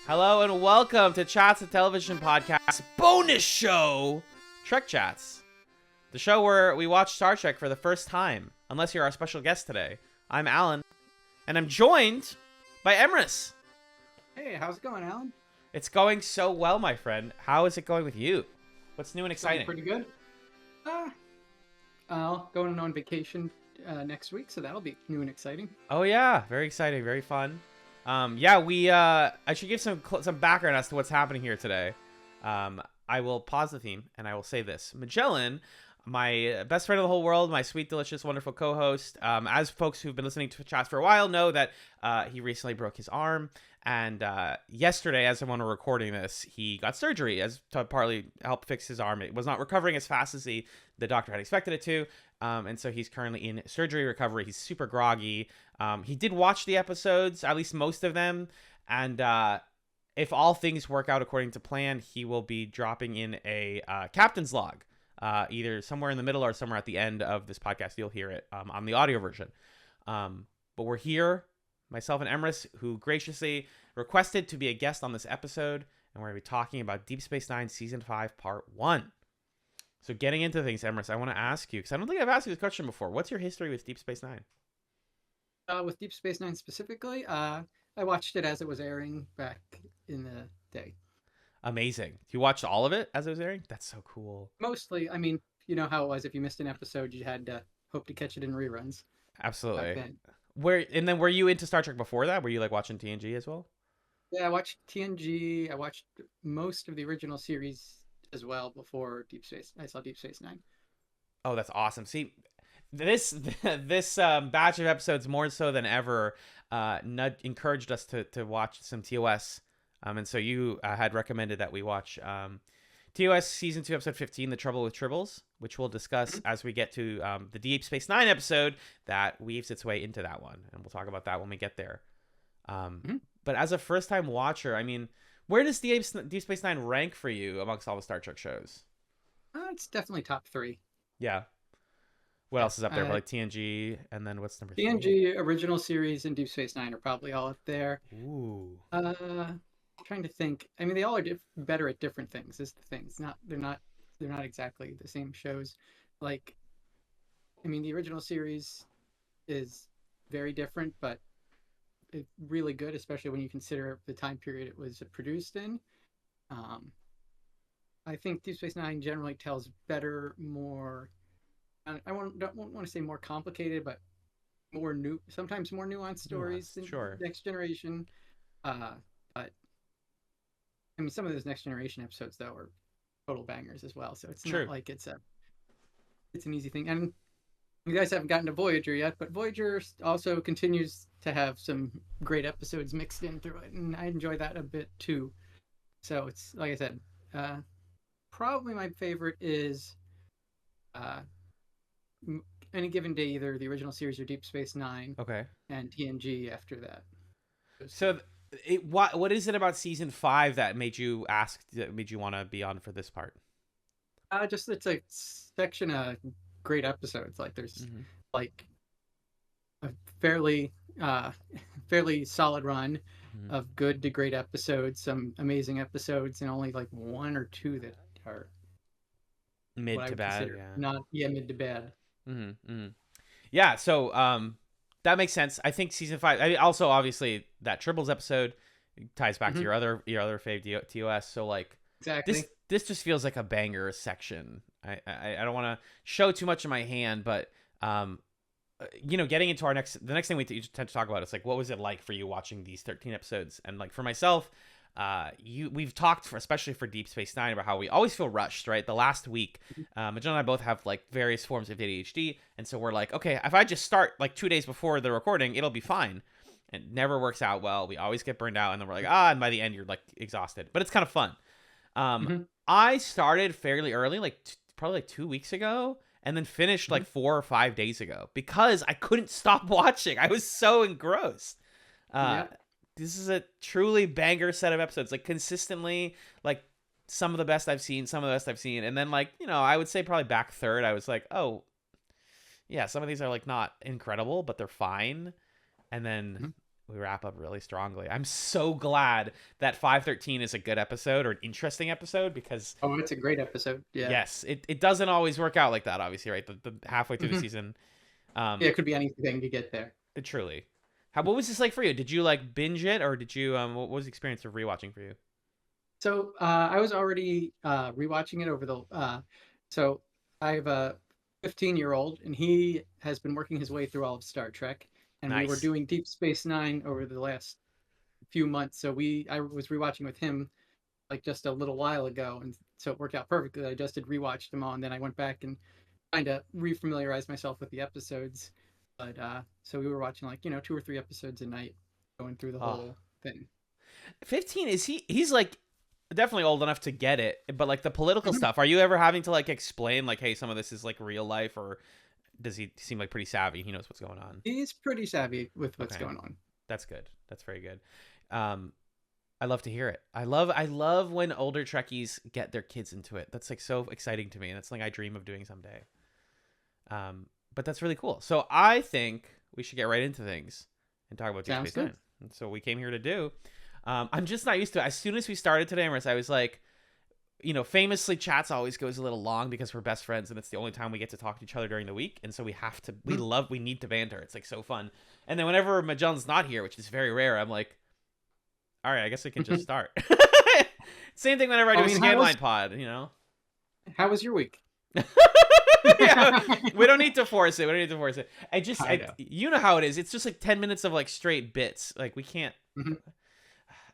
Hello and welcome to Chats, a television podcast bonus show, TrekChatz, the show where we watch Star Trek for the first time, unless you're our special guest today. I'm Alan, and I'm joined by Emrys. Hey, how's it going, Alan? It's going so well, my friend. How is it going with you? What's new and exciting? Pretty good. I'll going on vacation next week, so that'll be new and exciting. Oh yeah, very exciting, very fun. I should give some background as to what's happening here today. I will pause the theme and I will say this: Magellan, my best friend of the whole world, my sweet, delicious, wonderful co-host. As folks who've been listening to chats for a while know, that he recently broke his arm, and yesterday, as I'm on recording this, he got surgery as to partly help fix his arm. It was not recovering as fast as the doctor had expected it to, and so he's currently in surgery recovery. He's super groggy. He did watch the episodes, at least most of them, and if all things work out according to plan, he will be dropping in a captain's log, either somewhere in the middle or somewhere at the end of this podcast. You'll hear it on the audio version. But we're here, myself and Emrys, who graciously requested to be a guest on this episode, and we're going to be talking about Deep Space Nine Season 5, Part 1. So getting into things, Emrys, I want to ask you, because I don't think I've asked you this question before. What's your history with Deep Space Nine? With Deep Space Nine specifically, I watched it as it was airing back in the day. Amazing. You watched all of it as it was airing? That's so cool. Mostly, I mean, you know how it was. If you missed an episode, you had to hope to catch it in reruns. Absolutely. Were you into Star Trek before that? Were you like watching TNG as well? Yeah, I watched TNG. I watched most of the original series as well before Deep Space. I saw Deep Space Nine. Oh, that's awesome. See, this batch of episodes, more so than ever, encouraged us to watch some TOS. And so you had recommended that we watch TOS Season 2, Episode 15, The Trouble with Tribbles, which we'll discuss as we get to the Deep Space Nine episode that weaves its way into that one. And we'll talk about that when we get there. But as a first-time watcher, I mean, where does Deep Space Nine rank for you amongst all the Star Trek shows? It's definitely top 3. Yeah. What else is up there? Like TNG, and then what's number 3? TNG, original series, and Deep Space Nine are probably all up there. Ooh. Trying to think. I mean, they all are better at different things. Is the thing. They're not exactly the same shows. Like, I mean, the original series is very different, but it's really good, especially when you consider the time period it was produced in. I think Deep Space Nine generally tells better, more. I don't want to say more complicated, but sometimes more nuanced stories than Next Generation. But I mean, some of those Next Generation episodes though are total bangers as well. So it's not like it's an easy thing. And you guys haven't gotten to Voyager yet, but Voyager also continues to have some great episodes mixed in through it, and I enjoy that a bit too. So it's like I said, probably my favorite is any given day, either the original series or Deep Space Nine. Okay. And TNG after that. So, what is it about Season 5 that made you want to be on for this part? Just it's a section of great episodes. Like there's like a fairly solid run of good to great episodes, some amazing episodes, and only like 1 or 2 that are mid to bad. Mid to bad. Yeah, so that makes sense. I think Season 5. I mean, also obviously that Tribbles episode ties back to your other fave TOS. So like exactly, this just feels like a banger section. I don't want to show too much in my hand, but getting into the next thing we tend to talk about is like, what was it like for you watching these 13 episodes? And like for myself, we've talked especially for Deep Space Nine about how we always feel rushed, right? The last week, Magellan and I both have like various forms of ADHD, and so we're like, okay, if I just start like 2 days before the recording, it'll be fine. It never works out well. We always get burned out, and then we're like, and by the end you're like exhausted, but it's kind of fun. I started fairly early, like probably like 2 weeks ago, and then finished like 4 or 5 days ago because I couldn't stop watching. I was so engrossed. This is a truly banger set of episodes, like consistently, like some of the best I've seen. And then like, I would say probably back third, I was like, oh yeah, some of these are like not incredible, but they're fine. And then we wrap up really strongly. I'm so glad that 513 is a good episode or an interesting episode because it's a great episode. Yeah. Yes, it doesn't always work out like that, obviously, right? The halfway through the season. Yeah, it could be anything to get there. Truly. What was this like for you? Did you like binge it, or did you what was the experience of rewatching for you? So I was already rewatching it over the so I have a 15-year-old and he has been working his way through all of Star Trek, and we were Nice. doing Deep Space Nine over the last few months. So I was rewatching with him like just a little while ago, and so it worked out perfectly. I just had rewatched them all, and then I went back and kind of refamiliarized myself with the episodes. But so we were watching like 2 or 3 episodes a night, going through the whole thing. 15 is he's like definitely old enough to get it, but like the political stuff, are you ever having to like explain like, hey, some of this is like real life, or does he seem like pretty savvy? He knows what's going on. He's pretty savvy with what's going on. That's good. That's very good. I love to hear it. I love when older Trekkies get their kids into it. That's like so exciting to me, and that's something I dream of doing someday. But that's really cool. So I think we should get right into things and talk about Deep Space Nine. And so we came here to do. I'm just not used to it. As soon as we started today, Emrys, I was like, famously, Chats always goes a little long because we're best friends, and it's the only time we get to talk to each other during the week. And so we have to, we need to banter. It's like so fun. And then whenever Magellan's not here, which is very rare, I'm like, all right, I guess we can just start. Same thing whenever I do a Scanline pod, How was your week? Yeah, we don't need to force it. You know how it is. It's just like 10 minutes of like straight bits. Like we can't.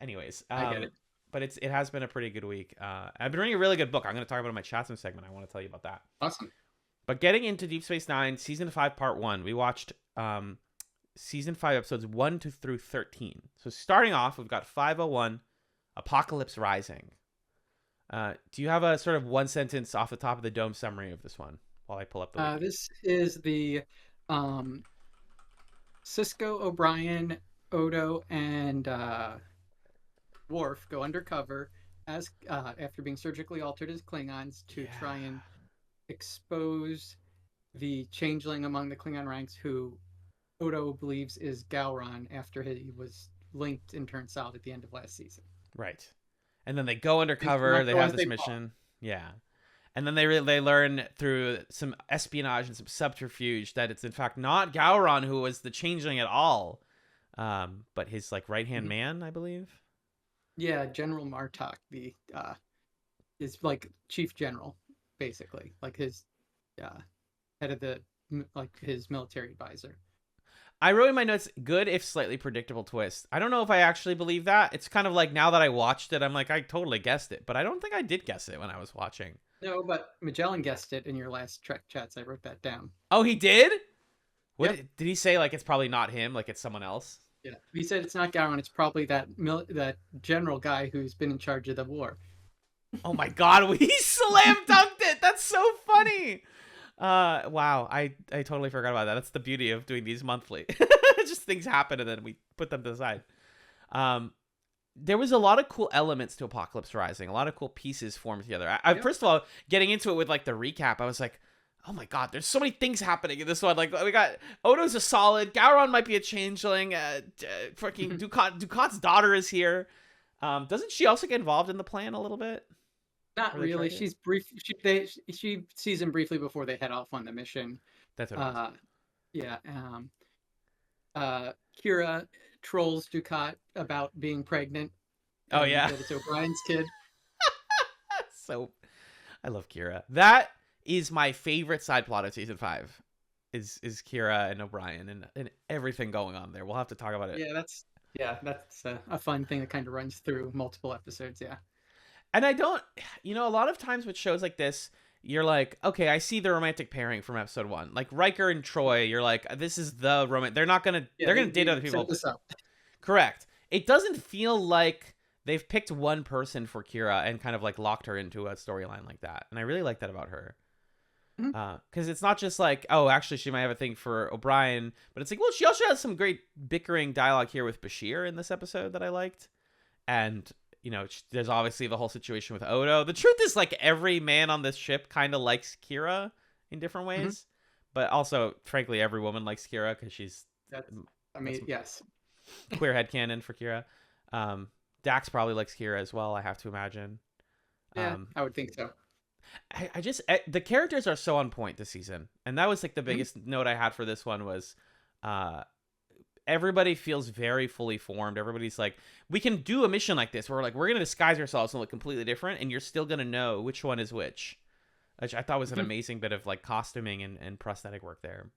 Anyways, I get it. But it has been a pretty good week. I've been reading a really good book. I'm going to talk about it in my Chatzums segment. I want to tell you about that. Awesome. But getting into Deep Space Nine, season 5, part 1, we watched season 5 episodes 1 through 13. So starting off, we've got 501, Apocalypse Rising. Do you have a sort of one sentence off the top of the dome summary of this one while I pull up the wiki? This is the Cisco, O'Brien, Odo, and Worf go undercover as after being surgically altered as Klingons to try and expose the changeling among the Klingon ranks who Odo believes is Gowron after he was linked and turned solid at the end of last season. Right. And then they go undercover. They have this mission. Yeah. And then they learn through some espionage and some subterfuge that it's in fact not Gowron who was the changeling at all, but his like right-hand man, I believe. Yeah, General Martok, is like chief general, basically, like his head of his military advisor. I wrote in my notes, good if slightly predictable twist. I don't know if I actually believe that. It's kind of like now that I watched it, I'm like, I totally guessed it, but I don't think I did guess it when I was watching. No, but Magellan guessed it in your last TrekChatz. I wrote that down. Oh, he did? What yep. Did he say? Like it's probably not him, like it's someone else? Yeah, he said it's not Gowron. It's probably that general guy who's been in charge of the war. Oh my God, we slam dunked it. That's so funny. Wow, I totally forgot about that. That's the beauty of doing these monthly. Just things happen and then we put them to the side. There was a lot of cool elements to Apocalypse Rising. A lot of cool pieces formed together. First of all, getting into it with like the recap, I was like, oh my God, there's so many things happening in this one. Like we got Odo's a solid, Gowron might be a changeling, fucking Ducat's daughter is here. Doesn't she also get involved in the plan a little bit? Not really. She's brief. She sees him briefly before they head off on the mission. That's what yeah. Kira trolls Ducat about being pregnant. Oh yeah, that it's O'Brien's kid. So, I love Kira. That is my favorite side plot of season 5. Is Kira and O'Brien and everything going on there. We'll have to talk about it. Yeah, that's a fun thing that kind of runs through multiple episodes. Yeah. And I don't, a lot of times with shows like this, you're like, okay, I see the romantic pairing from episode 1. Like Riker and Troy, you're like, this is the romance. They're not going to, they're going to date other people. This up. Correct. It doesn't feel like they've picked one person for Kira and kind of like locked her into a storyline like that. And I really like that about her. Because it's not just like, oh, actually she might have a thing for O'Brien, but it's like, well, she also has some great bickering dialogue here with Bashir in this episode that I liked. And there's obviously the whole situation with Odo. The truth is, like, every man on this ship kind of likes Kira in different ways. But also, frankly, every woman likes Kira because she's... yes. Queer headcanon for Kira. Dax probably likes Kira as well, I have to imagine. Yeah, I would think so. I just the characters are so on point this season, and that was like the biggest note I had for this one was, everybody feels very fully formed. Everybody's like, we can do a mission like this where we're gonna disguise ourselves and look completely different, and you're still gonna know which one is which I thought was an amazing bit of like costuming and prosthetic work there.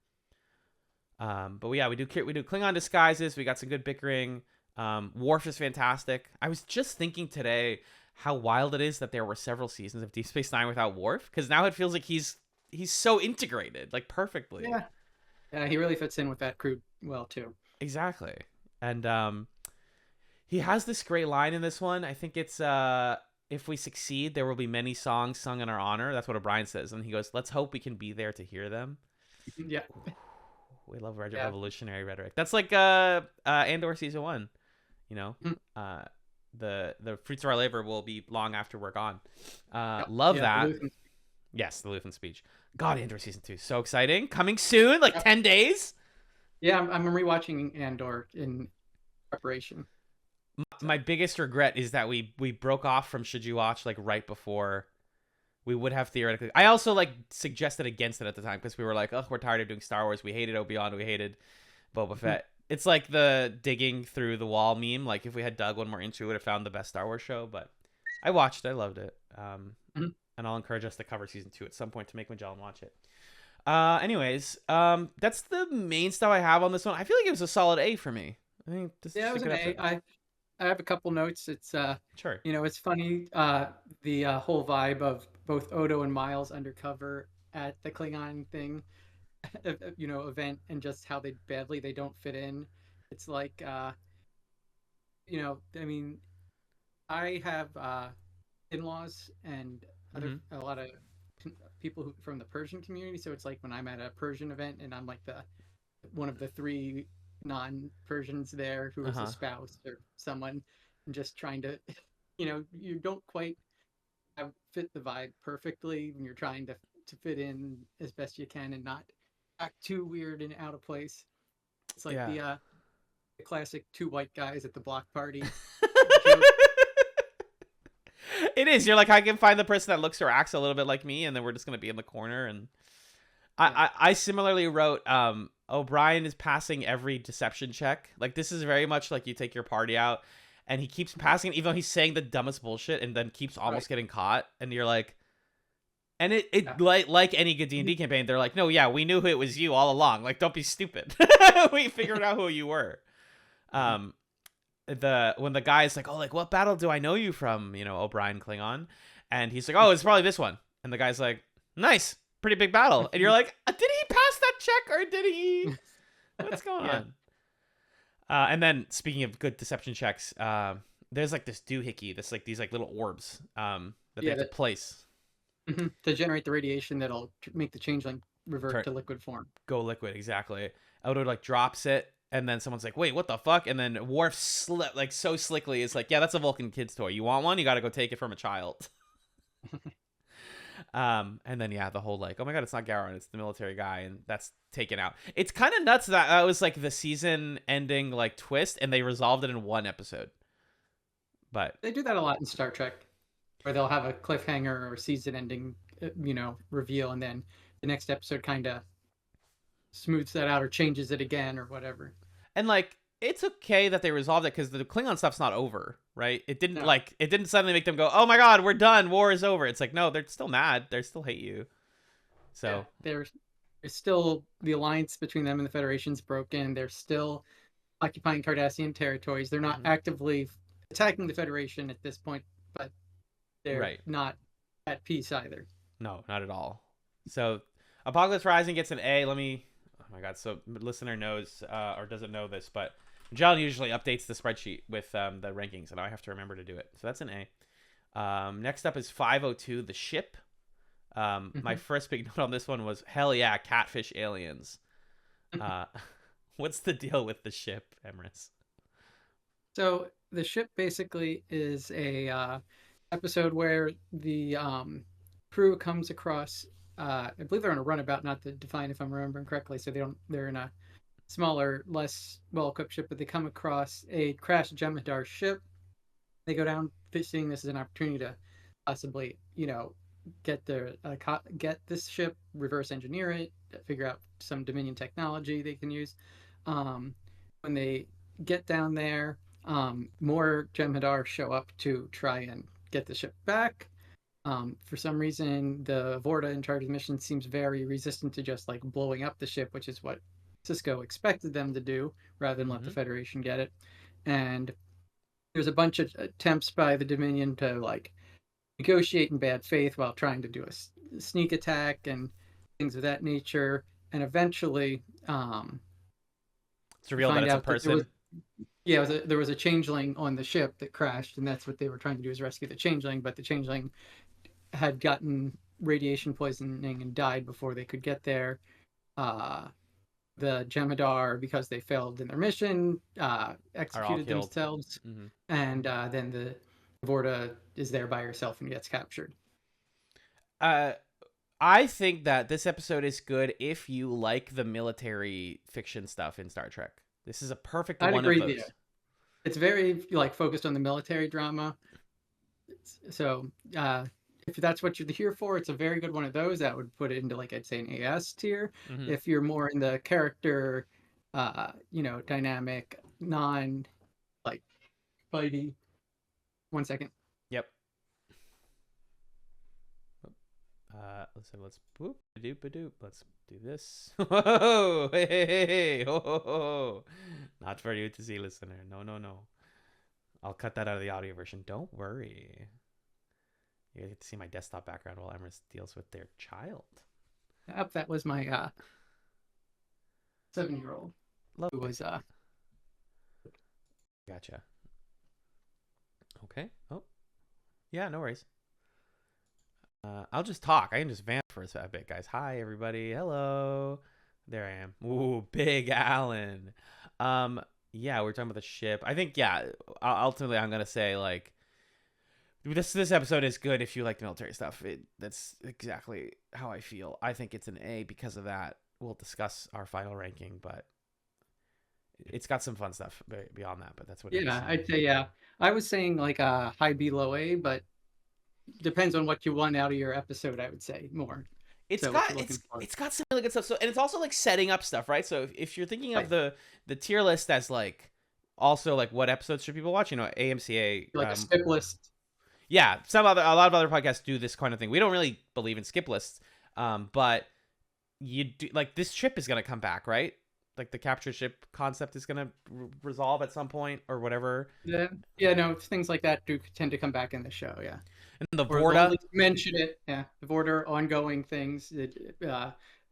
But yeah, we do Klingon disguises. We got some good bickering. Worf is fantastic. I was just thinking today how wild it is that there were several seasons of Deep Space Nine without Worf, because now it feels like he's so integrated, like perfectly. Yeah, he really fits in with that crew well too. Exactly. And he has this great line in this one. I think it's if we succeed, there will be many songs sung in our honor. That's what O'Brien says, and he goes, "Let's hope we can be there to hear them." Yeah. We love revolutionary rhetoric. That's like Andor season 1, you know. The fruits of our labor will be long after we're gone. Love that. Yes, the Luthen speech. God, Andor season 2, so exciting. Coming soon, like 10 days. Yeah, I'm rewatching Andor in preparation. My biggest regret is that we broke off from Should You Watch like right before we would have theoretically. I also like suggested against it at the time because we were like, oh, we're tired of doing Star Wars. We hated Obi-Wan. We hated Boba Fett. It's like the digging through the wall meme. Like if we had dug one more into it, we would have found the best Star Wars show. But I watched it. I loved it. And I'll encourage us to cover season 2 at some point to make Magellan watch it. Anyways, that's the main stuff I have on this one. I feel like it was a solid A for me. I think this it was an A. I have a couple notes. It's sure. It's funny, the whole vibe of both Odo and Miles undercover at the Klingon thing, event, and just how badly they don't fit in. It's like, I mean, I have in-laws and a lot of people from the Persian community. So it's like when I'm at a Persian event and I'm like one of the 3 non-Persians there who is a spouse or someone, and just trying to, you don't quite fit the vibe perfectly when you're trying to fit in as best you can and not act too weird and out of place. It's like the classic 2 white guys at the block party. It is. You're like, I can find the person that looks or acts a little bit like me, and then we're just gonna be in the corner. And I similarly wrote, O'Brien is passing every deception check. Like this is very much like you take your party out, and he keeps passing it, even though he's saying the dumbest bullshit, and then keeps almost getting caught. And you're like, and it like any good D&D campaign, they're like, no, yeah, we knew it was you all along. Like, don't be stupid. We figured out who you were. When the guy's like, oh, like what battle do I know you from? O'Brien Klingon, and he's like, oh, it's probably this one. And the guy's like, nice, pretty big battle. And you're like, did he pass that check or did he? What's going on? And then speaking of good deception checks, there's like this doohickey, these like little orbs that they have to place to generate the radiation that'll make the changeling revert to liquid form. Go liquid, exactly. Odo like drops it. And then someone's like, wait, what the fuck? And then Worf so slickly is like, yeah, that's a Vulcan kid's toy. You want one? You got to go take it from a child. And then, the whole like, oh my God, it's not Gowron. It's the military guy. And that's taken out. It's kind of nuts that was like the season ending like twist and they resolved it in 1 episode. But they do that a lot in Star Trek where they'll have a cliffhanger or season ending, reveal. And then the next episode kind of smooths that out or changes it again or whatever. And like it's okay that they resolved it because the Klingon stuff's not over, right? It didn't suddenly make them go, oh my God, we're done, war is over. It's like, no, they're still mad, they still hate you. So there's still the alliance between them and the Federation's broken. They're still occupying Cardassian territories. They're not actively attacking the Federation at this point, but they're not at peace either. No, not at all. So Apocalypse Rising gets an A. Oh my God, so listener knows or doesn't know this, but John usually updates the spreadsheet with the rankings, and I have to remember to do it. So that's an A. Next up is 502, The Ship. My first big note on this one was, hell yeah, catfish aliens. What's the deal with The Ship, Emrys? So The Ship basically is a episode where the crew comes across... I believe they're on a runabout, not to define if I'm remembering correctly. So they're in a smaller, less well-equipped ship, but they come across a crashed Jem'Hadar ship. They go down, seeing this as an opportunity to possibly, get get this ship, reverse engineer it, figure out some Dominion technology they can use. When they get down there, more Jem'Hadar show up to try and get the ship back. For some reason, the Vorta in charge of the mission seems very resistant to just like blowing up the ship, which is what Cisco expected them to do, rather than let the Federation get it. And there's a bunch of attempts by the Dominion to like negotiate in bad faith while trying to do a sneak attack and things of that nature. And eventually, it's revealed that it's a person. There was a changeling on the ship that crashed, and that's what they were trying to do, is rescue the changeling. But the changeling had gotten radiation poisoning and died before they could get there. The Jem'Hadar, because they failed in their mission, executed themselves, and then the Vorta is there by herself and gets captured. I think that this episode is good if you like the military fiction stuff in Star Trek. This is a perfect one of those. Yeah. It's very like focused on the military drama. So if that's what you're here for, it's a very good one of those. That would put it into like, I'd say, an AS tier. If you're more in the character, dynamic, non like fighty. 1 second. Yep. Let's boop doop doop. Let's do this. Whoa, hey, ho. Not for you to see, listener. No. I'll cut that out of the audio version. Don't worry. You guys get to see my desktop background while Emrys deals with their child. Yep, that was my 7-year-old. Who was Gotcha. Okay. Oh, yeah. No worries. I'll just talk. I can just vamp for a bit, guys. Hi, everybody. Hello. There I am. Ooh, Big Alan. Yeah, we're talking about the ship. I think, yeah, ultimately I'm going to say, like, this episode is good if you like the military stuff. That's exactly how I feel. I think it's an A because of that. We'll discuss our final ranking, but it's got some fun stuff beyond that, but that's what it is. Yeah, I'd say, yeah. I was saying, like, a high B, low A, but depends on what you want out of your episode, I would say, more. It's got some really good stuff. So, and it's also like setting up stuff, right? So if you're thinking of the tier list as like also like what episodes should people watch, AMCA, like a skip list. Yeah, a lot of other podcasts do this kind of thing. We don't really believe in skip lists, but you do, like, this ship is gonna come back, right? Like the capture ship concept is gonna resolve at some point or whatever. Yeah, no, things like that do tend to come back in the show. Yeah. And the Vorta, mention it. Yeah, the Vorta ongoing things,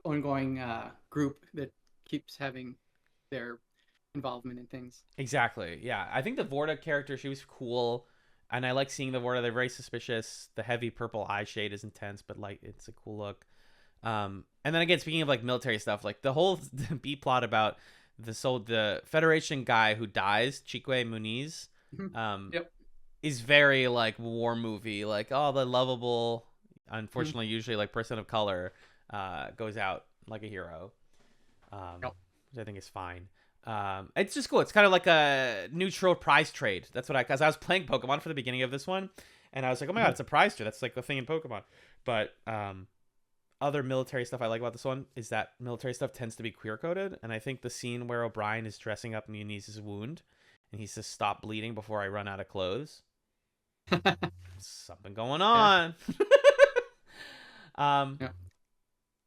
ongoing group that keeps having their involvement in things. Exactly. Yeah, I think the Vorta character, she was cool, and I like seeing the Vorta. They're very suspicious. The heavy purple eye shade is intense, but like it's a cool look. And then again, speaking of like military stuff, like the whole B plot about the Federation guy who dies, Chique Muniz. Yep. Is very like war movie, like, oh, the lovable, unfortunately usually like person of color goes out like a hero, which I think is fine. It's just cool. It's kind of like a neutral prize trade. That's what because I was playing Pokemon for the beginning of this one, and I was like, oh my god, it's a prize trade. That's like the thing in Pokemon. But other military stuff I like about this one is that military stuff tends to be queer coded, and I think the scene where O'Brien is dressing up Muniz's wound and he says, "Stop bleeding before I run out of clothes." Something going on.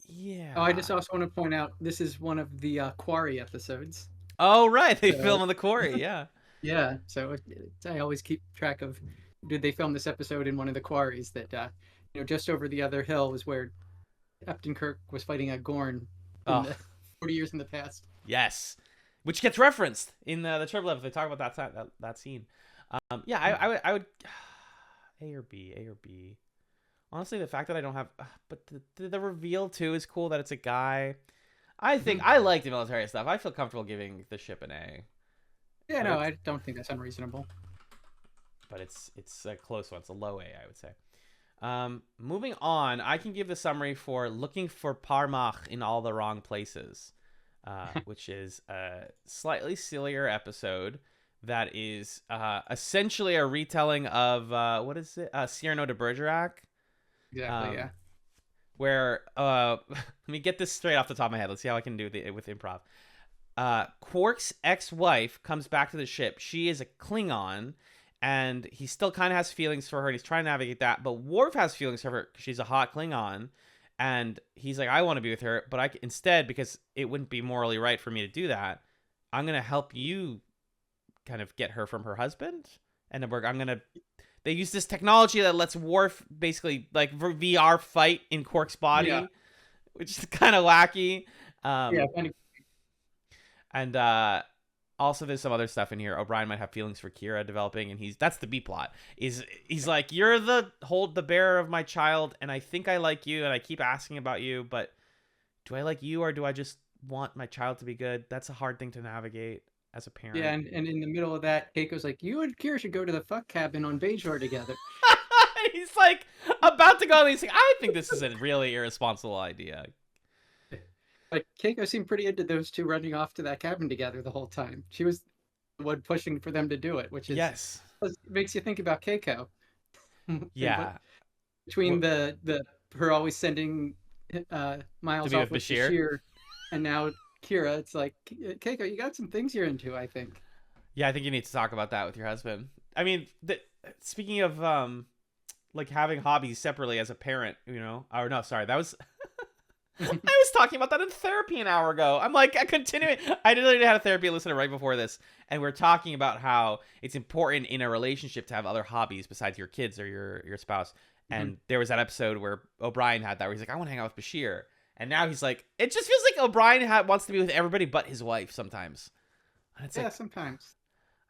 Yeah. Oh, I just also want to point out this is one of the Quarry episodes. Oh, right. They film in the quarry. Yeah. Yeah. So I always keep track of, did they film this episode in one of the quarries that, just over the other hill was where Captain Kirk was fighting a Gorn 40 years in the past. Yes. Which gets referenced in the Triple F. They talk about that scene. Yeah, I would A or B. Honestly, the fact that I don't have, but the reveal too is cool that it's a guy. I think I like the military stuff. I feel comfortable giving the ship an A. Yeah, no, I don't think that's unreasonable. But it's a close one. It's a low A, I would say. Moving on, I can give the summary for looking for Parmach in all the wrong places. which is a slightly sillier episode that is essentially a retelling of what is it? Cyrano de Bergerac. Exactly. Yeah. Where let me get this straight off the top of my head. Let's see how I can do it with improv. Quark's ex-wife comes back to the ship. She is a Klingon, and he still kind of has feelings for her, and he's trying to navigate that. But Worf has feelings for her because she's a hot Klingon, and he's like, I want to be with her, but instead, because it wouldn't be morally right for me to do that, I'm gonna help you kind of get her from her husband. And they use this technology that lets Worf basically like VR fight in Quark's body, which is kind of wacky. Funny. And also there's some other stuff in here. O'Brien might have feelings for Kira developing, and that's the B plot. He's like, you're the bearer of my child, and I think I like you, and I keep asking about you, but do I like you, or do I just want my child to be good? That's a hard thing to navigate as a parent. Yeah, and in the middle of that, Keiko's like, you and Kira should go to the fuck cabin on Bajor together. He's like about to go, and he's like, I think this is a really irresponsible idea. Like, Keiko seemed pretty into those two running off to that cabin together the whole time. She was the one pushing for them to do it, which is makes you think about Keiko. Yeah. Between the her always sending Miles off with Bashir, and now Kira, it's like, Keiko, you got some things you're into, I think. Yeah, I think you need to talk about that with your husband. I mean, speaking of like having hobbies separately as a parent, or no, sorry, that was I was talking about that in therapy an hour ago. I'm like, I literally had a therapy listener right before this, and we're talking about how it's important in a relationship to have other hobbies besides your kids or your spouse. And there was that episode where O'Brien had that, where he's like, I want to hang out with Bashir. And now he's like, it just feels like O'Brien wants to be with everybody but his wife sometimes. And it's sometimes.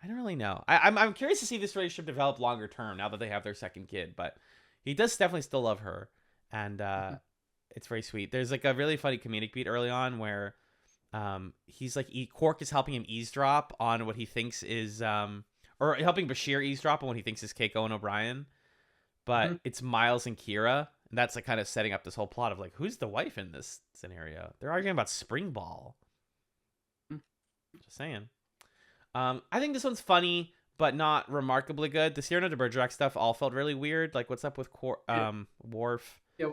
I don't really know. I'm curious to see this relationship develop longer term now that they have their second kid. But he does definitely still love her. And it's very sweet. There's like a really funny comedic beat early on where he's like, Quark is helping him eavesdrop on what he thinks is, or helping Bashir eavesdrop on what he thinks is Keiko and O'Brien. But it's Miles and Kira. And that's like kind of setting up this whole plot of like, who's the wife in this scenario? They're arguing about spring ball. Just saying. I think this one's funny, but not remarkably good. The Cyrano de Bergerac stuff all felt really weird. Like, what's up with Worf? Yeah,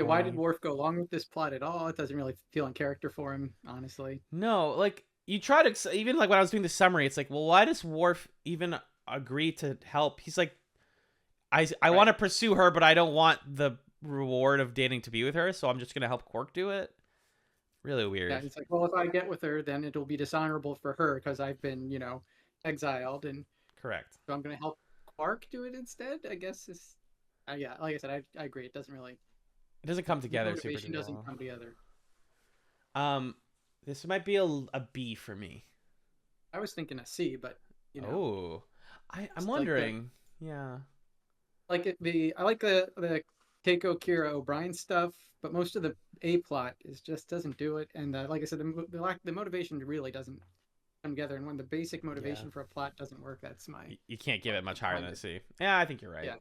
why did Worf go along with this plot at all? It doesn't really feel in character for him, honestly. No, like, you try to, even like when I was doing the summary, it's like, well, why does Worf even agree to help? He's like, I want to pursue her, but I don't want the reward of dating to be with her, so I'm just going to help Quark do it. Really weird. Yeah, he's like, well, if I get with her, then it'll be dishonorable for her because I've been, exiled. And correct. So I'm going to help Quark do it instead, I guess. Yeah, like I said, I agree. It doesn't come together. Motivation doesn't come together. This might be a B for me. I was thinking a C, but Oh, I'm wondering. Yeah. I like the Keiko, Kira, O'Brien stuff, but most of the A plot just doesn't do it. And like I said, the motivation really doesn't come together. And when the basic motivation for a plot doesn't work, that's you can't give it much higher than a C. Yeah, I think you're right. Yeah.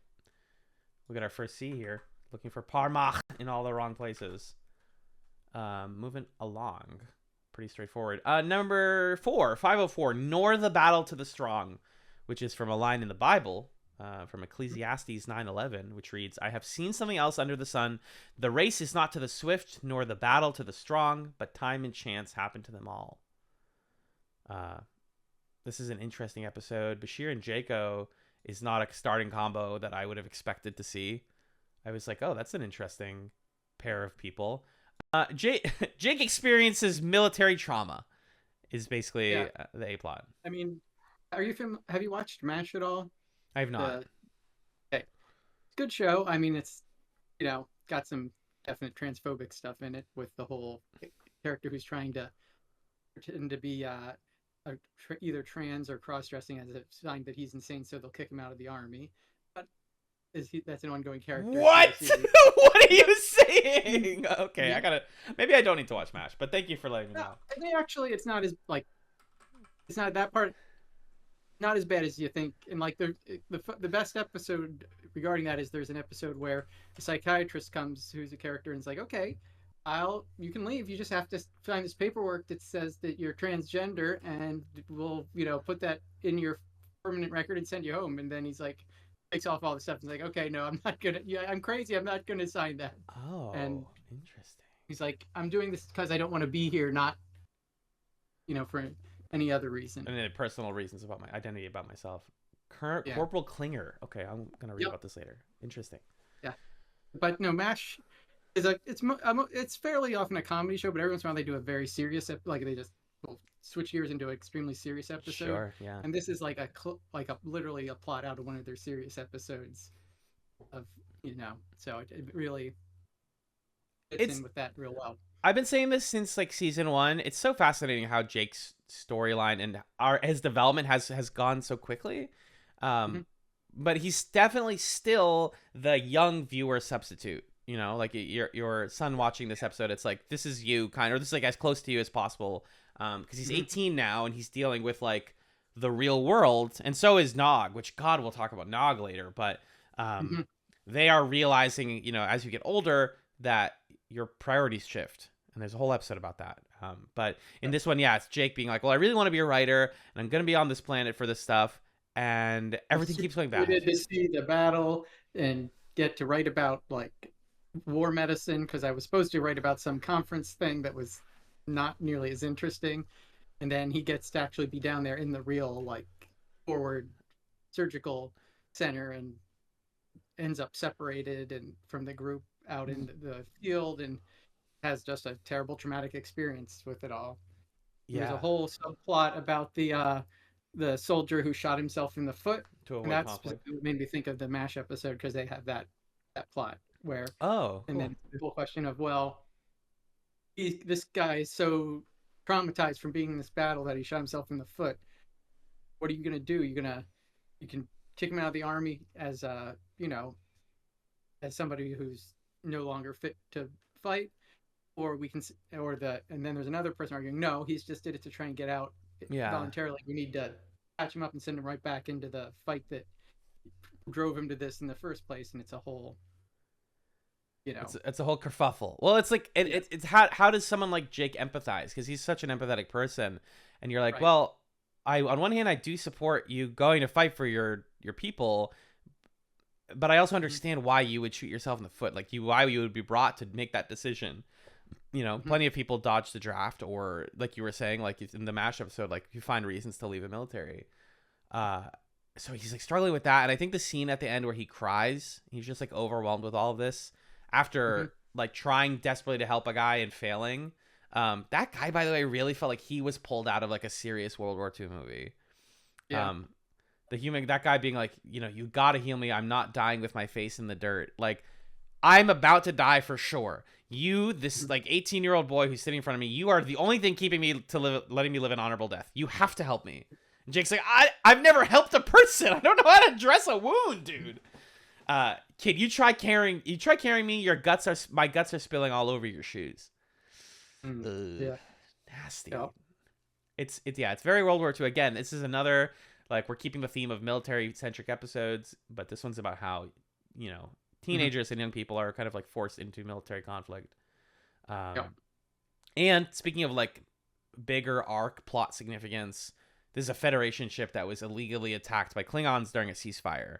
We got our first C here. Looking for Parmach in all the wrong places. Moving along. Pretty straightforward. Number 4, 504. Nor the battle to the strong, which is from a line in the Bible, from Ecclesiastes 9:11, which reads, I have seen something else under the sun. The race is not to the swift, nor the battle to the strong, but time and chance happen to them all. This is an interesting episode. Bashir and Jaco is not a starting combo that I would have expected to see. I was like, oh, that's an interesting pair of people. Jake experiences military trauma is basically the A plot. I mean, have you watched MASH at all? I have not. Okay. It's a good show. I mean, it's, got some definite transphobic stuff in it with the whole character who's trying to pretend to be either trans or cross-dressing as a sign that he's insane, so they'll kick him out of the army. But that's an ongoing character. What? What are you saying? Okay, maybe I don't need to watch MASH, but thank you for letting me know. Actually, it's not it's not that part. Not as bad as you think. And like the best episode regarding that is there's an episode where a psychiatrist comes who's a character and is like, okay, You can leave. You just have to sign this paperwork that says that you're transgender, and we'll, put that in your permanent record and send you home." And then he's like, takes off all the stuff. He's like, "Okay, no, I'm not gonna. Yeah, I'm crazy. I'm not gonna sign that." And Oh, interesting. he's like, "I'm doing this because I don't want to be here, not, for any other reason." And then personal reasons about my identity, about myself. Current Yeah. Corporal Klinger. Okay, I'm gonna read Yep. about this later. Interesting. Yeah. But no, MASH is it's fairly often a comedy show, but every once in a while they do a very serious like they just will switch gears into an extremely serious episode. Sure, yeah. And this is like a literally a plot out of one of their serious episodes of, so it really fits in with that real well. I've been saying this since like season 1. It's so fascinating how Jake's storyline and his development has gone so quickly. But he's definitely still the young viewer substitute. Like your son watching this episode, it's like, this is you kind of, or this is like as close to you as possible. Because he's 18 now and he's dealing with like the real world, and so is Nog, which God, we'll talk about Nog later. But they are realizing, as you get older, that your priorities shift, and there's a whole episode about that. But in this one, yeah, it's Jake being like, well, I really want to be a writer, and I'm gonna be on this planet for this stuff, and everything keeps going bad. To see the battle and get to write about like war medicine, because I was supposed to write about some conference thing that was not nearly as interesting, and then he gets to actually be down there in the real like forward surgical center and ends up separated and from the group out in the field, and has just a terrible traumatic experience with it all. Yeah. There's a whole subplot about the soldier who shot himself in the foot, and that's what made me think of the MASH episode, because they have that plot where and then the whole question of, well, this guy is so traumatized from being in this battle that he shot himself in the foot. What are you gonna do? You can kick him out of the army as as somebody who's no longer fit to fight, or and then there's another person arguing, no, he's just did it to try and get out voluntarily. We need to patch him up and send him right back into the fight that drove him to this in the first place. And it's a whole, it's a whole kerfuffle. Well, it's like it's how does someone like Jake empathize, because he's such an empathetic person, and you're like, well, on one hand I do support you going to fight for your people, but I also understand why you would shoot yourself in the foot, like why you would be brought to make that decision. Plenty of people dodge the draft, or like you were saying, like in the MASH episode, like you find reasons to leave the military. So he's like struggling with that, and I think the scene at the end where he cries, he's just like overwhelmed with all of this after like trying desperately to help a guy and failing. That guy, by the way, really felt like he was pulled out of like a serious World War II movie. That guy being like, you gotta heal me, I'm not dying with my face in the dirt, like I'm about to die for sure. You, this like 18-year-old boy who's sitting in front of me, you are the only thing keeping me letting me live an honorable death. You have to help me. And Jake's like, I've never helped a person. I don't know how to dress a wound, dude. Kid, you try carrying me. My guts are spilling all over your shoes. Yeah, nasty. Yeah. It's very World War II. Again, this is another, like, we're keeping the theme of military-centric episodes, but this one's about how, teenagers and young people are kind of like forced into military conflict. And speaking of like bigger arc plot significance, this is a Federation ship that was illegally attacked by Klingons during a ceasefire.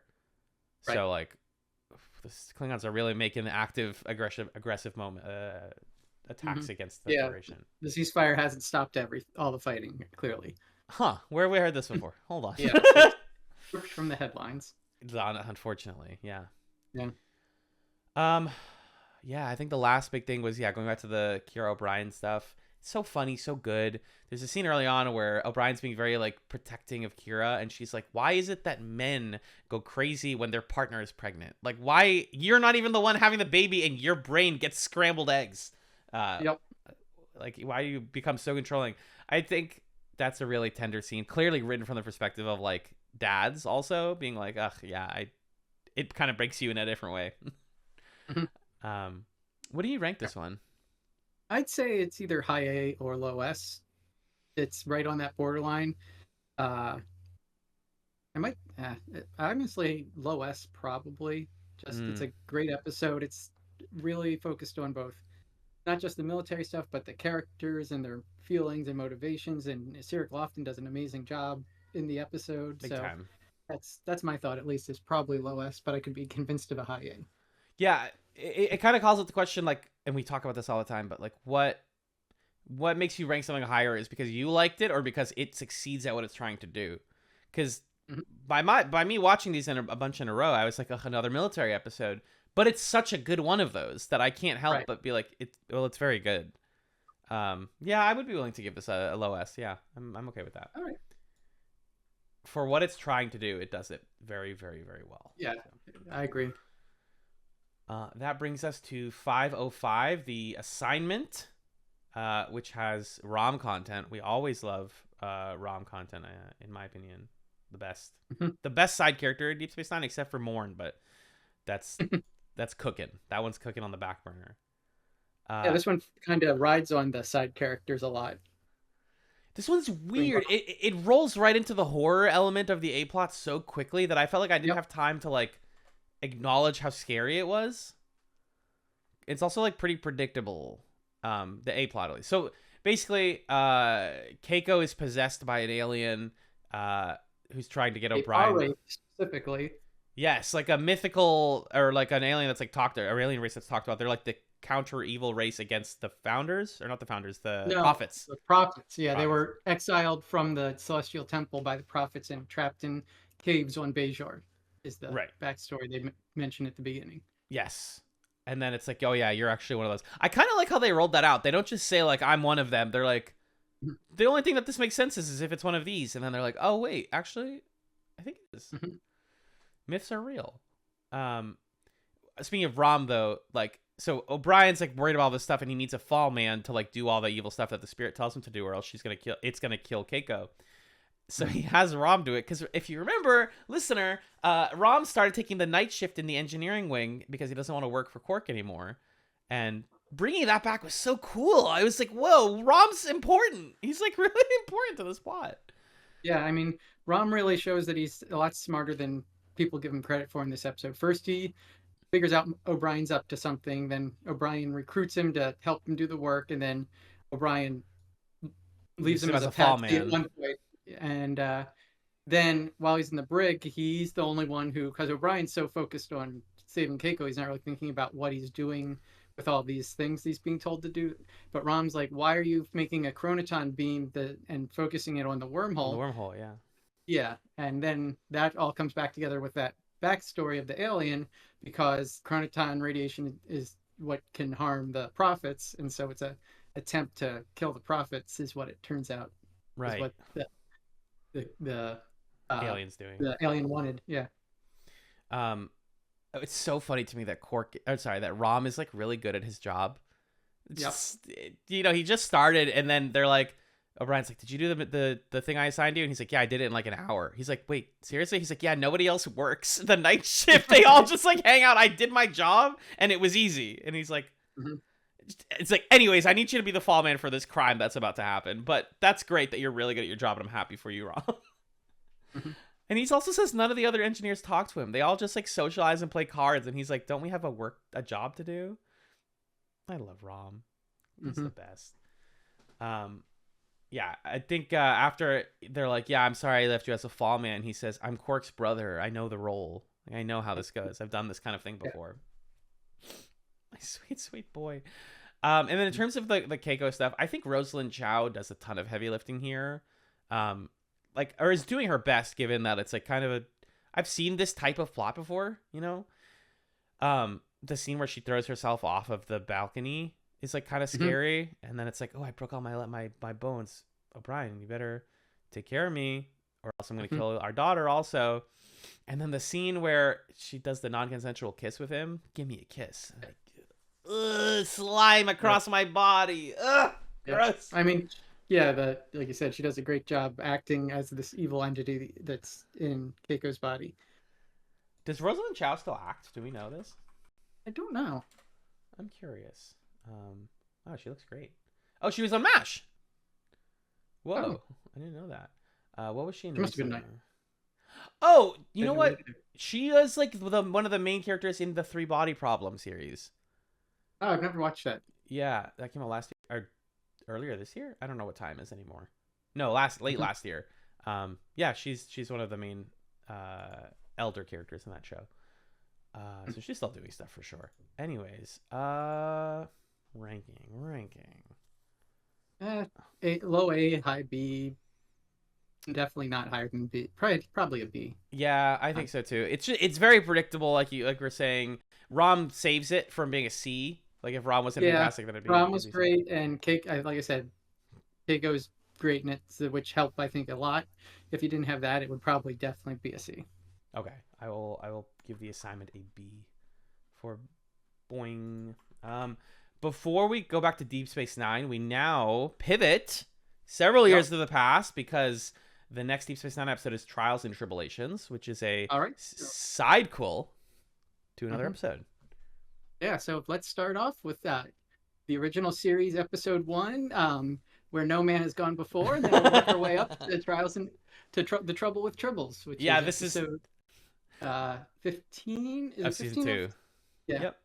Right. So like, the Klingons are really making active, aggressive attacks against the Federation. The ceasefire hasn't stopped all the fighting, clearly. Huh? Where have we heard this before? Hold on. Yeah, from the headlines. Unfortunately, yeah. Yeah. Yeah, I think the last big thing was, going back to the Kira O'Brien stuff. It's so funny, so good. There's a scene early on where O'Brien's being very, like, protecting of Kira, and she's like, why is it that men go crazy when their partner is pregnant? Like, why? You're not even the one having the baby, and your brain gets scrambled eggs. Like, why do you become so controlling? I think that's a really tender scene, clearly written from the perspective of, like, dads also, being like, ugh, yeah, it kind of breaks you in a different way. What do you rank this one? I'd say it's either high A or low S. It's right on that borderline. I might honestly low S probably. Just it's a great episode. It's really focused on both not just the military stuff, but the characters and their feelings and motivations. And Sarah Lofton does an amazing job in the episode. Big So time. that's my thought. At least is probably low S, but I could be convinced of a high A. Yeah, it kind of calls up the question, like, and we talk about this all the time, but like, what makes you rank something higher? Is because you liked it, or because it succeeds at what it's trying to do? Because by me watching these in a bunch in a row, I was like, oh, another military episode. But it's such a good one of those that I can't help but be like, it's very good. Yeah, I would be willing to give this a low S. Yeah, I'm okay with that. All right. For what it's trying to do, it does it very, very, very well. Yeah, so. I agree. That brings us to 505, the assignment, which has ROM content. We always love ROM content, in my opinion. The best. The best side character in Deep Space Nine, except for Morn, but that's cooking. That one's cooking on the back burner. Yeah, this one kind of rides on the side characters a lot. This one's weird. It rolls right into the horror element of the A-plot so quickly that I felt like I didn't have time to like acknowledge how scary it was. It's also like pretty predictable, the A-plot at least. So basically, Keiko is possessed by an alien who's trying to get O'Brien. Specifically. Yes, like a mythical, or like an alien that's like or alien race that's talked about. They're like the counter evil race against the founders, or not the founders, the prophets. The prophets, yeah. Prophets. They were exiled from the Celestial Temple by the prophets and trapped in caves on Bajor, is the backstory they mentioned at the beginning. Yes. And then it's like, oh yeah, you're actually one of those. I kind of like how they rolled that out. They don't just say like, I'm one of them. They're like, the only thing that this makes sense is if it's one of these. And then they're like, oh wait, actually, I think it is. Myths are real. Speaking of Rom though, like, so O'Brien's like worried about all this stuff, and he needs a fall man to like do all the evil stuff that the spirit tells him to do, or else it's gonna kill Keiko. So he has Rom do it, because if you remember, listener, Rom started taking the night shift in the engineering wing because he doesn't want to work for Quark anymore, and bringing that back was so cool. I was like, whoa, Rom's important. He's like really important to this plot. Yeah, I mean, Rom really shows that he's a lot smarter than people give him credit for in this episode. First, he figures out O'Brien's up to something, then O'Brien recruits him to help him do the work, and then O'Brien leaves him as a fall man at one point. And then while he's in the brig, he's the only one who, because O'Brien's so focused on saving Keiko, he's not really thinking about what he's doing with all these things he's being told to do. But Rom's like, why are you making a chronoton beam and focusing it on the wormhole? The wormhole, yeah. Yeah, and then that all comes back together with that backstory of the alien, because chronoton radiation is what can harm the prophets, and so it's a attempt to kill the prophets is what it turns out. Right. Is what the alien's doing. The alien wanted, yeah. It's so funny to me that that Rom is like really good at his job. Just, you know, he just started, and then they're like, O'Brien's like, did you do the thing I assigned you? And he's like, yeah, I did it in like an hour. He's like, wait, seriously? He's like, yeah, nobody else works the night shift. They all just like hang out. I did my job and it was easy. And he's like, it's like, anyways, I need you to be the fall man for this crime that's about to happen. But that's great that you're really good at your job, and I'm happy for you, Rom. And he also says none of the other engineers talk to him. They all just like socialize and play cards. And he's like, don't we have a job to do? I love Rom. He's the best. Yeah, I think after they're like, yeah, I'm sorry I left you as a fall man, he says, I'm Quark's brother. I know the role. I know how this goes. I've done this kind of thing before. My sweet, sweet boy. And then in terms of the Keiko stuff, I think Rosalind Chow does a ton of heavy lifting here. Or is doing her best, given that it's like kind of I've seen this type of plot before, you know? The scene where she throws herself off of the balcony is like kind of scary, and then it's like, oh, I broke all my bones. O'Brien, you better take care of me, or else I'm gonna kill our daughter also. And then the scene where she does the non-consensual kiss with him, give me a kiss. Like, ugh, slime across my body. Ugh, gross. I mean, yeah, like you said, she does a great job acting as this evil entity that's in Keiko's body. Does Rosalind Chow still act? Do we know this? I don't know. I'm curious. Oh, she looks great. Oh, she was on MASH. Whoa, I didn't know that. What was she in? Must have been nice. Oh, you know what? She is like one of the main characters in the 3 Body Problem series. Oh, I've never watched that. Yeah, that came out last year or earlier this year. I don't know what time is anymore. No, late last year. Yeah, she's one of the main elder characters in that show. So she's still doing stuff for sure. Anyways, ranking. Low A, high B. Definitely not higher than B. Probably a B. Yeah, I think so too. It's very predictable, like we're saying. Rom saves it from being a C. Like if Rom wasn't fantastic, then it'd be. Rom was great, and Cake. Like I said, Keiko's great in it, which helped I think a lot. If you didn't have that, it would probably definitely be a C. Okay, I will give the assignment a B for Boing. Before we go back to Deep Space Nine, we now pivot several years to the past because the next Deep Space Nine episode is Trials and Tribulations, which is a sidequel to another episode. Yeah, so let's start off with the original series, episode 1, where no man has gone before, and then we'll work our way up to Trials and the Trouble with Tribbles, which is episode 15 of season 2. Yeah. Yep.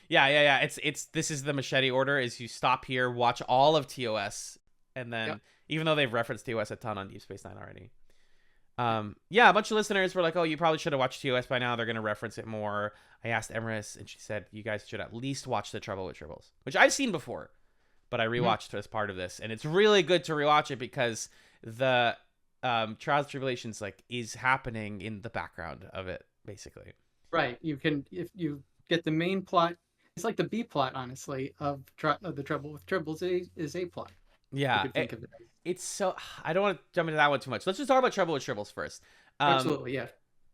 Yeah. It's this is the machete order: is you stop here, watch all of TOS, and then even though they've referenced TOS a ton on Deep Space Nine already. A bunch of listeners were like, "Oh, you probably should have watched TOS by now. They're going to reference it more." I asked Emrys, and she said, "You guys should at least watch The Trouble with Tribbles," which I've seen before, but I rewatched as part of this, and it's really good to rewatch it because the Trials and Tribulations is happening in the background of it, basically. Right. You can, if you get the main plot, it's like the B plot, honestly, of The Trouble with Tribbles is A plot. Yeah. It's so, I don't want to jump into that one too much. Let's just talk about Trouble with Tribbles first. Absolutely, yeah.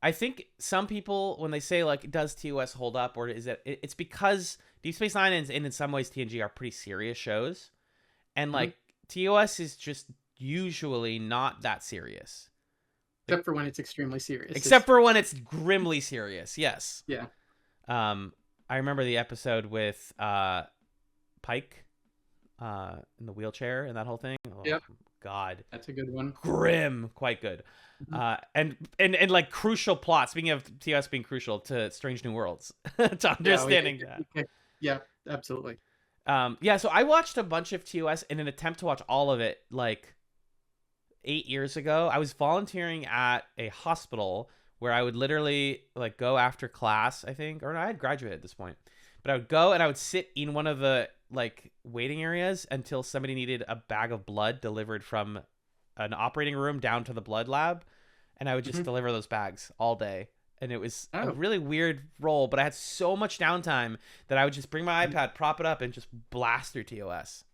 I think some people, when they say, does TOS hold up, or is it's because Deep Space Nine and in some ways TNG are pretty serious shows. And, TOS is just usually not that serious. Except for when it's extremely serious. Except for when it's grimly serious, yes. Yeah. I remember the episode with Pike in the wheelchair and that whole thing. Oh, yep. God. That's a good one. Grim. Quite good. And crucial plot. Speaking of TOS being crucial to Strange New Worlds, to understanding that. Yeah, absolutely. So I watched a bunch of TOS in an attempt to watch all of it 8 years ago. I was volunteering at a hospital where I would literally go after class, I think, or I had graduated at this point, but I would go and I would sit in one of the waiting areas until somebody needed a bag of blood delivered from an operating room down to the blood lab, and I would just deliver those bags all day. And it was a really weird role, but I had so much downtime that I would just bring my iPad, prop it up, and just blast through TOS.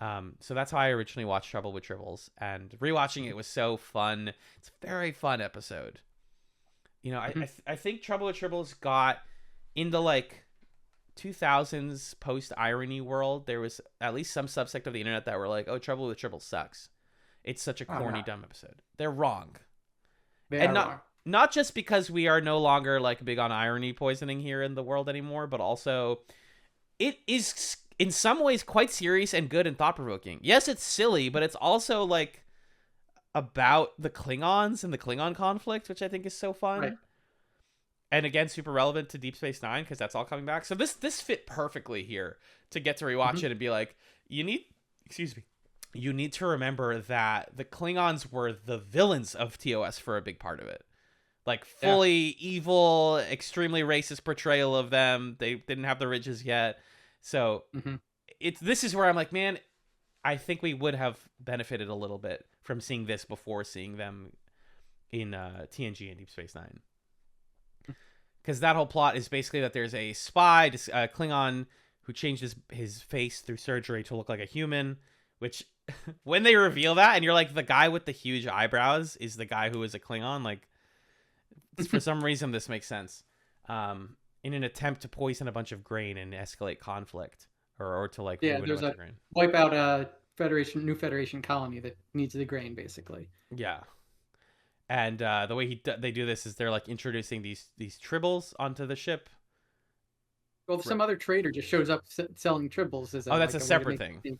So that's how I originally watched Trouble with Tribbles, and rewatching it was so fun. It's a very fun episode. You know, I think Trouble with Tribbles got in the 2000s post-irony world. There was at least some subsect of the internet that were like, "Oh, Trouble with Tribbles sucks. It's such a corny, dumb episode." They're wrong. Not just because we are no longer big on irony poisoning here in the world anymore, but also it is in some ways quite serious and good and thought-provoking. Yes, it's silly, but it's also about the Klingons and the Klingon conflict, which I think is so fun. Right. And again, super relevant to Deep Space Nine because that's all coming back. So this fit perfectly here to get to rewatch it and be like, you need to remember that the Klingons were the villains of TOS for a big part of it. Fully evil, extremely racist portrayal of them. They didn't have the ridges yet. So this is where I'm like, man, I think we would have benefited a little bit from seeing this before seeing them in TNG and Deep Space Nine. Because that whole plot is basically that there's a spy, a Klingon, who changed his face through surgery to look like a human, which when they reveal that and you're like, the guy with the huge eyebrows is the guy who is a Klingon, for some reason this makes sense. In an attempt to poison a bunch of grain and escalate conflict, or to ruin a bunch of grain. Wipe out a new Federation colony that needs the grain, basically. Yeah. And the way they do this is they're introducing these tribbles onto the ship. Well, if some other trader just shows up selling tribbles, that's a separate thing.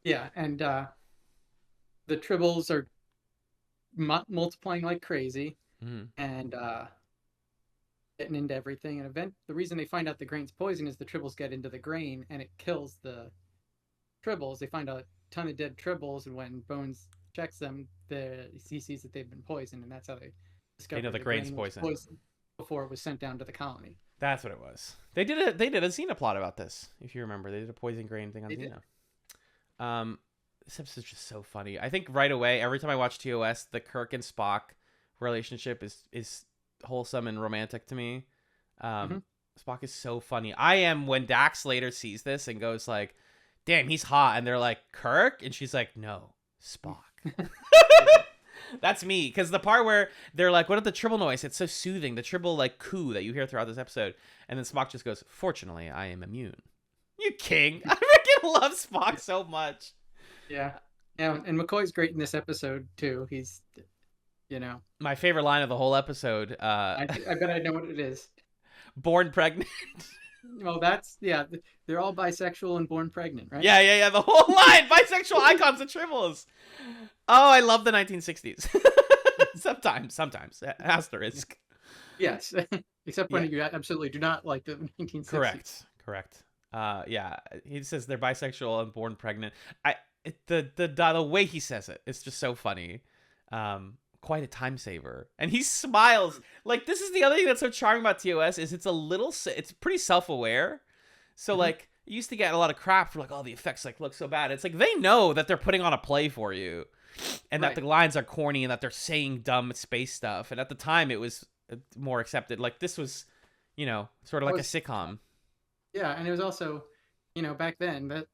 Yeah, and the tribbles are multiplying like crazy, and getting into everything. And the reason they find out the grain's poison is the tribbles get into the grain and it kills the tribbles. They find a ton of dead tribbles, and when Bones checks them, he sees that they've been poisoned, and that's how they discover the grain's poison before it was sent down to the colony. That's what it was. They did a Xena plot about this, if you remember. They did a poison grain thing on Xena. This episode's just so funny. I think right away, every time I watch TOS, the Kirk and Spock relationship is wholesome and romantic to me. Spock is so funny. I am when Dax later sees this and goes like, damn, he's hot. And they're like, Kirk? And she's like, no, Spock. That's me. Because the part where they're like, what is the tribble noise? It's so soothing. The tribble like coo that you hear throughout this episode. And then Spock just goes, fortunately, I am immune. You king. I freaking love Spock so much. Yeah. Yeah. And McCoy's great in this episode too. He's, my favorite line of the whole episode. I bet I know what it is. Born pregnant. Well, they're all bisexual and born pregnant, right? Yeah. The whole line, bisexual icons and tribbles. Oh, I love the 1960s. sometimes. Asterisk. Yes, except when you absolutely do not like the 1960s. Correct. Yeah, he says they're bisexual and born pregnant. The way he says it, it's just so funny. Quite a time saver, and he smiles. Like, this is the other thing that's so charming about TOS is it's pretty self-aware. So like, you used to get a lot of crap for like, oh, the effects like look so bad. It's like they know that they're putting on a play for you, and that the lines are corny and that they're saying dumb space stuff. And at the time, it was more accepted. Like, this was, sort of like a sitcom. Yeah, and it was also, back then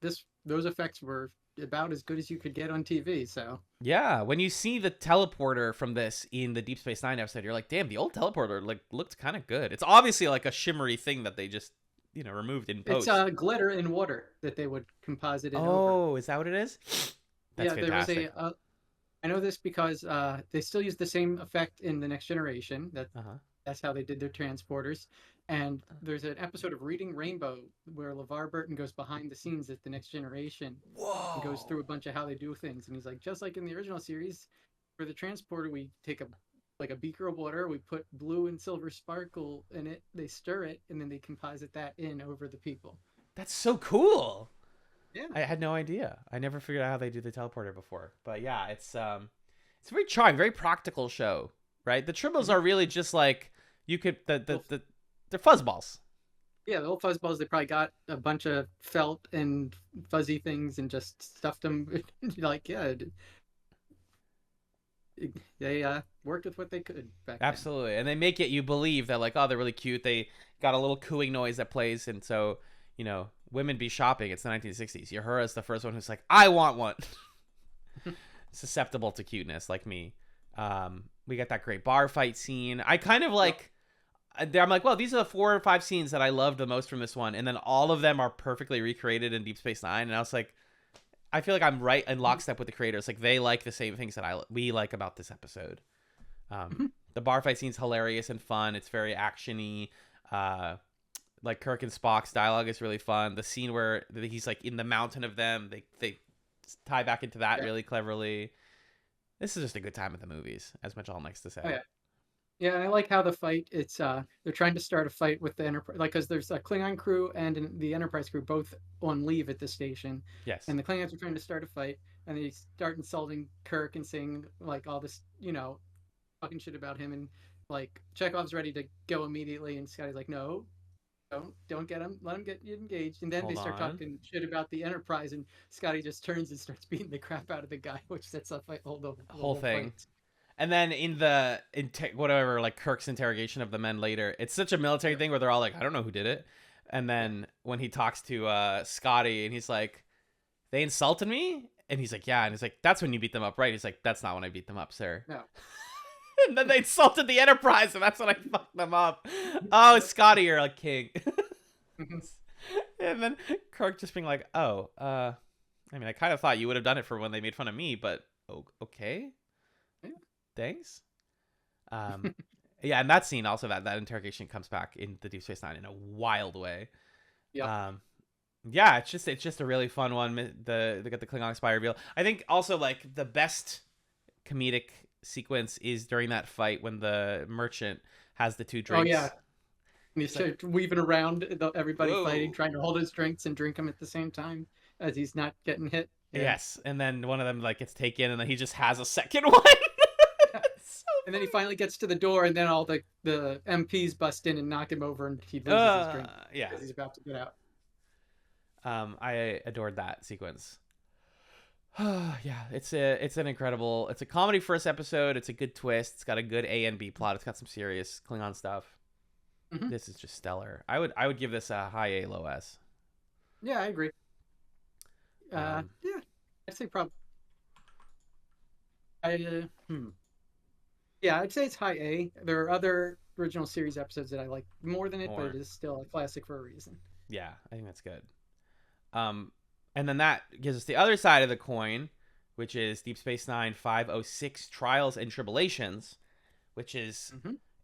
those effects were about as good as you could get on TV. So yeah, when you see the teleporter from this in the Deep Space Nine episode, you're like, damn, the old teleporter like looked kind of good. It's obviously like a shimmery thing that they just removed in post. It's glitter in water that they would composite it over. Oh, is that what it is? That's fantastic. There was I know this because they still use the same effect in The Next Generation. That's how they did their transporters. And there's an episode of Reading Rainbow where LeVar Burton goes behind the scenes at The Next Generation. Whoa. And goes through a bunch of how they do things. And he's like, just like in the original series, for the transporter, we take a beaker of water, we put blue and silver sparkle in it, they stir it, and then they composite that in over the people. That's so cool. Yeah. I had no idea. I never figured out how they do the teleporter before. But yeah, it's a very charming, very practical show, right? The tribbles are really just like, you could, they're fuzzballs. Yeah, the old fuzzballs, they probably got a bunch of felt and fuzzy things and just stuffed them. Like, yeah, they worked with what they could back then. Absolutely. And they make it, you believe that like, oh, they're really cute. They got a little cooing noise that plays. And so, women be shopping. It's the 1960s. Uhura's the first one who's like, I want one. Susceptible to cuteness like me. We got that great bar fight scene. I kind of like... I'm like, well, these are the 4 or 5 scenes that I love the most from this one, and then all of them are perfectly recreated in Deep Space Nine. And I was like, I feel like I'm right in lockstep with the creators. Like, they like the same things that we like about this episode. The bar fight scene's hilarious and fun. It's very actiony. Like, Kirk and Spock's dialogue is really fun. The scene where he's like in the mountain of them, they tie back into that really cleverly. This is just a good time at the movies, as Magellan likes to say. Oh, yeah. Yeah, I like how the fight, it's, they're trying to start a fight with the Enterprise, like, because there's a Klingon crew and the Enterprise crew both on leave at the station. Yes. And the Klingons are trying to start a fight, and they start insulting Kirk and saying, like, all this, fucking shit about him, and, like, Chekhov's ready to go immediately, and Scotty's like, no, don't get him, let him get engaged. And then they start talking shit about the Enterprise, and Scotty just turns and starts beating the crap out of the guy, which sets up the whole thing. Fight. And then in whatever, like Kirk's interrogation of the men later, it's such a military thing where they're all like, I don't know who did it. And then when he talks to Scotty and he's like, they insulted me? And he's like, yeah. And he's like, that's when you beat them up, right? He's like, that's not when I beat them up, sir. No. And then they insulted the Enterprise, and that's when I fucked them up. Oh, Scotty, you're a king. And then Kirk just being like, oh, I mean, I kind of thought you would have done it for when they made fun of me, but okay. Thanks. Yeah, and that scene also, that interrogation comes back in the Deep Space Nine in a wild way. Yeah. Yeah, it's just a really fun one. They got the Klingon spy reveal. I think also like the best comedic sequence is during that fight when the merchant has the 2 drinks. Oh yeah. And he's weaving around everybody fighting, trying to hold his drinks and drink them at the same time as he's not getting hit. Yeah. Yes, and then one of them like gets taken, and then he just has a second one. So and then he finally gets to the door, and then all the MPs bust in and knock him over, and he loses his drink. Yeah, because he's about to get out. I adored that sequence. Yeah, it's a comedy first episode. It's a good twist. It's got a good A and B plot. It's got some serious Klingon stuff. Mm-hmm. This is just stellar. I would give this a high A, low S. Yeah, I agree. Yeah, I'd say probably. Yeah, I'd say it's high A. There are other original series episodes that I like more than it, but it is still a classic for a reason. Yeah, I think that's good. And then that gives us the other side of the coin, which is Deep Space Nine 506 Trials and Tribulations, which is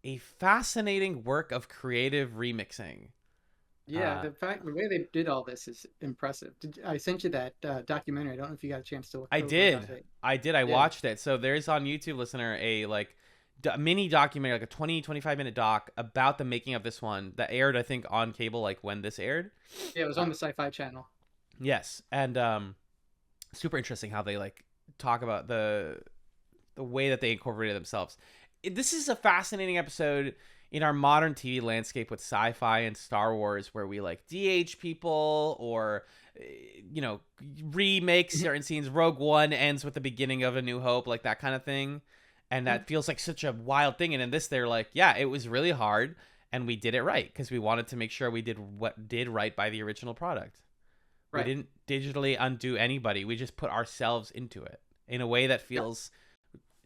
a fascinating work of creative remixing. Yeah, the way they did all this is impressive. I sent you that documentary. I don't know if you got a chance to look. I did. I watched it. So there's on YouTube, listener, a mini documentary, like a 20-25 minute doc about the making of this one that aired, I think, on cable, like when this aired. Yeah, it was on the Sci-Fi Channel. Yes, and super interesting how they like talk about the way that they incorporated themselves. This is a fascinating episode in our modern TV landscape with sci-fi and Star Wars, where we like DH people or remake certain scenes. Rogue One ends with the beginning of A New Hope, like that kind of thing, and that feels like such a wild thing. And in this, they're like, yeah, it was really hard, and we did it right because we wanted to make sure we did right by the original product. Right. We didn't digitally undo anybody. We just put ourselves into it in a way that feels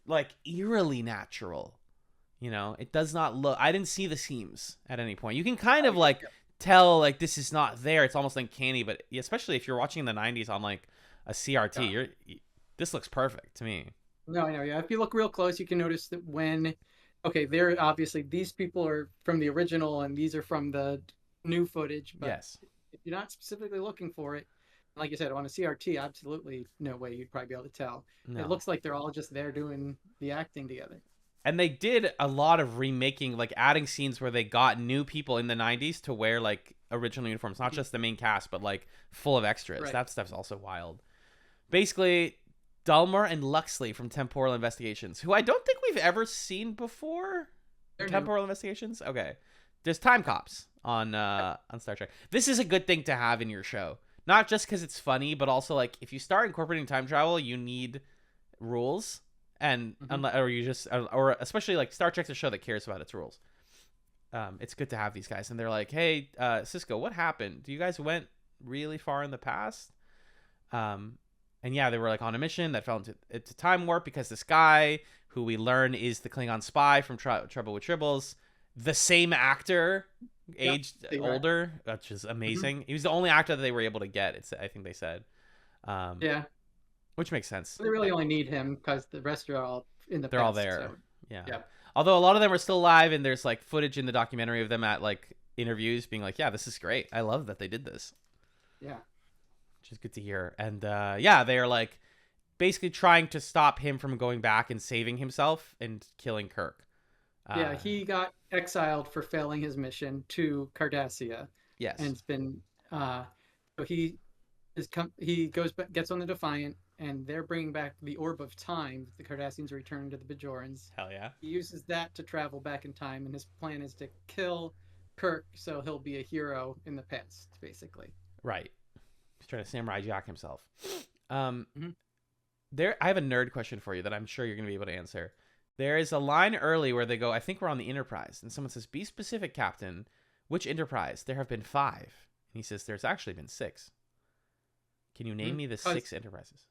like eerily natural. It does not look. I didn't see the seams at any point. You can kind of like tell like this is not there. It's almost uncanny, but especially if you're watching in the 90s on like a CRT, this looks perfect to me. No, yeah. If you look real close, you can notice that they're obviously these people are from the original and these are from the new footage. But yes. If you're not specifically looking for it, like you said, on a CRT, absolutely no way you'd probably be able to tell. No. It looks like they're all just there doing the acting together. And they did a lot of remaking, like adding scenes where they got new people in the 90s to wear like original uniforms, not just the main cast, but like full of extras. Right. That stuff's also wild. Basically, Dulmer and Luxley from Temporal Investigations, who I don't think we've ever seen before. Temporal Investigations? Okay. There's Time Cops on Star Trek. This is a good thing to have in your show. Not just because it's funny, but also like if you start incorporating time travel, you need rules. And or especially like Star Trek's a show that cares about its rules. It's good to have these guys, and they're like, "Hey, Cisco, what happened? You guys went really far in the past." And yeah, they were like on a mission that fell into time warp because this guy who we learn is the Klingon spy from Trouble with Tribbles, the same actor, aged older, which is amazing. He was the only actor that they were able to get. I think they said. Yeah. Which makes sense. They really only need him because the rest are all in the They're past, all there. So. Yeah. Although a lot of them are still alive, and there's like footage in the documentary of them at like interviews being like, yeah, this is great. I love that they did this. Yeah. Which is good to hear. And they are like basically trying to stop him from going back and saving himself and killing Kirk. He got exiled for failing his mission to Cardassia. Yes. And it's been so he goes back, gets on the Defiant, and they're bringing back the Orb of Time. The Cardassians return to the Bajorans. Hell yeah. He uses that to travel back in time, and his plan is to kill Kirk so he'll be a hero in the past, basically. Right. He's trying to Samurai Jack himself. I have a nerd question for you that I'm sure you're going to be able to answer. There is a line early where they go, I think we're on the Enterprise, and someone says, be specific, Captain. Which Enterprise? There have been 5. And he says, there's actually been 6. Can you name me the 6 Enterprises?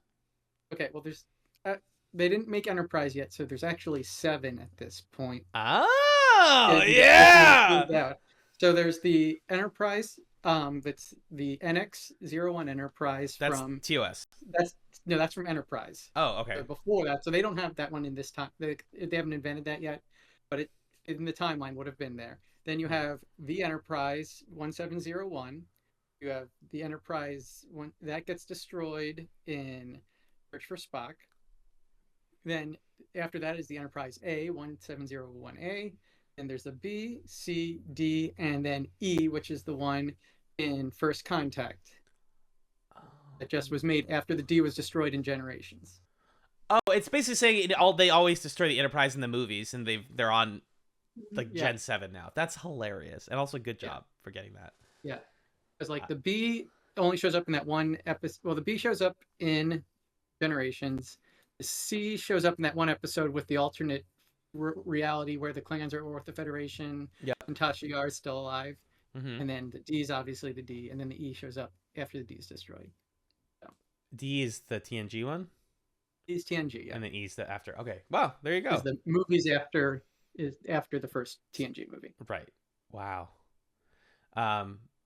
Okay, well, there's they didn't make Enterprise yet, so there's actually 7 at this point. Oh, yeah! So there's the Enterprise, that's the NX-01 Enterprise. That's from TOS. That's from Enterprise. Oh, okay. So before that, so they don't have that one in this time. They haven't invented that yet, but it in the timeline would have been there. Then you have the Enterprise 1701. You have the Enterprise one that gets destroyed in Search for Spock. Then after that is the Enterprise A 1701A. And there's a B, C, D, and then E, which is the one in First Contact. That just was made after the D was destroyed in Generations. Oh, it's basically saying they always destroy the Enterprise in the movies, and they're on like Gen 7 now. That's hilarious, and also good job for getting that. Yeah, because like the B only shows up in that one episode. Well, the B shows up in Generations. The C shows up in that one episode with the alternate reality where the Klingons are with the Federation. Yeah, and Tasha Yar is still alive. And then the D is obviously the D, and then the E shows up after the D is destroyed. So. D is the TNG one. D is TNG, yeah. And then E is the after. Okay, wow, there you go. The movies after the first TNG movie. Right. Wow.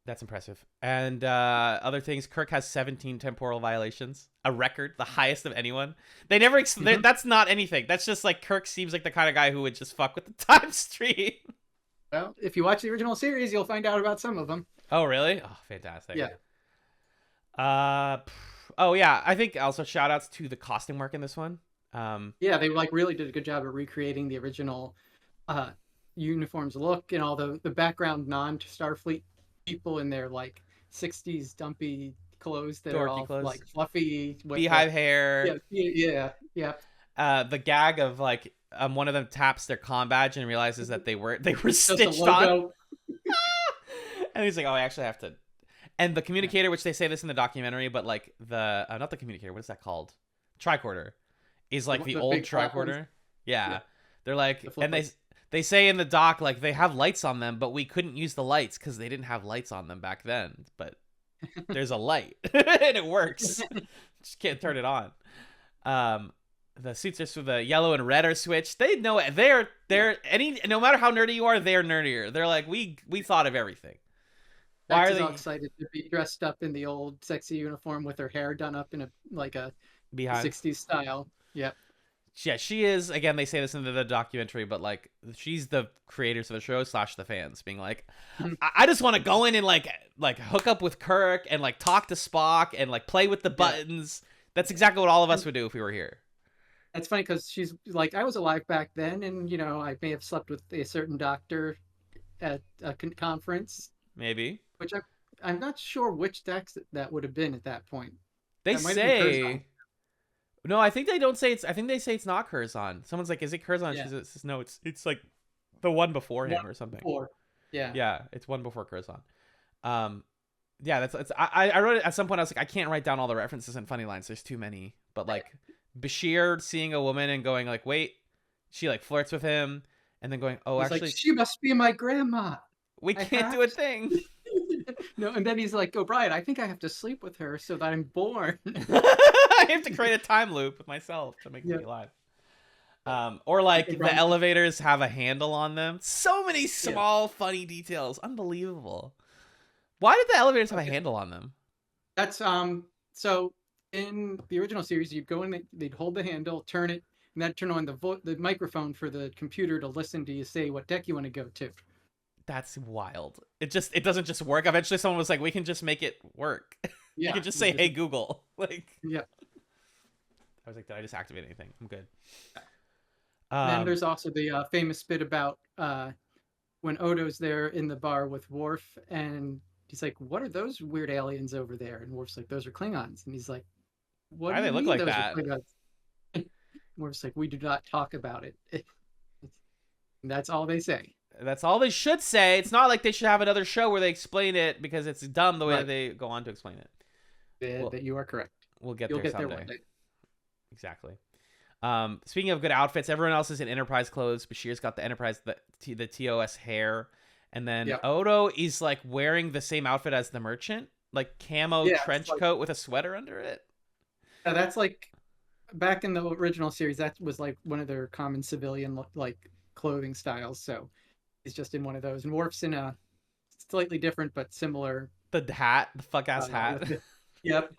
That's impressive. And other things, Kirk has 17 temporal violations, a record, the highest of anyone. They never. That's not anything. That's just like Kirk seems like the kind of guy who would just fuck with the time stream. Well, if you watch the original series, you'll find out about some of them. Oh, really? Oh, fantastic. Yeah. Oh, yeah. I think also shout outs to the costume work in this one. Yeah, they like really did a good job of recreating the original uniforms look and all the background non-Starfleet people in their like 60s dumpy clothes that are all clothes. Like fluffy with beehive hair. Yeah. The gag of like one of them taps their comm badge and realizes that they were stitched on. And he's like, oh, I actually have to. And the communicator, which they say this in the documentary, but like the not the communicator, what is that called? Tricorder is like the old tricorder. Yeah. They're like, and they say in the doc, like they have lights on them, but we couldn't use the lights because they didn't have lights on them back then. But there's a light and it works. Just can't turn it on. The suits are the yellow and red are switched. They know it. They're no matter how nerdy you are, they're nerdier. They're like, we thought of everything. Why are they excited to be dressed up in the old sexy uniform with her hair done up in a 60s style? Yep. Yeah, she is. Again, they say this in the documentary, but like she's the creators of the show / the fans, being like, I just want to go in and like hook up with Kirk and like talk to Spock and like play with the buttons. That's exactly what all of us would do if we were here. It's funny because she's like, I was alive back then, and I may have slept with a certain doctor at a conference. Maybe. Which I'm not sure which Dex that would have been at that point. They say. No, I think they don't say it's. I think they say it's not Curzon. Someone's like, "Is it Curzon?" Yeah. She says, "No, it's like the one before him or something." Yeah, it's one before Curzon. Yeah, that's. I wrote it at some point. I was like, I can't write down all the references and funny lines. There's too many. But like, Bashir seeing a woman and going like, "Wait," she like flirts with him, and then going, "Oh, he's actually, like, she must be my grandma. We can't do a thing." No, and then he's like, "O'Brien, I think I have to sleep with her so that I'm born." I have to create a time loop with myself to make me alive. Or like the elevators have a handle on them. So many small funny details. Unbelievable. Why did the elevators have a handle on them? That's so in the original series, you'd go in, they'd hold the handle, turn it, and that'd turn on the microphone for the computer to listen to you say what deck you want to go to. That's wild. It doesn't just work. Eventually someone was like, we can just make it work. You can just say, hey, Google. Like, yeah. I was like, did I just activate anything? I'm good. And there's also the famous bit about when Odo's there in the bar with Worf, and he's like, what are those weird aliens over there? And Worf's like, those are Klingons. And he's like, what do they look like that? Worf's like, we do not talk about it. And that's all they say. That's all they should say. It's not like they should have another show where they explain it because it's dumb the way they go on to explain it. That you are correct. We'll get there someday. There one day. Exactly. Speaking of good outfits, everyone else is in Enterprise clothes. Bashir's got the Enterprise, the TOS hair. And then Odo is like wearing the same outfit as the Merchant, like camo trench coat with a sweater under it. Yeah, that's like back in the original series, that was like one of their common civilian like clothing styles. So he's just in one of those. And Worf's in a slightly different but similar. The hat, the fuck ass hat. Yep.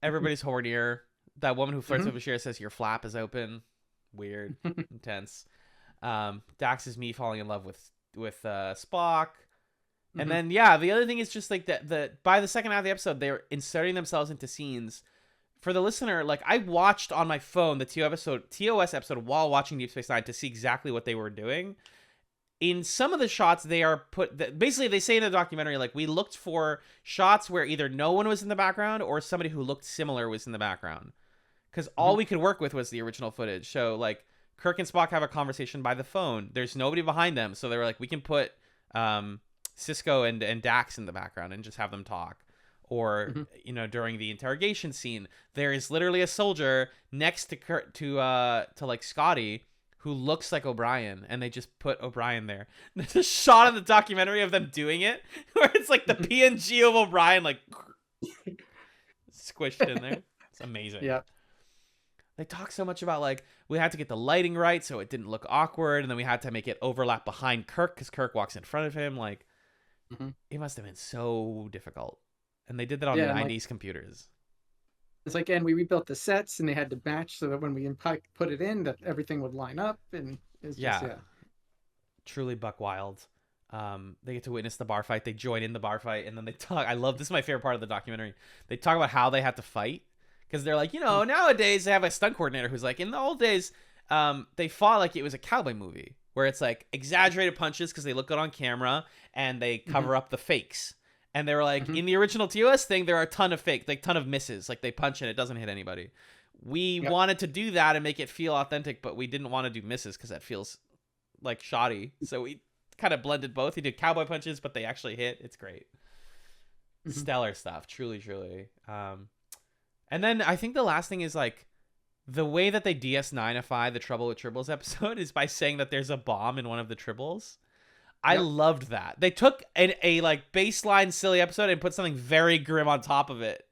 Everybody's hornier. That woman who flirts with Bashir says your flap is open. Weird. Intense. Dax is me falling in love with Spock. And then the other thing is just like that by the second half of the episode, they're inserting themselves into scenes for the listener, like I watched on my phone the TOS episode while watching Deep Space Nine to see exactly what they were doing. In some of the shots, they are basically they say in the documentary, like, we looked for shots where either no one was in the background or somebody who looked similar was in the background, because all we could work with was the original footage. So like Kirk and Spock have a conversation by the phone. There's nobody behind them, so they were like, we can put Cisco and Dax in the background and just have them talk. Or you know, during the interrogation scene, there is literally a soldier next to Kirk, to like Scotty, who looks like O'Brien, and they just put O'Brien there. There's a shot in the documentary of them doing it where it's like the PNG of O'Brien like squished in there. It's amazing. Yeah. They talk so much about like we had to get the lighting right so it didn't look awkward, and then we had to make it overlap behind Kirk because Kirk walks in front of him. Like it must have been so difficult, and they did that on the 90s computers. It's like, and we rebuilt the sets, and they had to match so that when we put it in, that everything would line up, and it's just, truly buck wild. They get to witness the bar fight. They join in the bar fight, and then they talk. I love this is my favorite part of the documentary. They talk about how they had to fight, because they're like, you know, nowadays they have a stunt coordinator who's like, in the old days, they fought like it was a cowboy movie where it's like exaggerated punches because they look good on camera and they cover up the fakes. And they were like, in the original TOS thing, there are a ton of ton of misses. Like they punch and it doesn't hit anybody. We wanted to do that and make it feel authentic, but we didn't want to do misses because that feels like shoddy. So we kind of blended both. He did cowboy punches, but they actually hit. It's great. Stellar stuff. Truly, truly. And then I think the last thing is like the way that they DS9ify the Trouble with Tribbles episode is by saying that there's a bomb in one of the Tribbles. I loved that. They took a like baseline silly episode and put something very grim on top of it,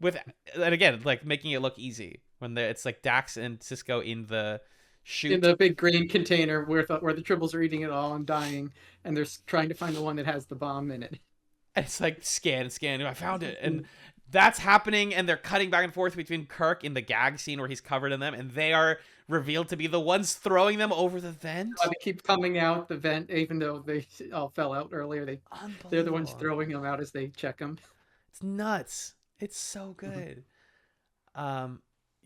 and again, like making it look easy when it's like Dax and Cisco in the chute in the big grain container where the Tribbles are eating it all and dying, and they're trying to find the one that has the bomb in it. And it's like scan. I found it, and that's happening, and they're cutting back and forth between Kirk in the gag scene where he's covered in them, and they are revealed to be the ones throwing them over the vent. They keep coming out the vent, even though they all fell out earlier. They're the ones throwing them out as they check them. It's nuts. It's so good. And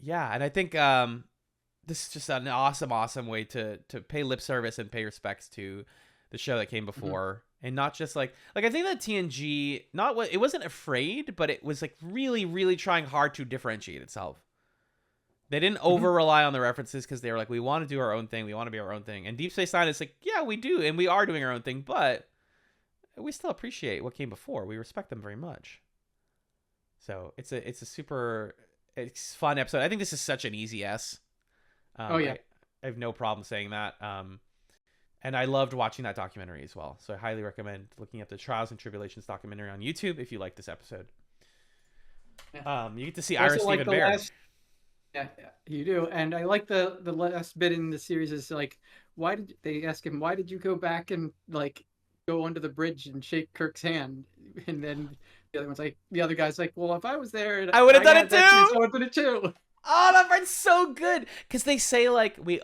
I think this is just an awesome way to pay lip service and pay respects to the show that came before. And not just like I think that TNG it wasn't afraid, but it was like really, really trying hard to differentiate itself. They didn't over rely on the references because they were like, we want to do our own thing. We want to be our own thing. And Deep Space Nine is like, yeah, we do. And we are doing our own thing, but we still appreciate what came before. We respect them very much. So it's a super fun episode. I think this is such an easy S. I have no problem saying that. And I loved watching that documentary as well. So I highly recommend looking up the Trials and Tribulations documentary on YouTube if you like this episode. You get to see Ira Steven Bear. Yeah, you do. And I like the last bit in the series is like, they ask him, why did you go back and like go under the bridge and shake Kirk's hand? And then the other guy's like, well, if I was there, I would have done it too. I would have done it too. Oh, that part's so good. Because they say like we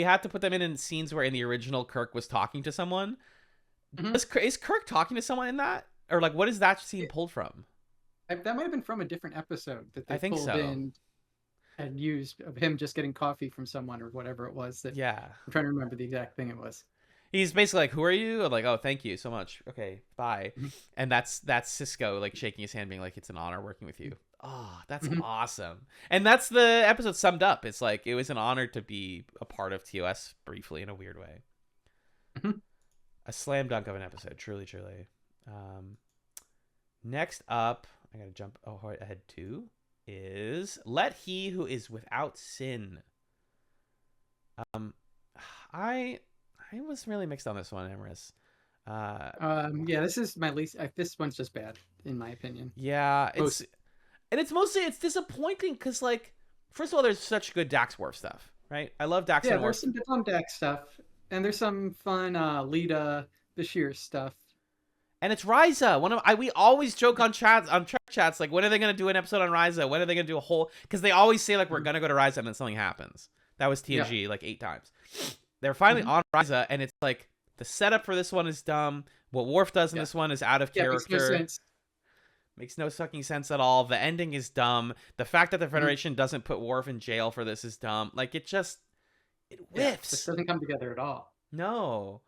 had to put them in scenes where in the original Kirk was talking to someone. Is Kirk talking to someone in that? Or like what is that scene pulled from? That might have been from a different episode that they pulled so. in and used of him just getting coffee from someone or whatever it was. I'm trying to remember the exact thing it was. He's basically like, who are you? I'm like, oh, thank you so much. Okay, bye. And that's Cisco like shaking his hand being like, it's an honor working with you. Oh, that's awesome. And that's the episode summed up. It's like, it was an honor to be a part of TOS briefly in a weird way. A slam dunk of an episode. Truly, truly. Next up, I got to jump ahead to is Let He Who Is Without Sin. I was really mixed on this one, Emrys. This is my least. This one's just bad in my opinion. Yeah, it's mostly disappointing because like first of all, there's such good Dax Worf stuff, right? I love Dax. Yeah, there's some fun Dax stuff, and there's some fun Lita Bashir stuff. And it's Risa. We always joke on TrekChatz like, when are they gonna do an episode on Risa? When are they gonna do a whole? Because they always say like we're gonna go to Risa and then something happens. That was TNG like 8 times. They're finally on Risa, and it's like the setup for this one is dumb. What Worf does in this one is out of character. Makes no sense. Makes no fucking sense at all. The ending is dumb. The fact that the Federation doesn't put Worf in jail for this is dumb. Like, it whiffs. This doesn't come together at all. No.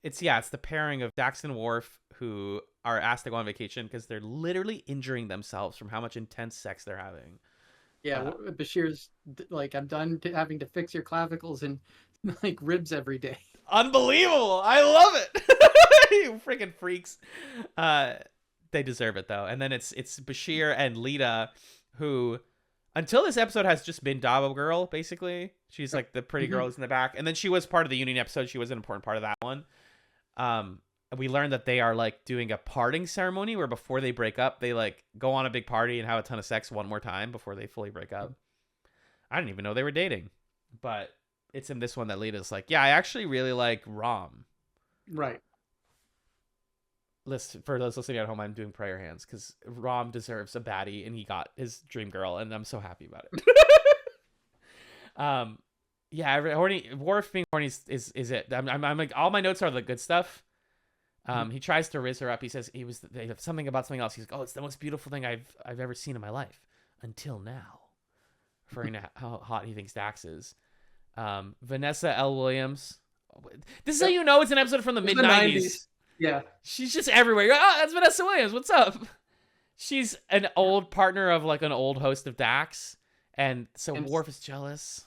It's the pairing of Dax and Worf who are asked to go on vacation because they're literally injuring themselves from how much intense sex they're having. Yeah, Bashir's like, I'm done having to fix your clavicles and like ribs every day. Unbelievable! I love it. You freaking freaks. They deserve it though. And then it's Bashir and Lita who, until this episode, has just been Dabo Girl basically. She's like the pretty girl who's in the back, and then she was part of the Union episode. She was an important part of that one. We learned that they are like doing a parting ceremony where before they break up, they like go on a big party and have a ton of sex one more time before they fully break up. I didn't even know they were dating, but it's in this one that Lita's like, yeah, I actually really like Rom. Right. Listen, for those listening at home, I'm doing prayer hands because Rom deserves a baddie and he got his dream girl, and I'm so happy about it. Horny Worf being horny is it. I'm like, all my notes are the good stuff. He tries to riz her up. He says they have something about something else. He's like, oh, it's the most beautiful thing I've ever seen in my life until now, referring to how hot he thinks Dax is. Vanessa L. Williams. This is how you know it's an episode from the mid 90s. Yeah, she's just everywhere. Oh, that's Vanessa Williams. What's up? She's an old partner of like an old host of Dax, and so Worf is jealous.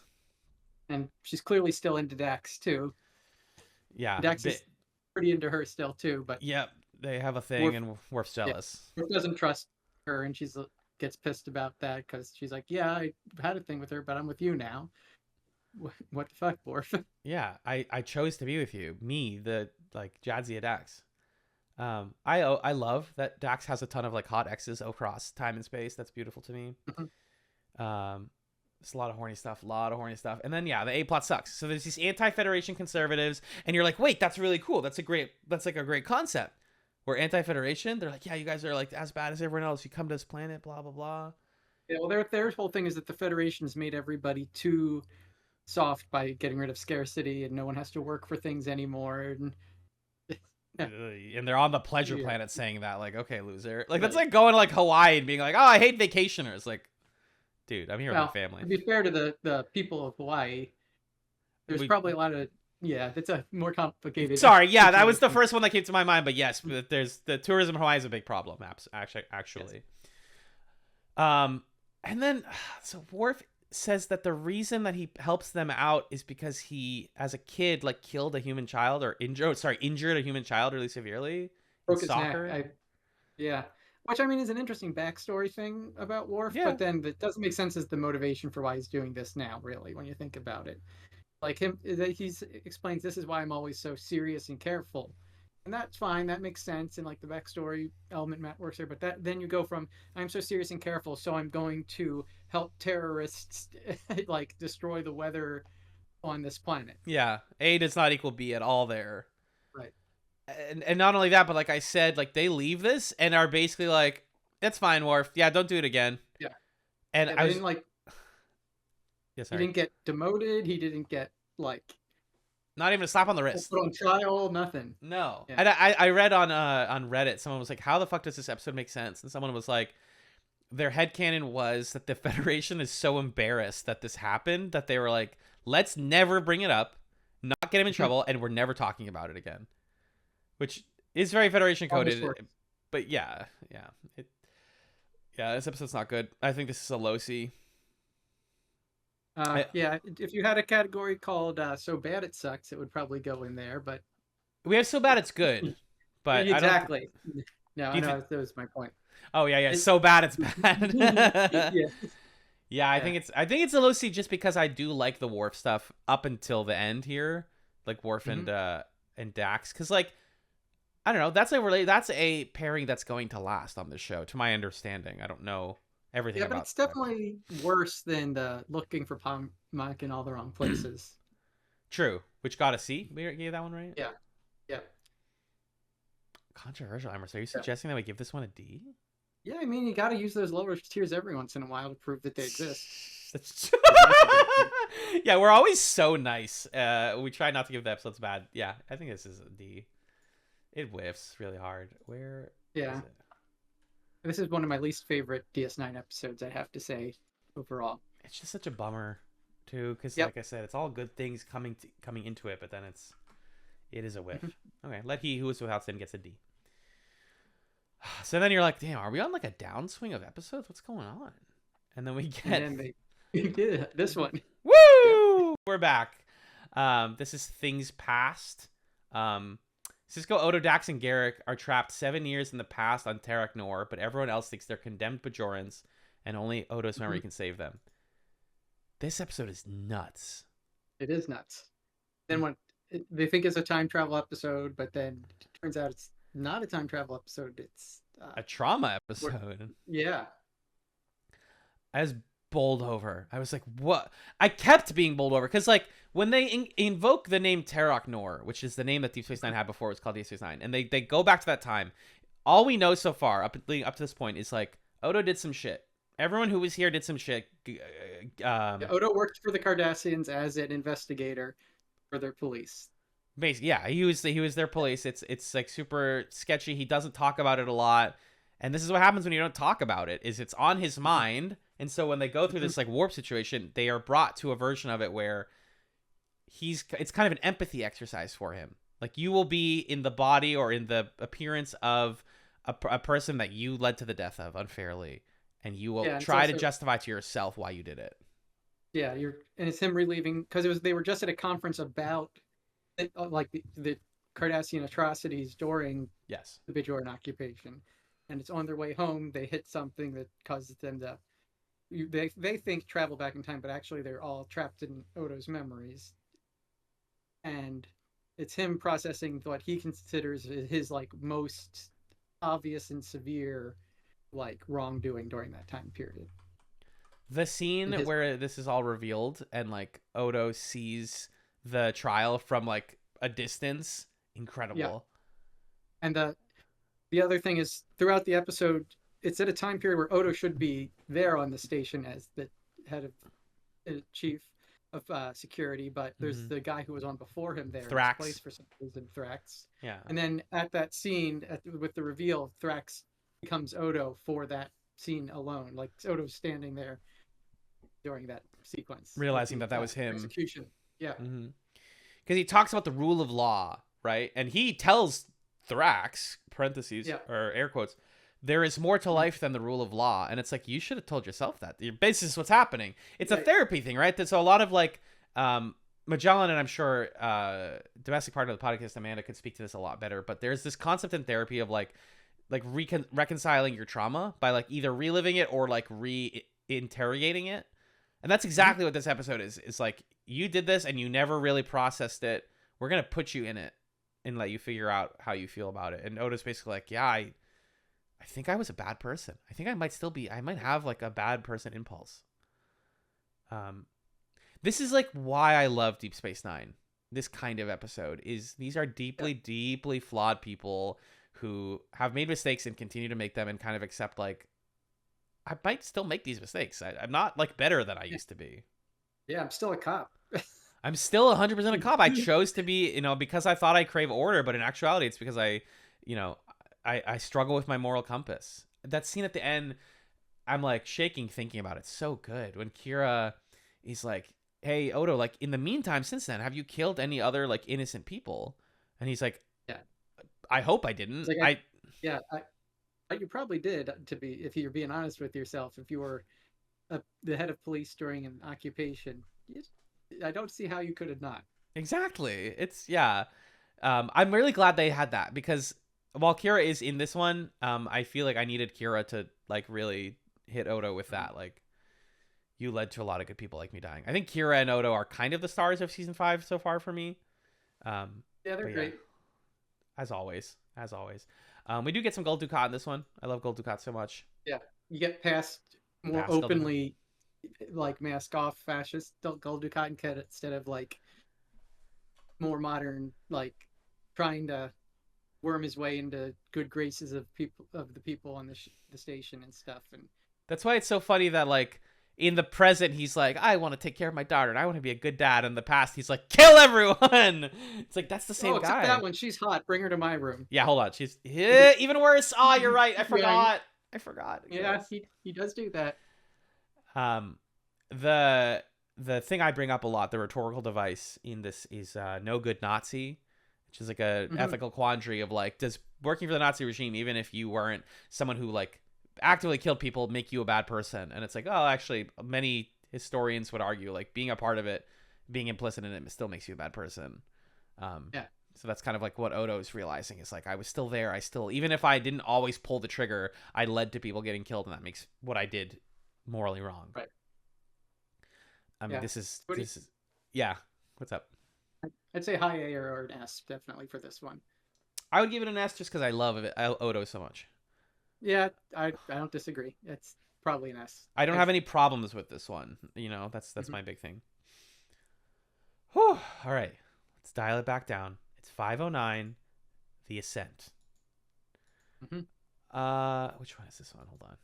And she's clearly still into Dax too. Yeah, Dax is pretty into her still too. But yeah, they have a thing, and Worf's jealous. Worf doesn't trust her, and she gets pissed about that because she's like, "Yeah, I had a thing with her, but I'm with you now." What the fuck, Worf? Yeah, I chose to be with you. Me, the like Jadzia Dax. I love that Dax has a ton of like hot exes across time and space. That's beautiful to me. It's a lot of horny stuff, and then the A plot sucks. So there's these anti-Federation conservatives, and you're like, wait, that's really cool. That's like a great concept. We're anti-Federation. They're like, yeah, you guys are like as bad as everyone else. You come to this planet, blah blah blah. Yeah, well, their whole thing is that the Federation's made everybody too soft by getting rid of scarcity, and no one has to work for things anymore. And they're on the pleasure planet saying that, like, okay, loser. Like, that's like going to like Hawaii and being like, oh, I hate vacationers. Like, dude, I'm here with my family. To be fair to the people of Hawaii, there's probably a lot of it's a more complicated. Sorry, that was the first one that came to my mind. But yes, there's the tourism in Hawaii is a big problem. Actually. Yes. And then so Worf says that the reason that he helps them out is because he, as a kid, like killed a human child or injured a human child really severely. Broke his neck. Which I mean is an interesting backstory thing about Worf, but then that doesn't make sense as the motivation for why he's doing this now, really, when you think about it. Like he explains, this is why I'm always so serious and careful. And that's fine, that makes sense, and like the backstory element Matt works there, but then you go from, I'm so serious and careful, so I'm going to help terrorists like destroy the weather on this planet. Yeah, A does not equal B at all there. Right. And not only that, but like I said, like they leave this and are basically like, that's fine, Worf. Yeah, don't do it again. Yeah. And I was didn't like. He didn't get demoted. He didn't get like. Not even a slap on the wrist. Put on trial, nothing. No. Yeah. And I read on Reddit, someone was like, how the fuck does this episode make sense? And someone was like, their headcanon was that the Federation is so embarrassed that this happened that they were like, let's never bring it up, not get him in trouble, and we're never talking about it again. Which is very Federation coded. But this episode's not good. I think this is a low C. If you had a category called So Bad It Sucks, it would probably go in there, but we have So Bad It's Good. But exactly. That was my point. Oh yeah. So bad it's bad. I think it's a low C just because I do like the Worf stuff up until the end here, like Worf and Dax, because like I don't know, that's a pairing that's going to last on this show, to my understanding. I don't know everything about it. Yeah, but it's definitely worse than the looking for Mike in all the wrong places. True, which got a C. We gave that one right. Yeah. Controversial, Emrys. Are you suggesting that we give this one a D? Yeah, I mean, you got to use those lower tiers every once in a while to prove that they exist. Yeah, we're always so nice. We try not to give the episodes bad. Yeah, I think this is a D. It whiffs really hard. Where is it? This is one of my least favorite DS9 episodes, I have to say, overall. It's just such a bummer, too, because like I said, it's all good things coming into it, but then it is a whiff. Okay, let he who is without sin gets a D. So then you're like, damn, are we on like a downswing of episodes? What's going on? And then we get... And then they did this one. Woo! Yep. We're back. This is Things Past. Sisko, Odo, Dax, and Garrick are trapped 7 years in the past on Terok Nor, but everyone else thinks they're condemned Bajorans, and only Odo's memory can save them. This episode is nuts. It is nuts. Then when they think it's a time travel episode, but then it turns out it's not a time travel episode. It's a trauma episode. Yeah. I was bowled over. I was like, what? I kept being bowled over because, like, when they invoke the name Terok Nor, which is the name that Deep Space Nine had before it was called Deep Space Nine, and they go back to that time, all we know so far up to this point is like Odo did some shit. Everyone who was here did some shit. Odo worked for the Cardassians as an investigator for their police. Basically, yeah, he was their police. It's like super sketchy. He doesn't talk about it a lot, and this is what happens when you don't talk about it. Is it's on his mind, and so when they go through this like warp situation, they are brought to a version of it where it's kind of an empathy exercise for him. Like, you will be in the body or in the appearance of a person that you led to the death of unfairly, and you will try to justify to yourself why you did it. Yeah, and it's him relieving because they were just at a conference about like the Cardassian atrocities during the Bajoran occupation, and it's on their way home they hit something that causes them to they think travel back in time, but actually they're all trapped in Odo's memories, and it's him processing what he considers his like most obvious and severe like wrongdoing during that time period. The scene where this is all revealed and like Odo sees the trial from like a distance, incredible. Yeah. And the other thing is, throughout the episode, it's at a time period where Odo should be there on the station as the head of chief of security, but there's the guy who was on before him there. Thrax. Place for some reason, Thrax. Yeah. And then at that scene, with the reveal, Thrax becomes Odo for that scene alone. Like, Odo's standing there during that sequence, realizing that was him. Execution. Yeah. Because he talks about the rule of law, right? And he tells Thrax, parentheses, or air quotes, there is more to life than the rule of law. And it's like, you should have told yourself that. This is what's happening. It's a therapy thing, right? So a lot of like Magellan, and I'm sure domestic partner of the podcast, Amanda, could speak to this a lot better, but there's this concept in therapy of like reconciling your trauma by like either reliving it or like re-interrogating it. And that's exactly what this episode is. It's like, you did this and you never really processed it. We're going to put you in it and let you figure out how you feel about it. And Odo's basically like, yeah, I think I was a bad person. I think I might have like a bad person impulse. This is like why I love Deep Space Nine. This kind of episode is these are deeply flawed people who have made mistakes and continue to make them and kind of accept like, I might still make these mistakes. I'm not like better than I used to be. Yeah, I'm still a cop. I'm still 100% a cop. I chose to be, because I thought I crave order, but in actuality, it's because I struggle with my moral compass. That scene at the end, I'm like shaking thinking about it. So good. When Kira is like, hey, Odo, like in the meantime, since then, have you killed any other like innocent people? And he's like, yeah, I hope I didn't. Like, you probably did, if you're being honest with yourself. If you were the head of police during an occupation, I don't see how you could have not. Exactly. It's I'm really glad they had that, because while Kira is in this one, I feel like I needed Kira to like really hit Odo with that. Like, you led to a lot of good people like me dying. I think Kira and Odo are kind of the stars of season 5 so far for me. Yeah, they're great. As always. We do get some Gold Dukat in this one. I love Gold Dukat so much. Yeah, you get past more openly like mask off fascist Gold Dukat instead of like more modern, like trying to worm his way into good graces of the people on the station and stuff. And that's why it's so funny that like in the present he's like, I want to take care of my daughter and I want to be a good dad. In the past he's like, kill everyone. It's like, that's the same guy. Except that one, she's hot. Bring her to my room. Yeah, hold on. She's even worse. Oh, you're right. I forgot. I forgot. Yeah, he does do that. The thing I bring up a lot, the rhetorical device in this is no good Nazi, which is like a ethical quandary of like, does working for the Nazi regime, even if you weren't someone who like actively killed people, make you a bad person? And it's like, oh, actually, many historians would argue like being a part of it, being implicit in it, still makes you a bad person. Yeah. So that's kind of like what Odo's realizing is like, I was still there. I still, even if I didn't always pull the trigger, I led to people getting killed, and that makes what I did morally wrong. Right. I mean, this is yeah. What's up? I'd say high A or an S definitely for this one. I would give it an S just because I love it. Odo so much. Yeah, I don't disagree. It's probably an S. I don't have any problems with this one. You know, that's my big thing. Whew. All right, let's dial it back down. It's 5:09. The Ascent. Which one is this one? Hold on.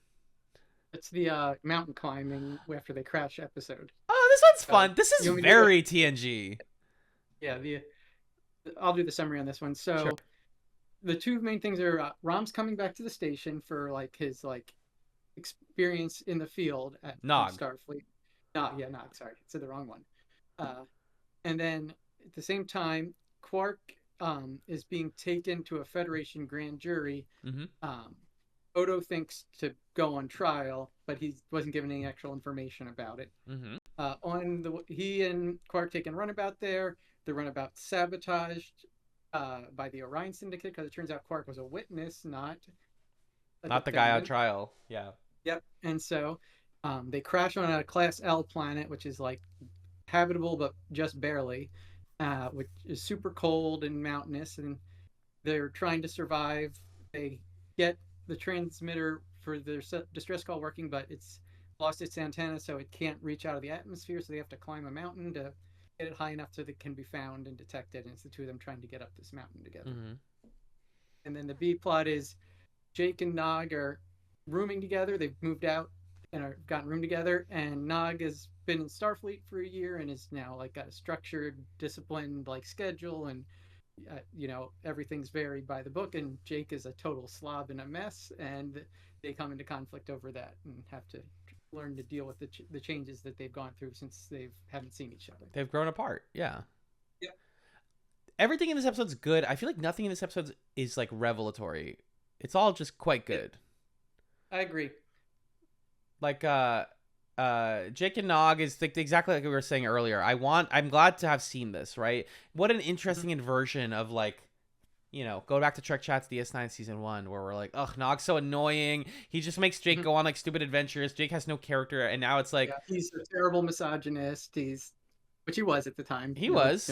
It's the mountain climbing after they crash episode. Oh, this one's fun. This is very TNG. Yeah, I'll do the summary on this one. So the two main things are Rom's coming back to the station for like his like experience in the field at Starfleet. Nog, sorry, I said the wrong one. And then at the same time, Quark is being taken to a Federation grand jury. Odo thinks to go on trial, but he wasn't given any actual information about it. He and Quark take a runabout there. The runabout sabotaged by the Orion Syndicate because it turns out Quark was a witness, not the guy on trial. Yeah. Yep. And so they crash on a Class L planet, which is like habitable but just barely, which is super cold and mountainous, and they're trying to survive. They get the transmitter for their distress call working, but it's lost its antenna, so it can't reach out of the atmosphere, so they have to climb a mountain to get it high enough so that it can be found and detected, and it's the two of them trying to get up this mountain together. And then the B plot is Jake and Nog are rooming together. They've moved out and are gotten room together, and Nog has been in Starfleet for a year and is now like got a structured, disciplined like schedule, and everything's varied by the book, and Jake is a total slob and a mess, and they come into conflict over that and have to learn to deal with the changes that they've gone through since they haven't seen each other. They've grown apart. Yeah. Everything in this episode's good. I feel like nothing in this episode is like revelatory. It's all just quite good. I agree. Like Jake and Nog is exactly like we were saying earlier. I'm glad to have seen this, right? What an interesting inversion of like, go back to TrekChatz DS9 season 1 where we're like, ugh, Nog's so annoying. He just makes Jake go on like stupid adventures. Jake has no character, and now it's like he's a terrible misogynist. Which he was at the time. He was.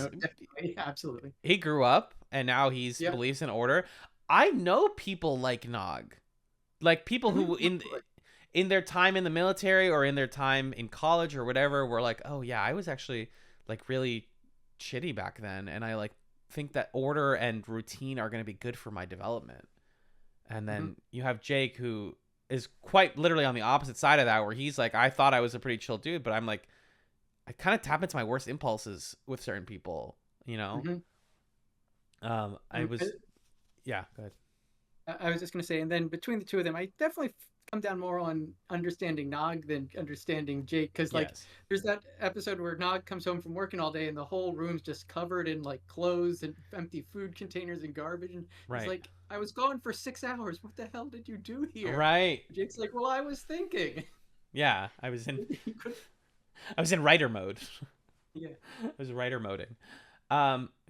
Yeah, absolutely. He grew up and now he's believes in order. I know people like Nog. Like people who in their time in the military or in their time in college or whatever were like, oh yeah, I was actually like really shitty back then, and I like think that order and routine are going to be good for my development. And then you have Jake, who is quite literally on the opposite side of that, where he's like, I thought I was a pretty chill dude, but I'm like, I kind of tap into my worst impulses with certain people, I was go ahead. I was just going to say, and then between the two of them, I definitely come down more on understanding Nog than understanding Jake, because there's that episode where Nog comes home from working all day and the whole room's just covered in like clothes and empty food containers and garbage, and he's like, I was gone for 6 hours, what the hell did you do here? Jake's like, well, I was thinking. I was in writer mode. I was writer moding.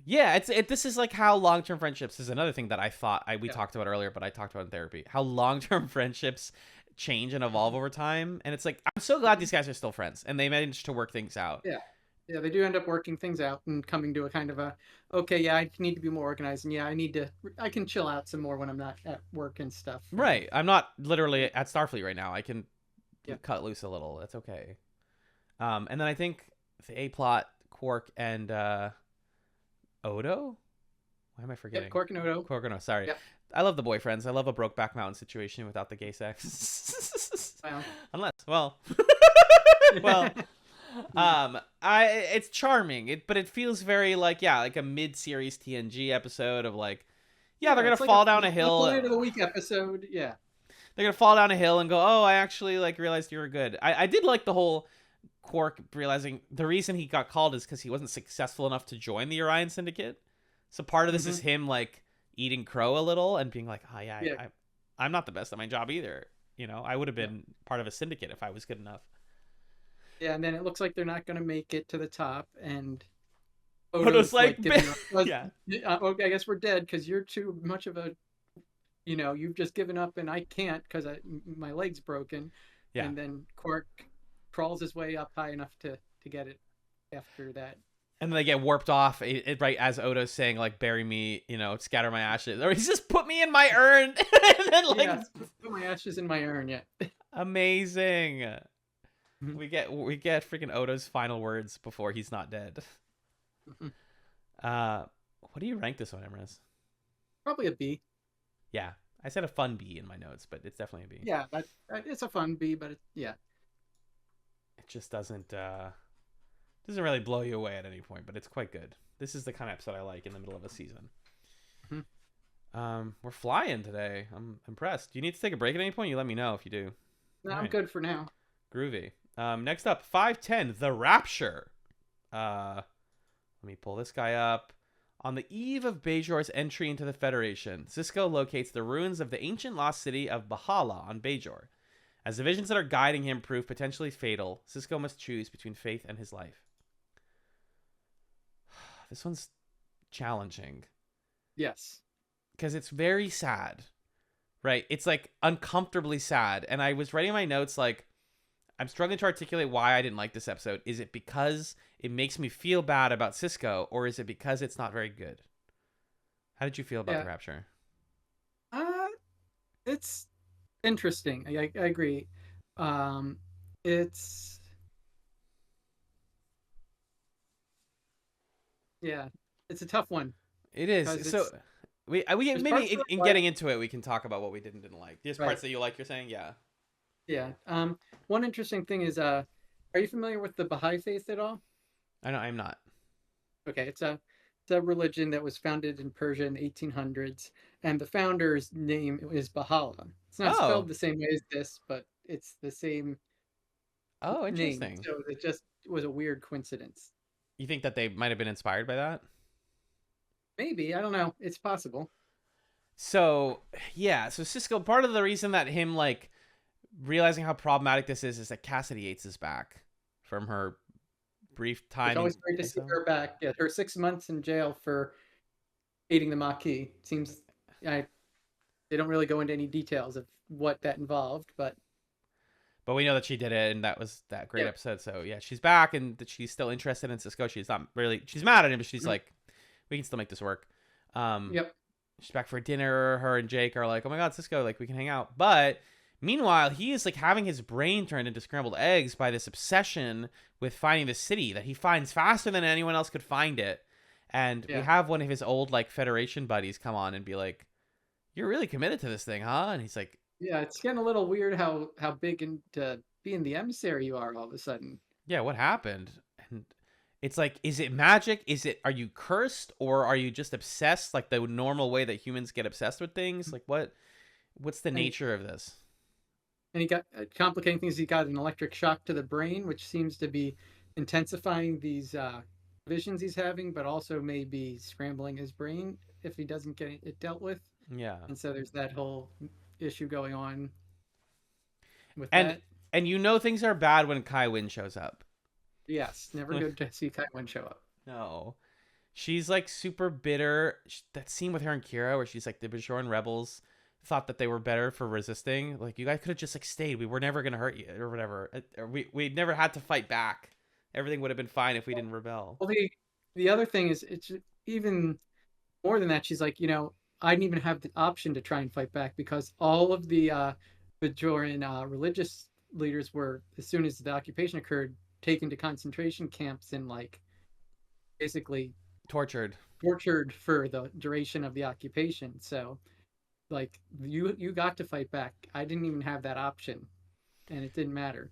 This is like how long-term friendships is another thing that I thought we talked about earlier, but I talked about in therapy, how long-term friendships change and evolve over time. And it's like, I'm so glad these guys are still friends and they managed to work things out. They do end up working things out and coming to a kind of a, I need to be more organized, and I can chill out some more when I'm not at work and stuff. Right. I'm not literally at Starfleet right now. I can cut loose a little. That's okay. And then I think the A plot, Quark and Odo? Why am I forgetting? Quark and Odo. Sorry. Yep. I love the boyfriends. I love a Brokeback Mountain situation without the gay sex. Unless, it's charming. But it feels very like a mid-series TNG episode of like, they're gonna fall down a hill. Planet of the Week episode. They're gonna fall down a hill and go, oh, I actually like realized you were good. I did like the whole Quark realizing the reason he got called is because he wasn't successful enough to join the Orion Syndicate. So part of this is him like eating crow a little and being like, oh yeah, I'm not the best at my job either. You know, I would have been part of a syndicate if I was good enough. Yeah, and then it looks like they're not going to make it to the top, and Odo's like yeah. Okay, I guess we're dead because you're too much of a, you've just given up, and I can't because my leg's broken. Yeah. And then Quark crawls his way up high enough to get it after that. And then they get warped off right as Odo's saying, like, bury me, scatter my ashes. Or he's just put me in my urn. And then, like, put my ashes in my urn, yeah. Amazing. We get freaking Odo's final words before he's not dead. What do you rank this one, Emrys? Probably a B. Yeah. I said a fun B in my notes, but it's definitely a B. Yeah, but it's a fun B, but yeah. It just doesn't really blow you away at any point, but it's quite good. This is the kind of episode I like in the middle of a season. We're flying today. I'm impressed. Do you need to take a break at any point? You let me know if you do. No, I'm good for now. Groovy. Next up, 510, The Rapture. Let me pull this guy up. On the eve of Bajor's entry into the Federation, Sisko locates the ruins of the ancient lost city of Bahala on Bajor. As the visions that are guiding him prove potentially fatal, Sisko must choose between faith and his life. This one's challenging. Yes. Because it's very sad, right? It's like uncomfortably sad. And I was writing my notes like, I'm struggling to articulate why I didn't like this episode. Is it because it makes me feel bad about Sisko, or is it because it's not very good? How did you feel about The Rapture? It's interesting. I agree. It's a tough one. It is. So we maybe in getting into it, we can talk about what we did and didn't like. There's parts that you like. You're saying, yeah. Yeah. One interesting thing is, are you familiar with the Baha'i faith at all? I'm not. Okay, it's a religion that was founded in Persia in the 1800s, and the founder's name is Baha'u'llah. It's not spelled the same way as this, but it's the same. Oh, interesting. Name. So it just was a weird coincidence. You think that they might have been inspired by that? Maybe, I don't know. It's possible. So so Sisko, part of the reason that him like realizing how problematic this is that Cassidy Yates is back from her brief time. It's always great to see her back. Yeah, her 6 months in jail for aiding the Maquis. Seems they don't really go into any details of what that involved, but we know that she did it, and that was that great episode. So yeah, she's back, and that she's still interested in Sisko. She's mad at him, but she's like, we can still make this work. She's back for dinner. Her and Jake are like, oh my god, Sisko, like we can hang out. But meanwhile, he is like having his brain turned into scrambled eggs by this obsession with finding the city that he finds faster than anyone else could find it. And we have one of his old like Federation buddies come on and be like, you're really committed to this thing, huh? And he's like, yeah, it's getting a little weird how big into being the emissary you are all of a sudden. Yeah, what happened? And it's like, is it magic? Are you cursed, or are you just obsessed like the normal way that humans get obsessed with things? Like what's the nature of this? And he got complicating things. He got an electric shock to the brain, which seems to be intensifying these visions he's having, but also maybe scrambling his brain if he doesn't get it dealt with. Yeah. And so there's that whole issue going on with that. And things are bad when Kai Wynn shows up. Yes, never good to see Kai Wynn show up. No. She's like super bitter. That scene with her and Kira where she's like, the Bajoran rebels thought that they were better for resisting. Like, you guys could have just like stayed. We were never going to hurt you or whatever. We never had to fight back. Everything would have been fine if we didn't rebel. Well, the other thing is, it's even more than that. She's like, I didn't even have the option to try and fight back because all of the Bajoran religious leaders were, as soon as the occupation occurred, taken to concentration camps and like basically tortured for the duration of the occupation. So like you got to fight back. I didn't even have that option, and it didn't matter.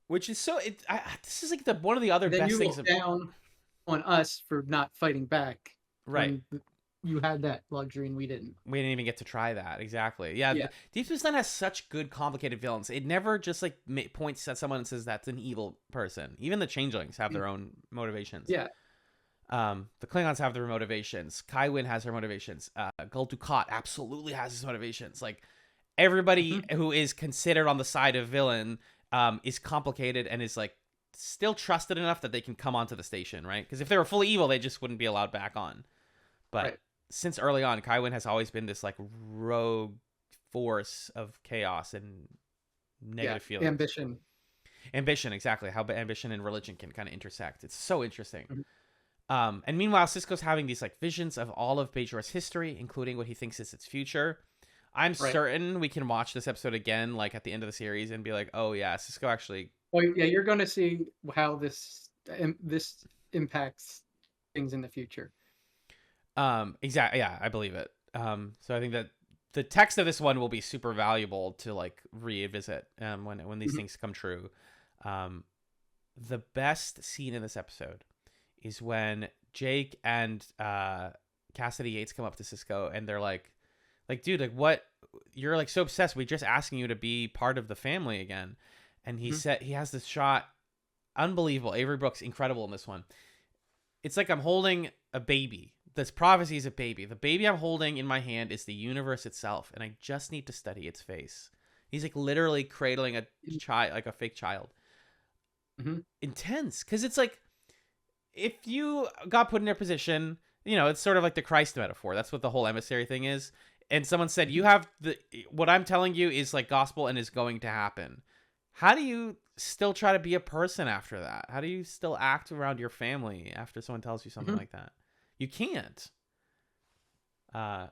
Which is this is like one of the other best things down on us for not fighting back. Right. you had that luxury and we didn't. We didn't even get to try that. Exactly. Yeah. Yeah. Deep Space Nine has such good, complicated villains. It never just like points at someone and says that's an evil person. Even the changelings have their own motivations. Yeah. The Klingons have their motivations. Kai Wynn has her motivations. Gul Dukat absolutely has his motivations. Like everybody who is considered on the side of villain is complicated and is like still trusted enough that they can come onto the station, right? Because if they were fully evil, they just wouldn't be allowed back on. But since early on, Kai Wynn has always been this like rogue force of chaos and negative feelings. Ambition, exactly. How ambition and religion can kind of intersect. It's so interesting. And meanwhile, Sisko's having these like visions of all of Bajor's history, including what he thinks is its future. I'm certain we can watch this episode again, like at the end of the series, and be like, "Oh yeah, Sisko actually." Oh yeah, you're going to see how this impacts things in the future. Exactly. Yeah, I believe it. So I think that the text of this one will be super valuable to like revisit when these things come true. The best scene in this episode is when Jake and Cassidy Yates come up to Sisko and they're like, dude, like what? You're like so obsessed. We're just asking you to be part of the family again. And he said he has this shot, unbelievable. Avery Brooks, incredible in this one. It's like I'm holding a baby. This prophecy is a baby. The baby I'm holding in my hand is the universe itself, and I just need to study its face. He's like literally cradling a child, like a fake child. Intense, because it's like if you got put in their position, you know, it's sort of like the Christ metaphor. That's what the whole emissary thing is. And someone said, you have what I'm telling you is like gospel and is going to happen. How do you still try to be a person after that? How do you still act around your family after someone tells you something like that? You can't. And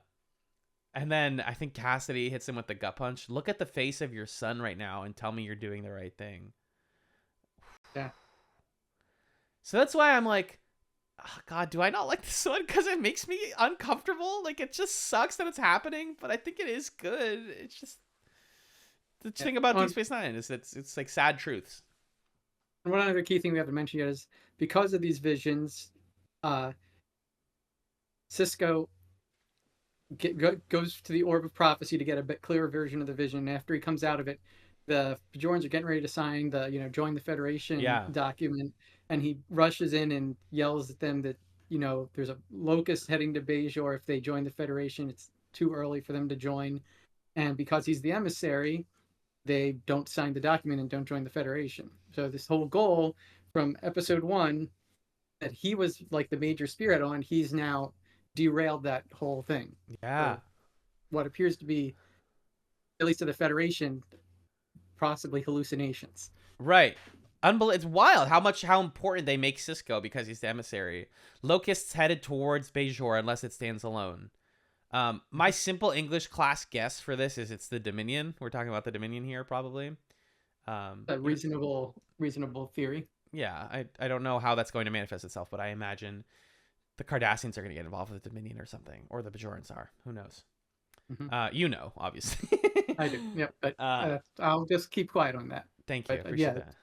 then I think Cassidy hits him with the gut punch. Look at the face of your son right now and tell me you're doing the right thing. Yeah. So that's why I'm like, oh God, do I not like this one? Because it makes me uncomfortable. Like, it just sucks that it's happening, but I think it is good. It's just the thing about Deep Space Nine is it's like sad truths. And one other key thing we have to mention yet is because of these visions, Sisko goes to the orb of prophecy to get a bit clearer version of the vision. After he comes out of it, the Bajorans are getting ready to sign the join the Federation document, and he rushes in and yells at them that there's a locust heading to Bajor. If they join the Federation, it's too early for them to join, and because he's the emissary, they don't sign the document and don't join the Federation. So this whole goal from episode 1 that he was like the major spearhead on, he's now derailed that whole thing. Yeah. So what appears to be, at least to the Federation, possibly hallucinations. Right. It's wild how important they make Sisko because he's the emissary. Locusts headed towards Bajor unless it stands alone. My simple English class guess for this is it's the Dominion. We're talking about the Dominion here, probably. A reasonable theory. Yeah, I don't know how that's going to manifest itself, but I imagine the Cardassians are going to get involved with the Dominion or something, or the Bajorans are. Who knows? Obviously. I do. Yep. But I'll just keep quiet on that. Thank you. Appreciate that.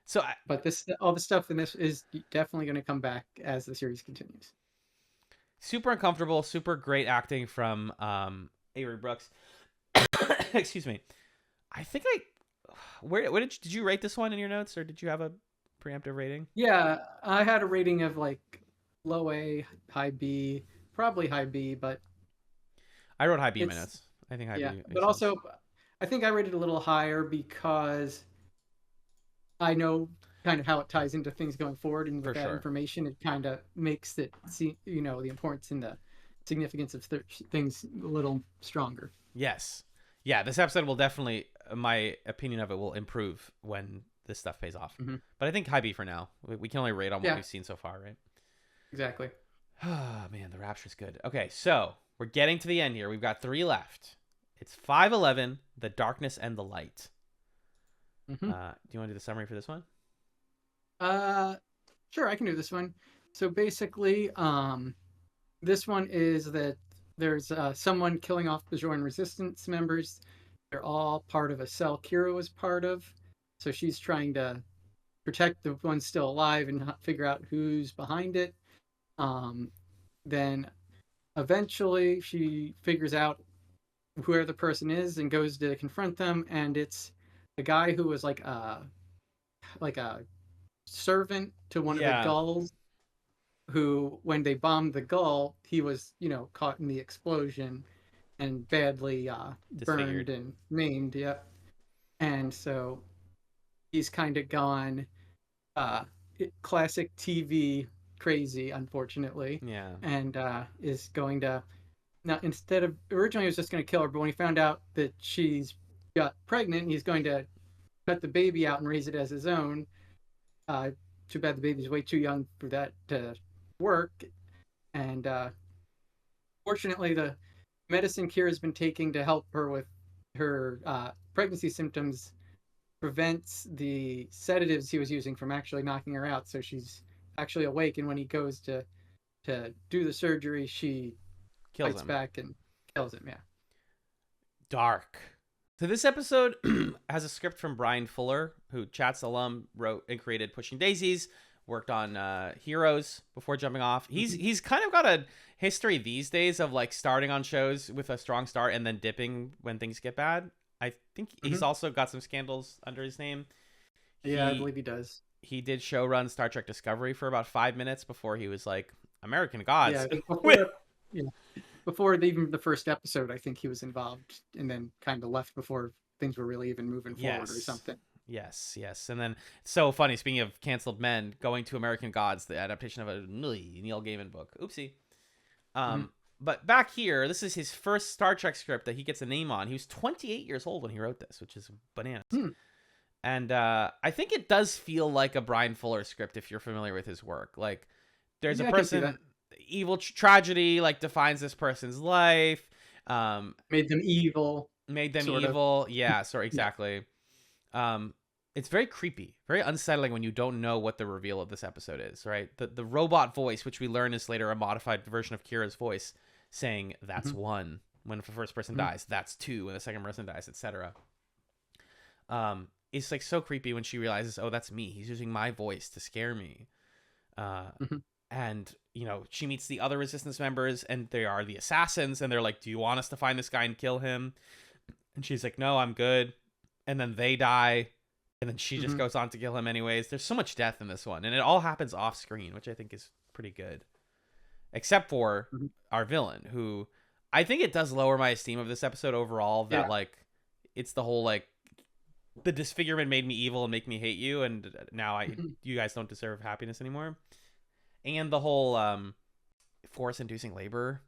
So, but all the stuff in this is definitely going to come back as the series continues. Super uncomfortable, super great acting from Avery Brooks. Excuse me. I think where did you rate this one in your notes, or did you have a preemptive rating? Yeah, I had a rating of like low A, high B, probably high B, but I wrote high B minutes. I think high B. But sense. Also, I think I rated a little higher because I know kind of how it ties into things going forward, and with that information, it kind of makes it see, the importance and the significance of things a little stronger. Yes. Yeah, this episode will definitely, my opinion of it will improve when this stuff pays off. But I think high B for now. We can only rate on what we've seen so far, right? Exactly. Oh, man, the Rapture's good. Okay, so we're getting to the end here. We've got 3 left. It's 511, The Darkness and the Light. Do you want to do the summary for this one? Sure, I can do this one. So basically, this one is that there's someone killing off Bajoran resistance members. They're all part of a cell Kira was part of. So she's trying to protect the ones still alive and figure out who's behind it. Then eventually she figures out where the person is and goes to confront them, and it's a guy who was like a servant to one of the Yeah. gulls, who, when they bombed the gull, he was, caught in the explosion and badly burned Disfigured. and maimed. Yep. And so he's kind of gone uh, classic TV crazy, unfortunately, Yeah. and is going to now, instead of originally he was just going to kill her, but when he found out that she's got pregnant, he's going to cut the baby out and raise it as his own. Uh, Too bad the baby's way too young for that to work. And fortunately, the medicine Kira has been taking to help her with her pregnancy symptoms prevents the sedatives he was using from actually knocking her out. So she's actually awake, and when he goes to do the surgery, she Kills fights him. back and kills him. Yeah. Dark. So this episode has a script from Brian Fuller, who Chatz alum wrote and created Pushing Daisies, worked on Heroes before jumping off. He's kind of got a history these days of like starting on shows with a strong start and then dipping when things get bad. I think he's also got some scandals under his name. Yeah, I believe he does. He did showrun Star Trek Discovery for about 5 minutes before he was like, American Gods. Yeah, before even the first episode, I think he was involved, and then kind of left before things were really even moving forward or something. Yes. And then it's so funny. Speaking of canceled men, going to American Gods, the adaptation of a Neil Gaiman book. Oopsie. But back here, this is his first Star Trek script that he gets a name on. He was 28 years old when he wrote this, which is bananas. And I think it does feel like a Brian Fuller script if you're familiar with his work. Like, there's a person, evil tragedy, like, defines this person's life. Made them evil. Yeah, sorry, exactly. It's very creepy, very unsettling when you don't know what the reveal of this episode is, right? The robot voice, which we learn is later a modified version of Kira's voice, saying that's one when the first person dies, that's two when the second person dies, etc. It's like so creepy when she realizes, oh, that's me. He's using my voice to scare me. And she meets the other resistance members, and they are the assassins, and they're like, do you want us to find this guy and kill him? And she's like, no, I'm good. And then they die, and then she just goes on to kill him anyways. There's so much death in this one, and it all happens off screen, which I think is pretty good. Except for our villain, who I think it does lower my esteem of this episode overall, that like it's the whole like the disfigurement made me evil and make me hate you, and now you guys don't deserve happiness anymore. And the whole force inducing labor.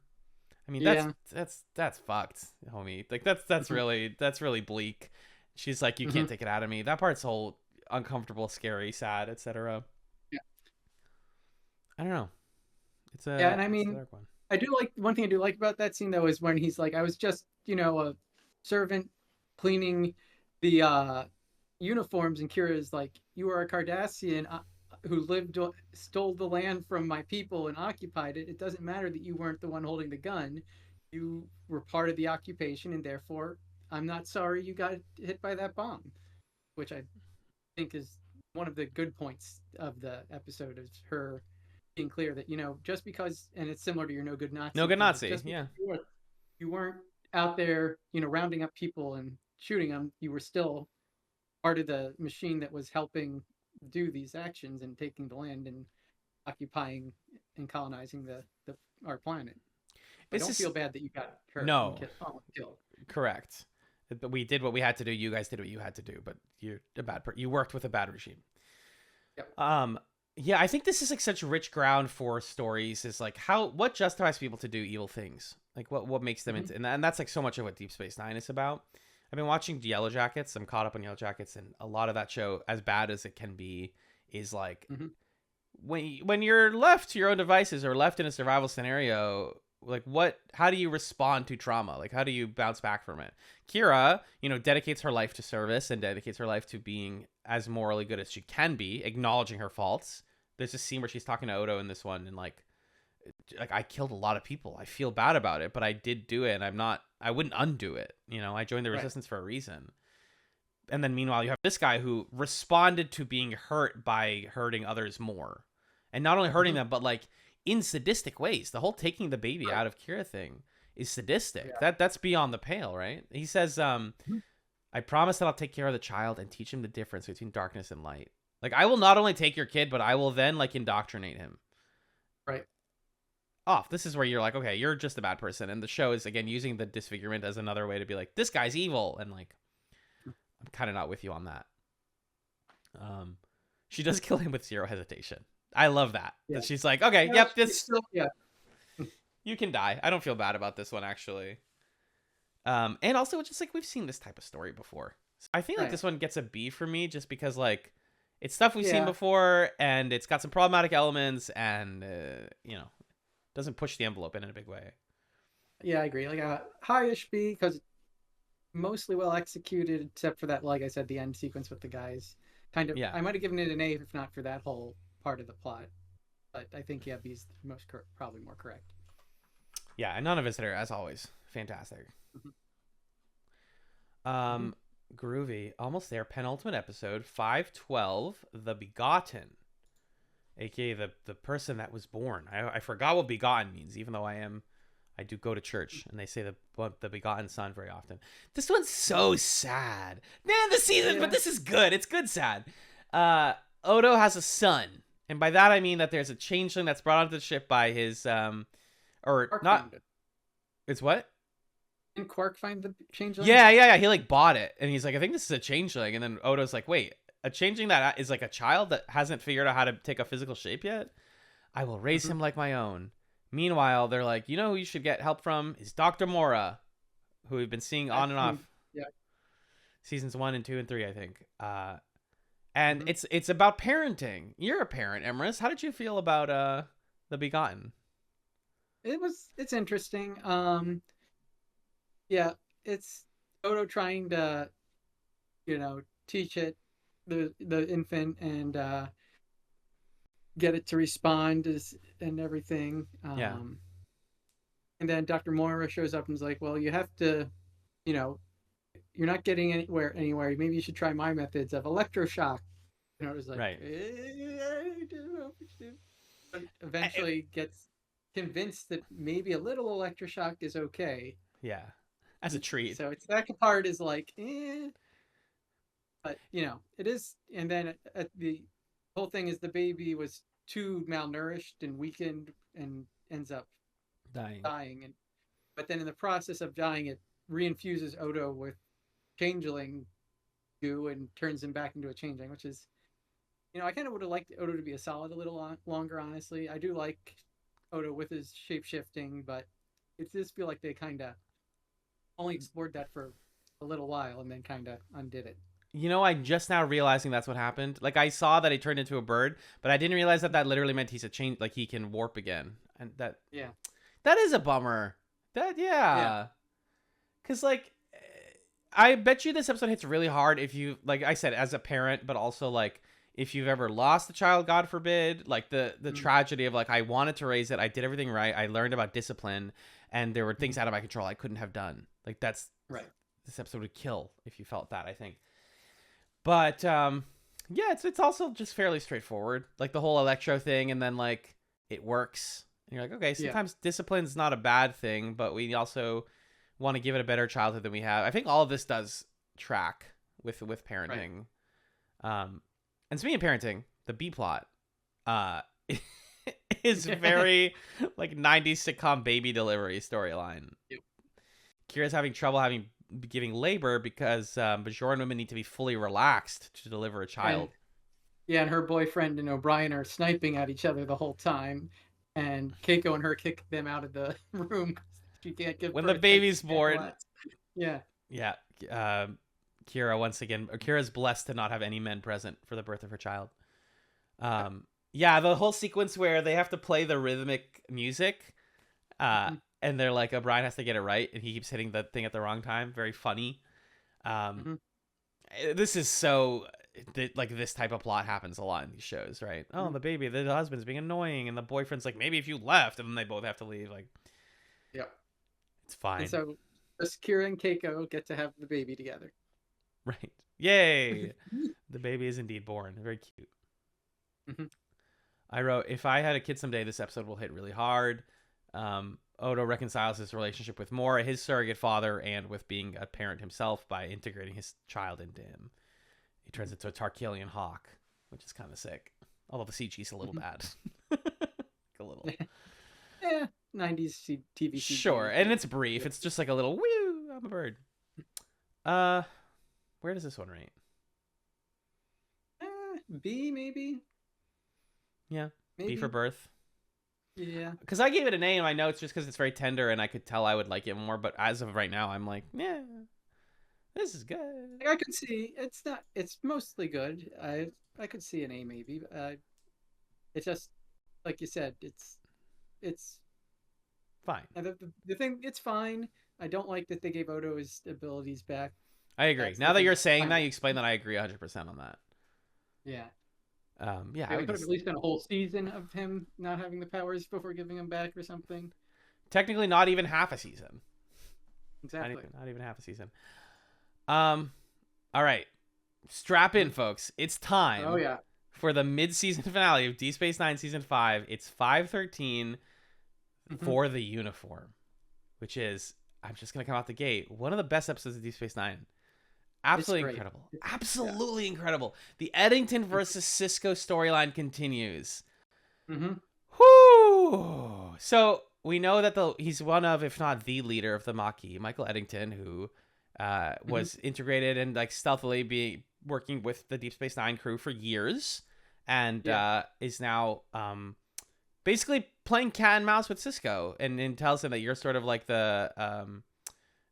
I mean, that's fucked, homie. Like that's really bleak. She's like, you can't take it out of me. That part's whole uncomfortable, scary, sad, etc. Yeah. I don't know. It's and I mean, dark one. I do like one thing I do like about that scene though is when he's like, I was just a servant cleaning the uniforms, and Kira's like, you are a Cardassian who stole the land from my people and occupied it. It doesn't matter that you weren't the one holding the gun. You were part of the occupation, and therefore I'm not sorry you got hit by that bomb, which I think is one of the good points of the episode, is her being clear that, just because, and it's similar to your No Good Nazi. Yeah. You weren't out there, rounding up people and shooting them. You were still part of the machine that was helping do these actions and taking the land and occupying and colonizing our planet. I don't feel bad that you got hurt. No. Killed. Correct. We did what we had to do. You guys did what you had to do, but you're you worked with a bad regime. Yep. Yeah, I think this is like such rich ground for stories, is like what justifies people to do evil things? Like what makes them into, and that's like so much of what Deep Space Nine is about. I've been watching Yellow Jackets. I'm caught up on Yellow Jackets, and a lot of that show, as bad as it can be, is like when you're left to your own devices or left in a survival scenario, like how do you respond to trauma? Like, how do you bounce back from it? Kira, dedicates her life to service and dedicates her life to being as morally good as she can be, acknowledging her faults. There's a scene where she's talking to Odo in this one, and like I killed a lot of people. I feel bad about it, but I did do it, and I wouldn't undo it. I joined the resistance for a reason. And then meanwhile, you have this guy who responded to being hurt by hurting others more. And not only hurting them, but like in sadistic ways. The whole taking the baby out of Kira thing is sadistic. Yeah. That's beyond the pale, right? He says, I promise that I'll take care of the child and teach him the difference between darkness and light. Like, I will not only take your kid, but I will then, like, indoctrinate him. Right. Off. This is where you're like, okay, you're just a bad person. And the show is, again, using the disfigurement as another way to be like, this guy's evil. And, like, I'm kind of not with you on that. She does kill him with zero hesitation. I love that. Yeah. That she's like, okay, yep, this... Yeah. You can die. I don't feel bad about this one, actually. And also, just like, we've seen this type of story before. So I think like this one gets a B for me just because, like, it's stuff we've seen before, and it's got some problematic elements, and, you know, doesn't push the envelope in a big way. Yeah, I agree. Like a high-ish B, because mostly well executed, except for that, like I said, the end sequence with the guys. Kind of, I might have given it an A if not for that whole part of the plot. But I think, yeah, B's most probably more correct. Yeah, and Non-Visitor, as always. Fantastic. Groovy. Almost there. Penultimate episode, 512, The Begotten. A.k.a. the person that was born. I forgot what begotten means, even though I do go to church, and they say the begotten son very often. This one's so sad. Man, the season, but this is good. It's good sad. Odo has a son, and by that I mean that there's a changeling that's brought onto the ship by his or Quark not. It's what? Didn't Quark find the changeling? Yeah. He like bought it, and he's like, I think this is a changeling, and then Odo's like, wait, a changeling that is like a child that hasn't figured out how to take a physical shape yet? I will raise him like my own. Meanwhile, they're like, you know who you should get help from is Dr. Mora, who we've been seeing on and off. Yeah. Seasons 1 and 2 and 3, I think. And it's about parenting. You're a parent, Emrys. How did you feel about The Begotten? It's interesting. Yeah, it's Odo trying to, teach it the infant and get it to respond and everything. And then Dr. Moira shows up and is like, well, you have to, you're not getting anywhere. Maybe you should try my methods of electroshock. It was like, right. I don't know if we should. But eventually gets convinced that maybe a little electroshock is okay. Yeah, as a treat. So its second part is like, but it is. And then the whole thing is the baby was too malnourished and weakened and ends up dying. But then in the process of dying, it reinfuses Odo with changeling goo and turns him back into a changeling, which is, I kind of would have liked Odo to be a solid a little longer, honestly. I do like Odo with his shape-shifting, but it does feel like they kind of only explored that for a little while and then kind of undid it. I'm just now realizing that's what happened. Like, I saw that he turned into a bird, but I didn't realize that literally meant he's a change, like he can warp again. And that is a bummer. Because, like, I bet you this episode hits really hard if you, like I said, as a parent, but also, like, if you've ever lost a child, God forbid, like the tragedy of, like, I wanted to raise it. I did everything right. I learned about discipline, and there were things out of my control I couldn't have done. Like, that's right. This episode would kill if you felt that, I think. But, it's also just fairly straightforward. Like, the whole electro thing, and then, like, it works. And you're like, okay, sometimes discipline's not a bad thing, but we also want to give it a better childhood than we have. I think all of this does track with parenting. Right. And speaking of parenting, the B plot is very, like, 90s sitcom baby delivery storyline. Yep. Kira's having trouble giving labor because Bajoran women need to be fully relaxed to deliver a child. And her boyfriend and O'Brien are sniping at each other the whole time, and Keiko and her kick them out of the room. She can't give when the baby's born. Yeah. Kira, once again, Kira's blessed to not have any men present for the birth of her child. The whole sequence where they have to play the rhythmic music, and they're like, O'Brien has to get it right, and he keeps hitting the thing at the wrong time. Very funny. This is so, like, this type of plot happens a lot in these shows, right? Oh, the baby, the husband's being annoying, and the boyfriend's like, maybe if you left, and then they both have to leave. Like, it's fine. And so, Kira and Keiko get to have the baby together. Right. Yay! The baby is indeed born. Very cute. I wrote, if I had a kid someday, this episode will hit really hard. Odo reconciles his relationship with Mora, his surrogate father, and with being a parent himself by integrating his child into him. He turns into a Tarkelian hawk, which is kind of sick. Although the CG's a little bad. A little. Yeah, 90s TV CG. Sure, and it's brief. It's just like a little, woo, I'm a bird. Where does this one rate? B, maybe? Yeah, maybe. B for birth. Yeah. Because I gave it an A in my notes just because it's very tender and I could tell I would like it more. But as of right now, I'm like, yeah, this is good. I could see it's mostly good. I could see an A maybe. It's just like you said. It's fine. The thing, it's fine. I don't like that they gave Odo his abilities back. I agree. Now that you're saying that, you explain that, I agree 100% on that. Yeah. Yeah. I would have at least done a whole season of him not having the powers before giving him back or something. Technically, not even half a season. Exactly. Not even half a season. All right. Strap in, folks. It's time. Oh, yeah. For the mid-season finale of Deep Space Nine Season 5. It's 513 for the uniform, which is, I'm just going to come out the gate, one of the best episodes of Deep Space Nine. Absolutely incredible. Absolutely incredible. The Eddington versus Sisko storyline continues. Whoo! So we know that he's one of, if not the leader of the Maquis, Michael Eddington, who was integrated and like stealthily working with the Deep Space Nine crew for years, and is now basically playing cat and mouse with Sisko, and tells him that you're sort of like the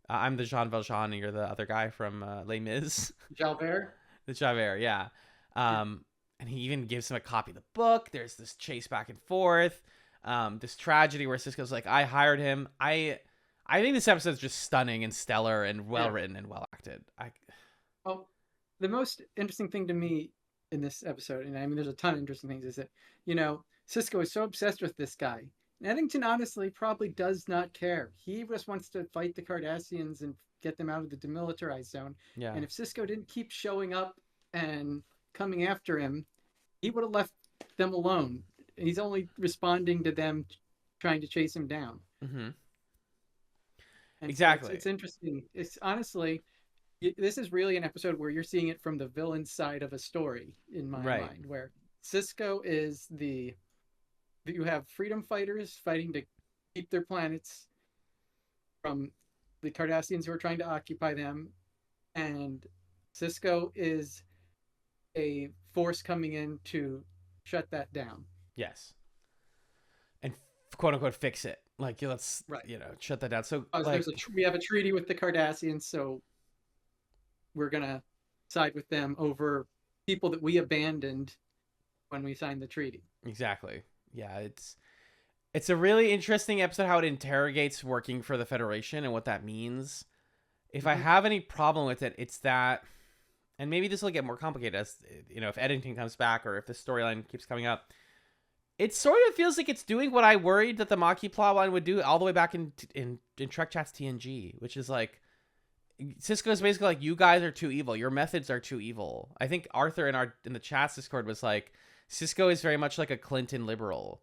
I'm the Jean Valjean and you're the other guy from Les Mis. Javert? The Javert, yeah. And he even gives him a copy of the book. There's this chase back and forth. This tragedy where Sisko's like, I hired him. I think this episode is just stunning and stellar and well written and well acted. Well, the most interesting thing to me in this episode, and I mean there's a ton of interesting things, is that, Sisko is so obsessed with this guy. Eddington honestly probably does not care. He just wants to fight the Cardassians and get them out of the demilitarized zone. Yeah. And if Sisko didn't keep showing up and coming after him, he would have left them alone. He's only responding to them trying to chase him down. Exactly. So it's interesting. It's honestly, this is really an episode where you're seeing it from the villain side of a story, in my mind, where Sisko is you have freedom fighters fighting to keep their planets from the Cardassians who are trying to occupy them, and Sisko is a force coming in to shut that down. Yes. And quote unquote fix it. Like, let's shut that down. So we have a treaty with the Cardassians, so we're gonna side with them over people that we abandoned when we signed the treaty. Exactly. Yeah, it's a really interesting episode how it interrogates working for the Federation and what that means. If I have any problem with it, it's that, and maybe this will get more complicated as if Eddington comes back or if the storyline keeps coming up. It sort of feels like it's doing what I worried that the Maquis plotline would do all the way back in TrekChatz TNG, which is like Sisko is basically like, you guys are too evil. Your methods are too evil. I think Arthur in the chat's Discord was like, Sisko is very much like a Clinton liberal,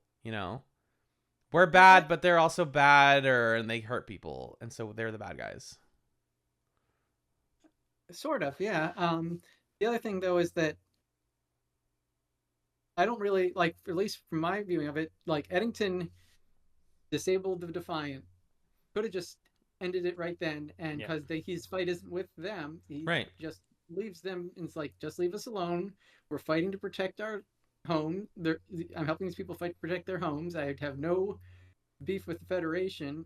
We're bad, but they're also bad, and they hurt people, and so they're the bad guys. Sort of, yeah. The other thing, though, is that I don't really, like, at least from my viewing of it, like, Eddington disabled the Defiant. Could have just ended it right then, and because his fight isn't with them, he just leaves them, and it's like, just leave us alone. We're fighting to protect our home. I'm helping these people fight to protect their homes. I have no beef with the Federation.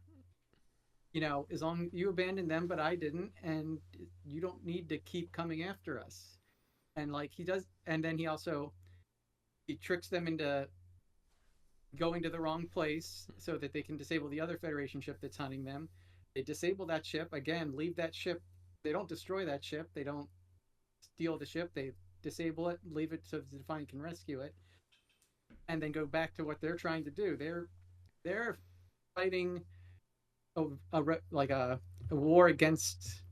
As long as you abandoned them, but I didn't, and you don't need to keep coming after us. And like he does, and then he tricks them into going to the wrong place so that they can disable the other Federation ship that's hunting them. They disable that ship again, leave that ship. They don't destroy that ship. They don't steal the ship. They disable it, leave it so the Defiant can rescue it, and then go back to what they're trying to do. They're fighting a war against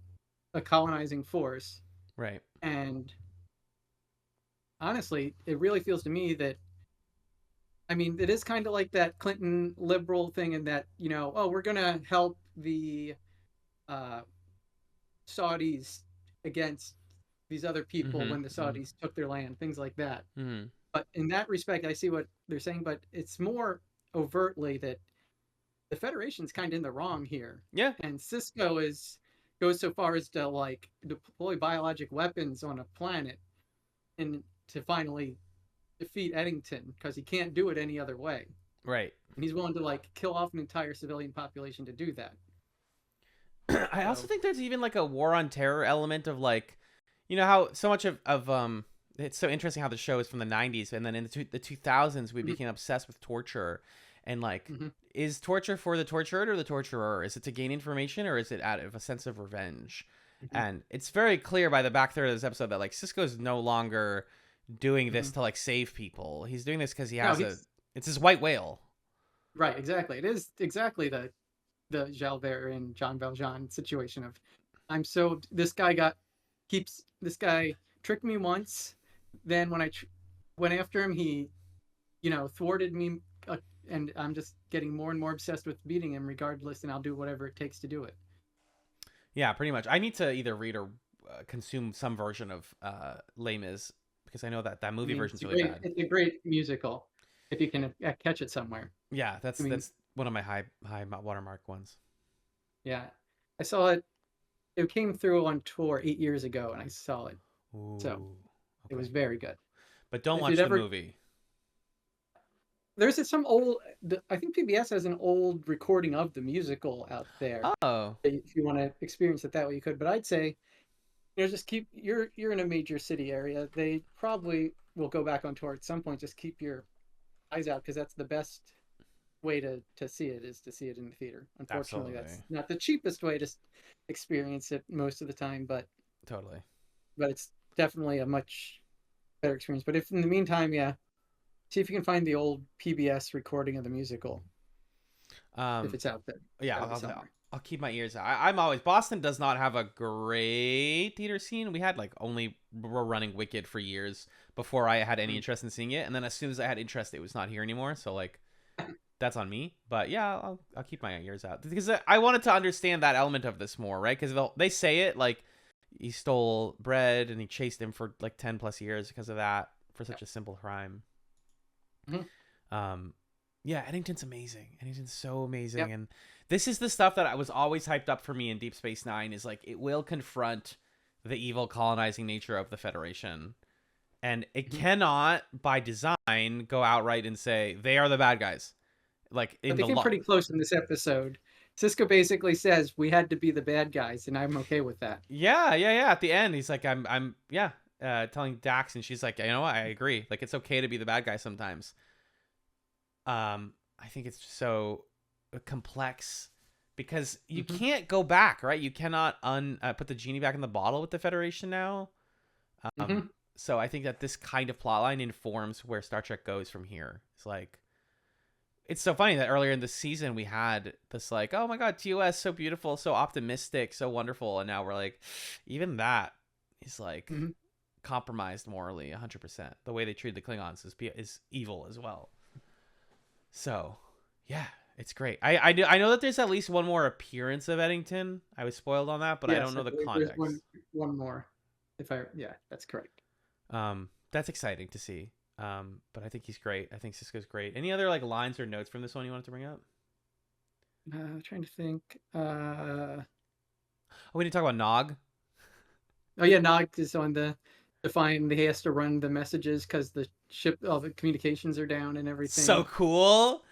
a colonizing force, right? And honestly, it really feels to me that I mean, it is kind of like that Clinton liberal thing in that, oh, we're going to help the uh, Saudis against these other people when the Saudis took their land, things like that. But in that respect, I see what they're saying, but it's more overtly that the Federation's kind of in the wrong here. Yeah. And Cisco goes so far as to like deploy biologic weapons on a planet and to finally defeat Eddington because he can't do it any other way. Right. And he's willing to like kill off an entire civilian population to do that. I also think there's even like a war on terror element of like, how so much of it's so interesting how the show is from the 90s, and then in the 2000s we became obsessed with torture, and like is torture for the tortured or the torturer? Is it to gain information, or is it out of a sense of revenge? And it's very clear by the back third of this episode that like Cisco's no longer doing this to like save people. He's doing this because he has it's his white whale. Right, exactly. It is exactly the Jalbert and Jean Valjean situation of this guy tricked me once, then when I went after him, he thwarted me, and I'm just getting more and more obsessed with beating him regardless, and I'll do whatever it takes to do it. Yeah, pretty much. I need to either read or consume some version of Les Mis, because I know that movie version's really bad. It's a great musical if you can catch it somewhere. Yeah, that's one of my high watermark ones. Yeah, I saw it. It came through on tour 8 years ago, and I saw it. Ooh, so it was very good. But don't watch the movie. There's some old. I think PBS has an old recording of the musical out there. Oh, if you want to experience it that way, you could. But I'd say, just keep. You're in a major city area. They probably will go back on tour at some point. Just keep your eyes out, because that's the best way to see it, is to see it in the theater. Unfortunately, that's not the cheapest way to experience it most of the time, but totally. But it's definitely a much better experience. But if in the meantime, see if you can find the old PBS recording of the musical. If it's out there. Yeah, I'll keep my ears out. I'm always, Boston does not have a great theater scene. We had we're running Wicked for years before I had any interest in seeing it, and then as soon as I had interest, it was not here anymore. So that's on me. But yeah, I'll keep my ears out, because I wanted to understand that element of this more, right? Because they say it like he stole bread and he chased him for 10 plus years because of that, for such a simple crime. Yeah, Eddington's amazing. Eddington's so amazing. And this is the stuff that I was always hyped up for me in Deep Space Nine, is it will confront the evil colonizing nature of the Federation. And it cannot, by design, go outright and say they are the bad guys. But they came pretty close in this episode. Cisco basically says we had to be the bad guys, and I'm okay with that. Yeah. At the end, he's like, I'm telling Dax, and she's like, you know what? I agree. It's okay to be the bad guy sometimes. I think it's so complex, because you can't go back, right? You cannot put the genie back in the bottle with the Federation now. So I think that this kind of plotline informs where Star Trek goes from here. It's so funny that earlier in the season we had this oh my god, TOS, so beautiful, so optimistic, so wonderful, and now we're even that is compromised morally 100%. The way they treat the Klingons is evil as well. So yeah, it's great. I know that there's at least one more appearance of Eddington. I was spoiled on that, but I don't know the context. One more, that's correct. That's exciting to see. But I think he's great. I think Cisco's great. Any other lines or notes from this one you wanted to bring up? Trying to think. We didn't talk about Nog. Oh yeah, Nog is on he has to run the messages because the ship, all the communications are down and everything. So cool.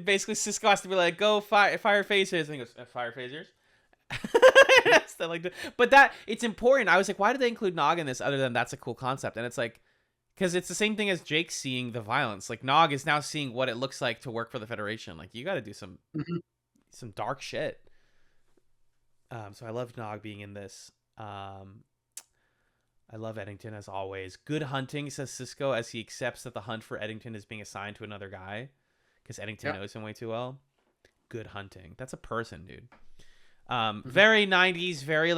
Basically, Cisco has to be go fire phasers, and he goes, fire phasers. But it's important. I was why did they include Nog in this, other than that's a cool concept? And it's because it's the same thing as Jake seeing the violence. Nog is now seeing what it looks like to work for the Federation. You got to do some dark shit. So I love Nog being in this. I love Eddington as always. Good hunting, says Cisco, as he accepts that the hunt for Eddington is being assigned to another guy, because Eddington knows him way too well. Good hunting. That's a person, dude. Very 90s, very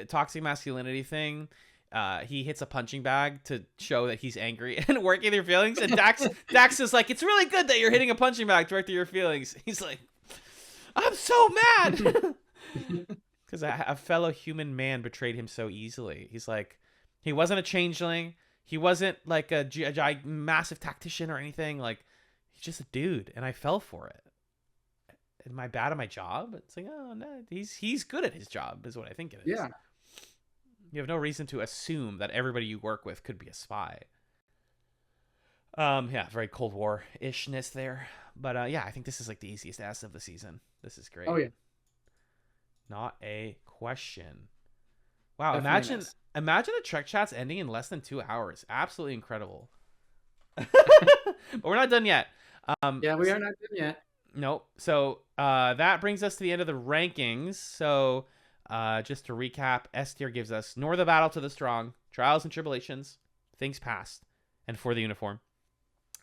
toxic masculinity thing. he hits a punching bag to show that he's angry and working their feelings. And Dax is like, it's really good that you're hitting a punching bag to work through your feelings. He's like, I'm so mad because a fellow human man betrayed him so easily. He's like, he wasn't a changeling. He wasn't like a massive tactician or anything. Like, he's just a dude, and I fell for it. Am I bad at my job? It's like, oh no, he's good at his job, is what I think it is. Yeah. You have no reason to assume that everybody you work with could be a spy. Yeah, very Cold War-ishness there. But yeah, I think this is like the easiest S of the season. This is great. Oh yeah. Not a question. Wow, Definitely imagine a TrekChatz ending in less than 2 hours. Absolutely incredible. But we're not done yet. Yeah, we are not done yet. Nope. So that brings us to the end of the rankings. So just to recap, S tier gives us Nor the Battle to the Strong, Trials and Tribulations, Things Past, and For the Uniform.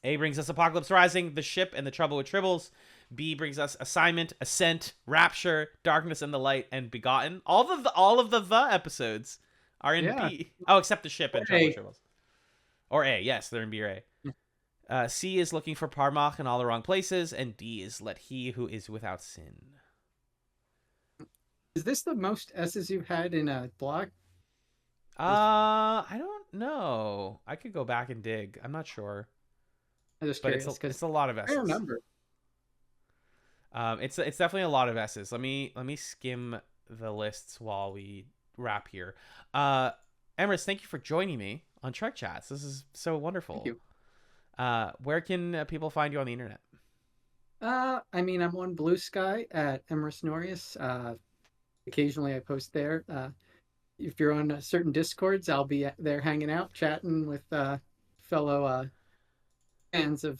A brings us Apocalypse Rising, The Ship, and The Trouble with Tribbles. B brings us Assignment, Ascent, Rapture, Darkness and the Light, and Begotten. All of the episodes are in B. Oh, except The Ship and Trouble with Tribbles. Or A. Yes, they're in B or A. C is Looking for Parmach in All the Wrong Places, and D is Let He Who Is Without Sin. Is this the most S's you've had in a blog? I don't know. I could go back and dig. I'm not sure. I'm just curious, it's a lot of S's. I remember. It's definitely a lot of S's. Let me skim the lists while we wrap here. Emrys, thank you for joining me on TrekChatz. This is so wonderful. Thank you. Where can people find you on the internet? I mean, I'm on Bluesky at Emrys Norius. Occasionally I post there. If you're on certain Discords, I'll be there hanging out, chatting with fellow fans of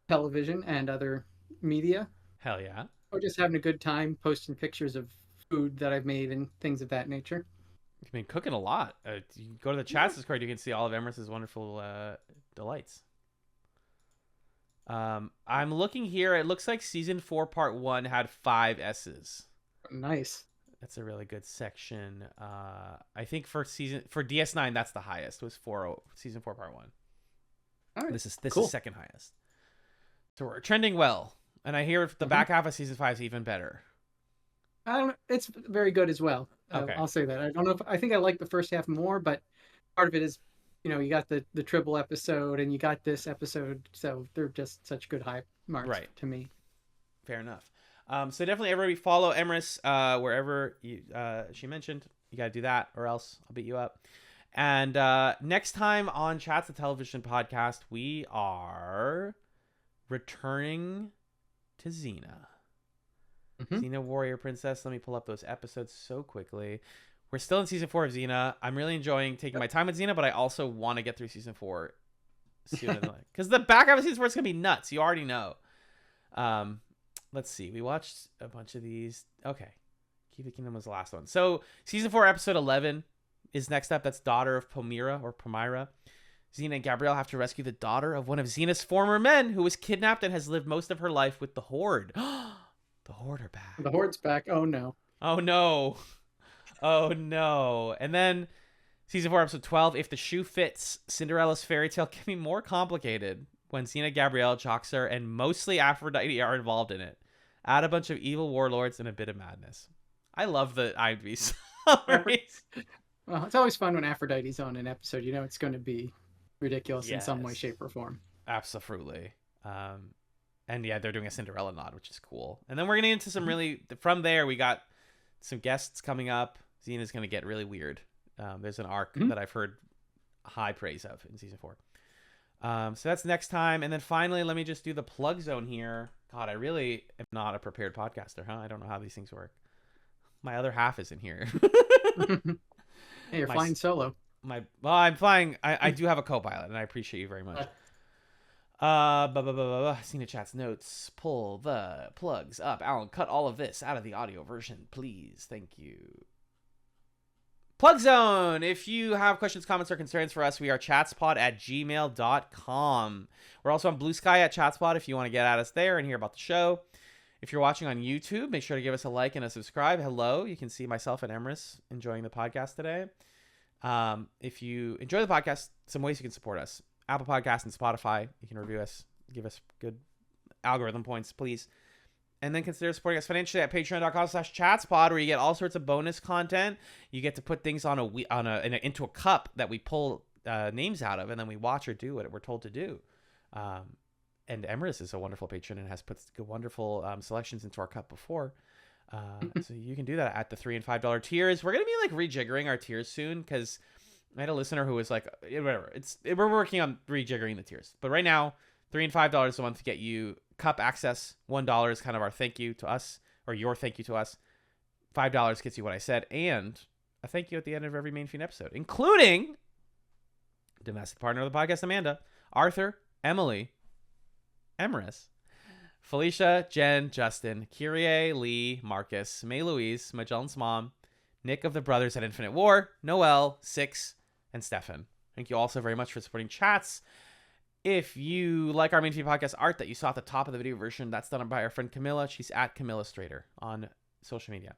television and other media. Hell yeah. Or just having a good time posting pictures of food that I've made and things of that nature. You've been cooking a lot. You go to the Chatzums Discord, you can see all of Emrys' wonderful delights. I'm looking here. It looks like season 4 part 1 had 5 S's. Nice. That's a really good section. I think for DS9 that's the highest. Was season 4 part 1. All right. This cool. is second highest. So we're trending well, and I hear the back half of season 5 is even better. It's very good as well. Okay. I'll say that. I don't know I think I like the first half more, but part of it is, you got the Tribble episode and you got this episode, so they're just such good high marks to me. Fair enough. So definitely everybody follow Emrys wherever she mentioned. You got to do that or else I'll beat you up. And next time on Chats, the television podcast, we are returning to Xena. Xena Warrior Princess. Let me pull up those episodes so quickly. We're still in season 4 of Xena. I'm really enjoying taking my time with Xena, but I also want to get through season 4 sooner than later. Because the back half of season 4 is going to be nuts. You already know. Let's see. We watched a bunch of these. Okay. Keep the Kingdom was the last one. So season 4, episode 11 is next up. That's Daughter of Pomira. Xena and Gabrielle have to rescue the daughter of one of Xena's former men who was kidnapped and has lived most of her life with the Horde. The Horde are back. The Horde's back. Oh, no. Oh, no. Oh, no. And then season 4, episode 12, If the Shoe Fits, Cinderella's fairy tale can be more complicated when Xena, Gabrielle, Joxer, and mostly Aphrodite are involved in it. Add a bunch of evil warlords and a bit of madness. I love the IMDb summaries. Well, it's always fun when Aphrodite's on an episode. It's going to be ridiculous in some way, shape, or form. Absolutely. And yeah, they're doing a Cinderella nod, which is cool. And then we're getting into some from there, we got some guests coming up. Xena's going to get really weird. There's an arc that I've heard high praise of in season 4. So that's next time. And then finally, let me just do the plug zone here. God, I really am not a prepared podcaster, huh? I don't know how these things work. My other half is in here. Hey, you're flying solo. I'm flying. I do have a co-pilot, and I appreciate you very much. Cena Chat's notes. Pull the plugs up. Alan, cut all of this out of the audio version, please. Thank you. Plug Zone. If you have questions, comments, or concerns for us, we are chatzpod@gmail.com. We're also on Bluesky at Chatzpod if you want to get at us there and hear about the show. If you're watching on YouTube, make sure to give us a like and a subscribe. Hello. You can see myself and Emrys enjoying the podcast today. If you enjoy the podcast, some ways you can support us: Apple Podcasts and Spotify. You can review us, give us good algorithm points, please. And then consider supporting us financially at patreon.com/chatzpod, where you get all sorts of bonus content. You get to put things into a cup that we pull names out of, and then we watch or do what we're told to do. And Emrys is a wonderful patron and has put wonderful selections into our cup before. So you can do that at the $3 and $5 tiers. We're going to be like rejiggering our tiers soon, because I had a listener who was like, whatever, we're working on rejiggering the tiers. But right now, $3 and $5 a month to get you cup access. $1 is kind of our thank you to us, or your thank you to us. $5 gets you what I said, and a thank you at the end of every main feed episode, including domestic partner of the podcast, Amanda, Arthur, Emily, Emrys, Felicia, Jen, Justin, Kyrie, Lee, Marcus, May Louise, Magellan's mom, Nick of the Brothers at Infinite War, Noel, Six, and Stefan. Thank you all so very much for supporting Chats. If you like our main feed podcast art that you saw at the top of the video version, that's done by our friend Camilla. She's at Camillastrator on social media.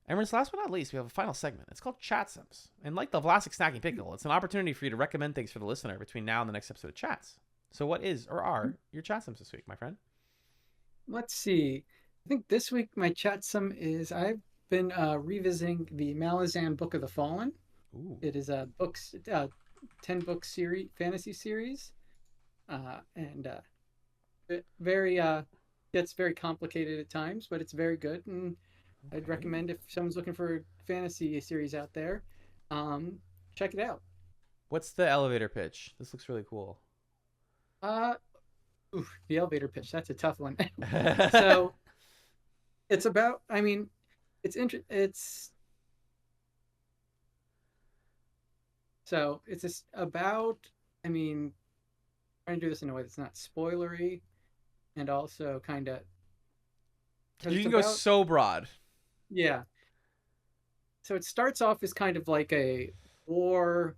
And last but not least, we have a final segment. It's called Chatzums. And like the Vlasic Snacking Pickle, it's an opportunity for you to recommend things for the listener between now and the next episode of Chats. So what is or are your Chatzums this week, my friend? Let's see. I think this week my Chatsum is I've been revisiting the Malazan Book of the Fallen. Ooh. It is a 10-book series, fantasy series, and it gets very complicated at times, but it's very good, and okay. I'd recommend if someone's looking for a fantasy series out there, check it out. What's the elevator pitch? This looks really cool. The elevator pitch, that's a tough one. So it's about, trying to do this in a way that's not spoilery, and also kind of... You can go so broad. Yeah. So it starts off as kind of like a war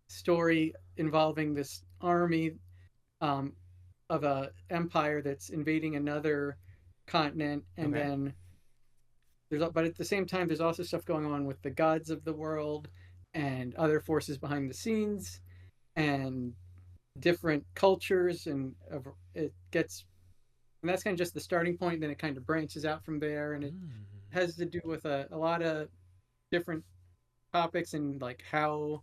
story involving this army of a empire that's invading another continent, and okay. Then but at the same time, there's also stuff going on with the gods of the world and other forces behind the scenes and different cultures, and that's kind of just the starting point. Then it kind of branches out from there, and it has to do with a lot of different topics, and like how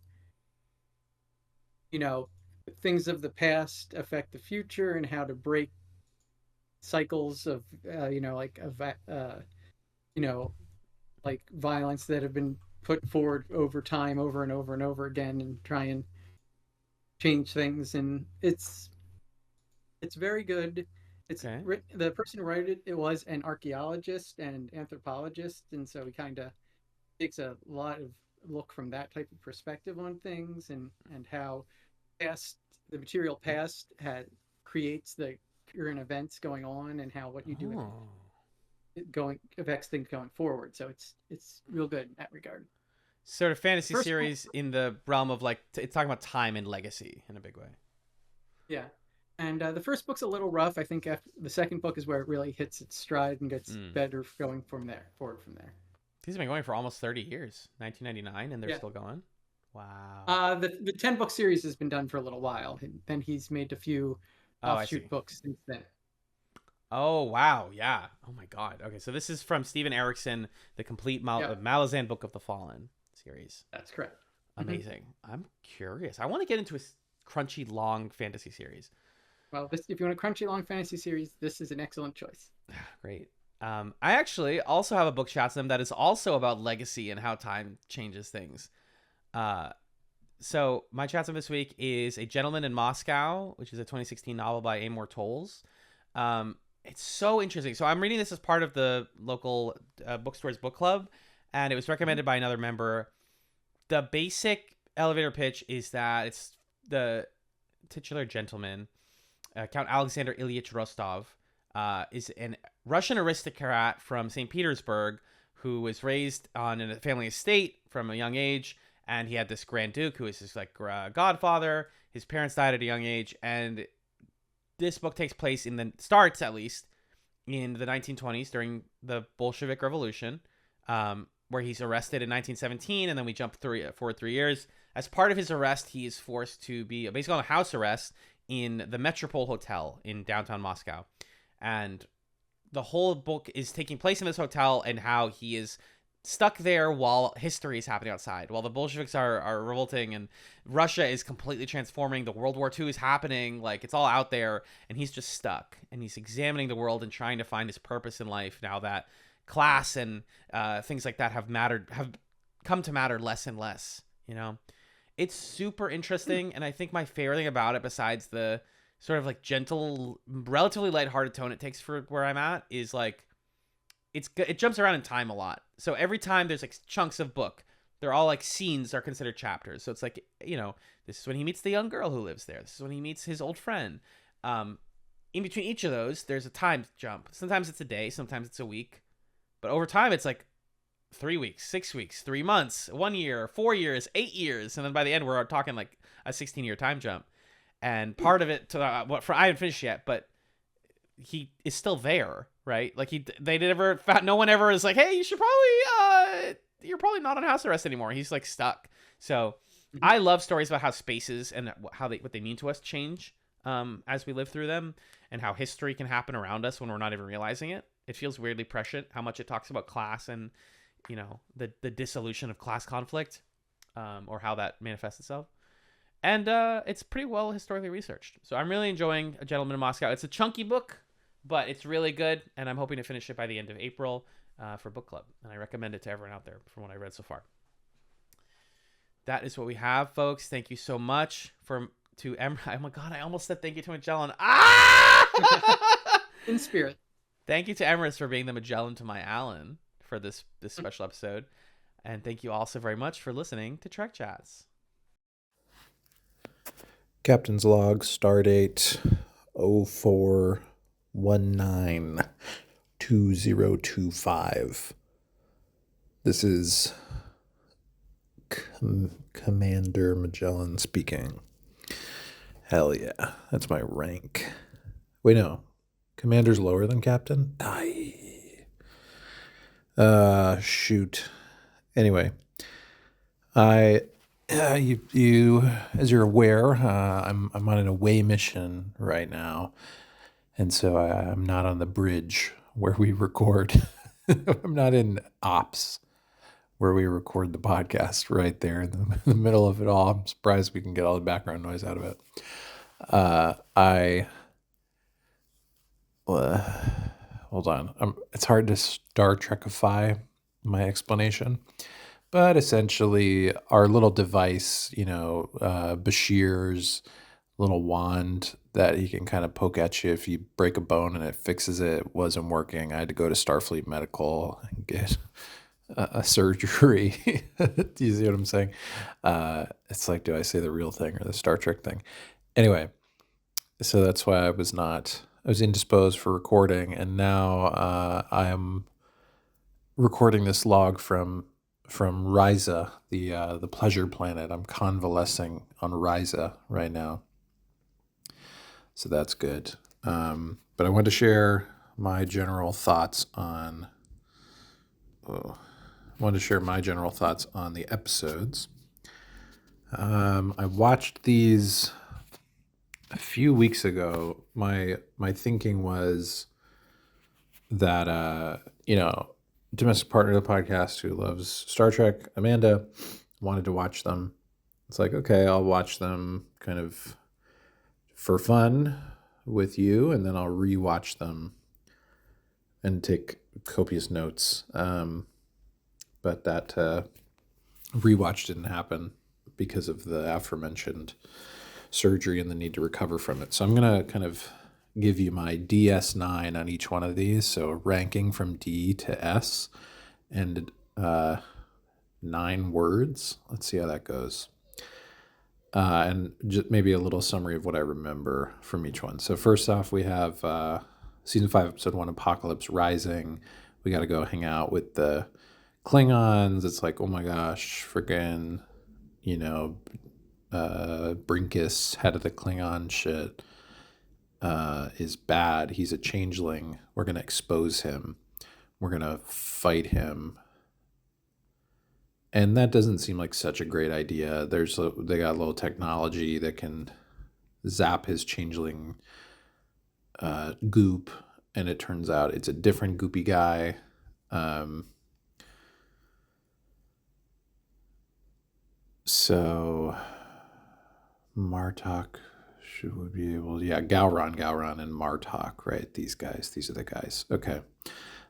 things of the past affect the future, and how to break cycles of like violence that have been put forward over time, over and over and over again, and try and change things. And it's very good. It's okay. The person who wrote it was an archaeologist and anthropologist, and so he kind of takes a lot of look from that type of perspective on things, and how the material past creates the current events going on, and how what you do affects things going forward. So it's real good in that regard. Sort of fantasy series in the realm of like it's talking about time and legacy in a big way. Yeah, and the first book's a little rough. I think after the second book is where it really hits its stride and gets better forward from there. These have been going for almost 30 years, 1999, and they're still going. Wow. The 10-book series has been done for a little while, and then he's made a few offshoot books since then. Oh, wow. Yeah. Oh, my God. Okay, so this is from Steven Erikson, the complete Malazan Book of the Fallen series. That's correct. Amazing. Mm-hmm. I'm curious. I want to get into a crunchy, long fantasy series. Well, if you want a crunchy, long fantasy series, this is an excellent choice. Great. I actually also have a book, Chatzum, that is also about legacy and how time changes things. So my Chatzum this week is A Gentleman in Moscow, which is a 2016 novel by Amor Towles. It's so interesting. So I'm reading this as part of the local bookstores book club, and it was recommended by another member. The basic elevator pitch is that it's the titular gentleman, Count Alexander Ilyich Rostov, is a Russian aristocrat from St. Petersburg who was raised on a family estate from a young age, and he had this Grand Duke who is his godfather. His parents died at a young age, and this book takes place starts at least in the 1920s during the Bolshevik Revolution, where he's arrested in 1917, and then we jump forward 3 years. As part of his arrest, he is forced to be basically on house arrest in the Metropole Hotel in downtown Moscow. And the whole book is taking place in this hotel and how he is stuck there while history is happening outside, while the Bolsheviks are revolting and Russia is completely transforming. The World War II is happening. Like, it's all out there, and he's just stuck, and he's examining the world and trying to find his purpose in life now that class and things like that have come to matter less and less. It's super interesting, and I think my favorite thing about it, besides the sort of like gentle, relatively lighthearted tone it takes for where I'm at, is like it jumps around in time a lot. So every time there's like chunks of book, they're all like scenes are considered chapters. So it's like, this is when he meets the young girl who lives there. This is when he meets his old friend. In between each of those, there's a time jump. Sometimes it's a day, sometimes it's a week. But over time, it's like 3 weeks, 6 weeks, 3 months, 1 year, 4 years, 8 years. And then by the end, we're talking like a 16-year time jump. And part of it, I haven't finished yet, but he is still there, right? Like no one ever is like, hey, you're probably not on house arrest anymore. He's like stuck. So I love stories about how spaces and what they mean to us change as we live through them, and how history can happen around us when we're not even realizing it. It feels weirdly prescient how much it talks about class and, the dissolution of class conflict, or how that manifests itself. And it's pretty well historically researched. So I'm really enjoying A Gentleman in Moscow. It's a chunky book, but it's really good. And I'm hoping to finish it by the end of April for book club. And I recommend it to everyone out there from what I read so far. That is what we have, folks. Thank you so much to Emrys. Oh my God, I almost said thank you to Magellan. In spirit. Thank you to Emrys for being the Magellan to my Allen for this special episode. And thank you all so very much for listening to TrekChatz. Captain's log, stardate 04192025. This is Commander Magellan speaking. Hell yeah, that's my rank. Wait, no. Commander's lower than captain? Shoot. Anyway, you, as you're aware, I'm on an away mission right now, and so I'm not on the bridge where we record. I'm not in ops where we record the podcast right there in the middle of it all. I'm surprised we can get all the background noise out of it. Hold on. It's hard to Star Trekify my explanation. But essentially, our little device, Bashir's little wand that he can kind of poke at you if you break a bone and it fixes it, wasn't working. I had to go to Starfleet Medical and get a surgery. Do you see what I'm saying? It's like, do I say the real thing or the Star Trek thing? Anyway, so that's why I was indisposed for recording, and now I am recording this log from Risa, the pleasure planet. I'm convalescing on Risa right now, so that's good. But I want to share my general thoughts on. I wanted to share my general thoughts on the episodes. I watched these a few weeks ago. My thinking was that domestic partner of the podcast who loves Star Trek, Amanda, wanted to watch them. It's like, okay, I'll watch them kind of for fun with you, and then I'll rewatch them and take copious notes. But that rewatch didn't happen because of the aforementioned surgery and the need to recover from it. So I'm going to kind of give you my DS9 on each one of these. So ranking from D to S and 9 words. Let's see how that goes. And just maybe a little summary of what I remember from each one. So first off, we have Season 5, Episode 1, Apocalypse Rising. We got to go hang out with the Klingons. It's like, oh my gosh, freaking, Brinkus, head of the Klingon shit, is bad. He's a changeling. We're going to expose him. We're going to fight him. And that doesn't seem like such a great idea. They got a little technology that can zap his changeling goop, and it turns out it's a different goopy guy. So Martok would be able to, Gowron and Martok, right? These are the guys. Okay.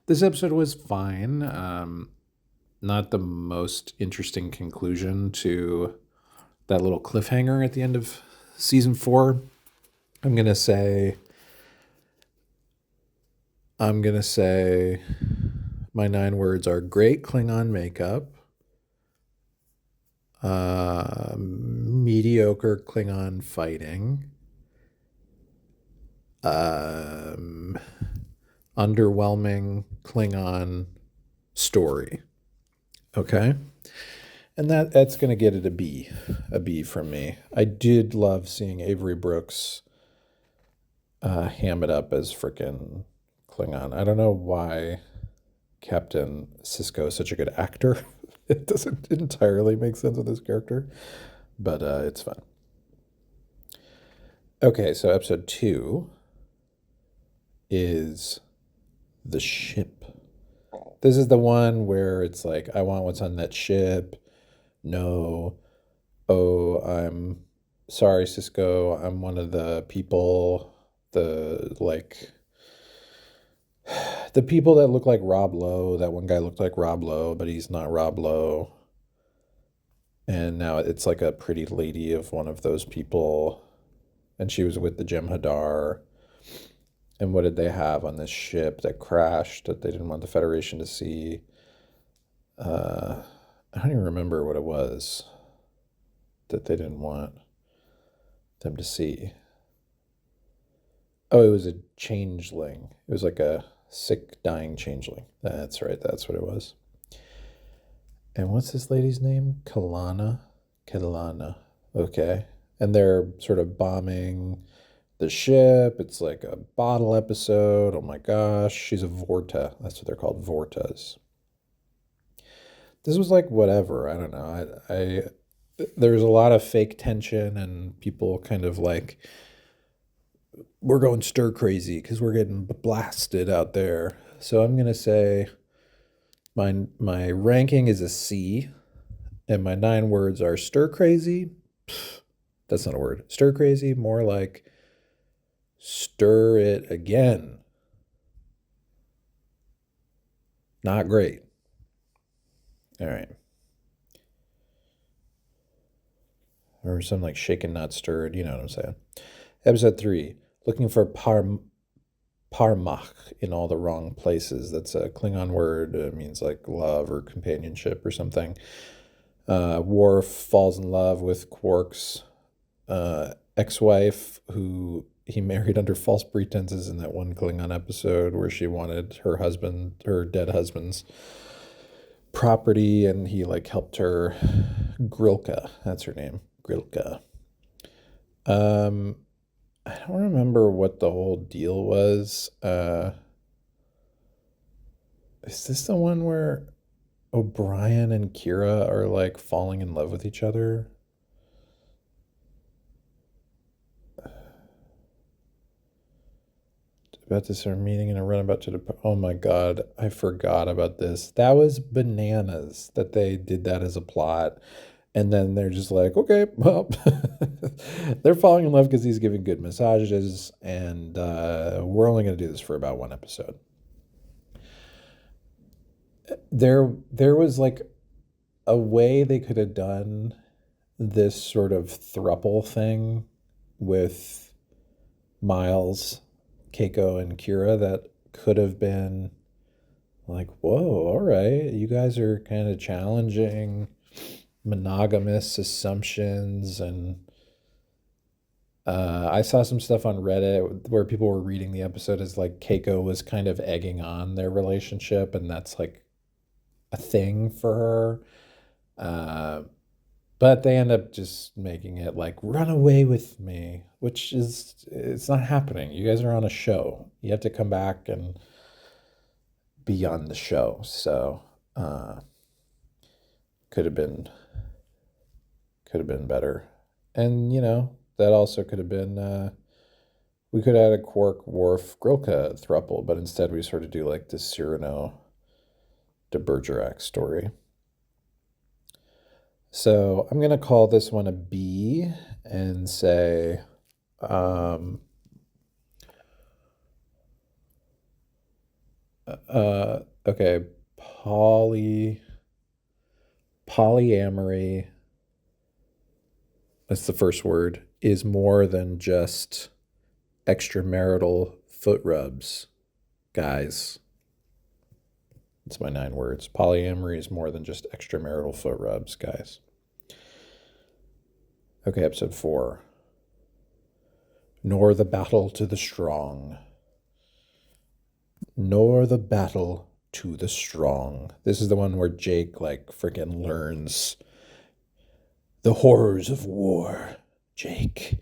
This episode was fine. Not the most interesting conclusion to that little cliffhanger at the end of season 4. I'm going to say my 9 words are great Klingon makeup, mediocre Klingon fighting, underwhelming Klingon story. Okay. And that's going to get it a B from me. I did love seeing Avery Brooks ham it up as frickin' Klingon. I don't know why Captain Sisko is such a good actor. It doesn't entirely make sense with his character, but it's fun. Okay, so episode 2 is the ship. This is the one where it's like, I want what's on that ship. No. Oh, I'm sorry, Sisko. I'm one of the people, the people that look like Rob Lowe. That one guy looked like Rob Lowe, but he's not Rob Lowe. And now it's like a pretty lady of one of those people. And she was with the Jem'Hadar. And what did they have on this ship that crashed that they didn't want the Federation to see? I don't even remember what it was that they didn't want them to see. Oh, it was a changeling. It was like a sick, dying changeling. That's right. That's what it was. And what's this lady's name? Kelana. Okay. And they're sort of bombing the ship. It's like a bottle episode. Oh my gosh. She's a Vorta. That's what they're called. Vortas. This was like whatever. I don't know. There's a lot of fake tension and people kind of like, we're going stir crazy because we're getting blasted out there. So I'm going to say my ranking is a C, and my 9 words are stir crazy. That's not a word. Stir crazy, more like stir it again. Not great. All right. Or something like shaken, not stirred. You know what I'm saying. Episode 3. Looking for parmach in all the wrong places. That's a Klingon word. It means like love or companionship or something. Worf falls in love with Quark's ex-wife, who he married under false pretenses in that one Klingon episode where she wanted her dead husband's property, and he like helped her. Grilka, that's her name. Grilka. I don't remember what the whole deal was. Is this the one where O'Brien and Kira are like falling in love with each other? About to start meeting in a runabout to oh my god, I forgot about this. That was bananas that they did that as a plot. And then they're just like, okay, well, they're falling in love because he's giving good massages, and we're only going to do this for about 1 episode. There was like a way they could have done this sort of throuple thing with Miles, Keiko, and Kira that could have been like, whoa, all right, you guys are kind of challenging monogamous assumptions. And I saw some stuff on Reddit where people were reading the episode as like Keiko was kind of egging on their relationship, and that's like a thing for her. But they end up just making it like, run away with me, which is, it's not happening. You guys are on a show. You have to come back and be on the show. So could have been better. And, that also could have been, we could have had a Quark, Worf, Grilka throuple, but instead we sort of do like this Cyrano de Bergerac story. So I'm going to call this one a B and say, okay, polyamory, that's the first word, is more than just extramarital foot rubs, guys. That's my 9 words. Polyamory is more than just extramarital foot rubs, guys. Okay, episode 4. Nor the battle to the strong. Nor the battle to the strong. This is the one where Jake like freaking learns the horrors of war. Jake.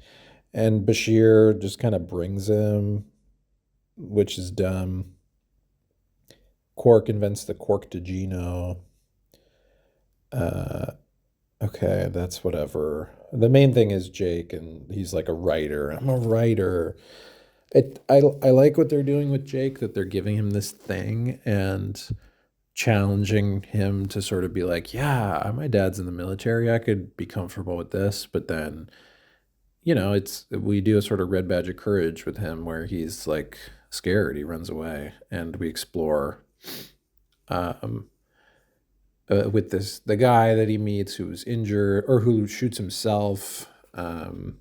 And Bashir just kind of brings him, which is dumb. Quark invents the Quark-Digino. Okay, that's whatever. The main thing is Jake, and he's like a writer. I'm a writer. I like what they're doing with Jake, that they're giving him this thing and challenging him to sort of be like, yeah, my dad's in the military. I could be comfortable with this. But then, we do a sort of red badge of courage with him where he's like scared. He runs away, and we explore with the guy that he meets who's injured or who shoots himself, and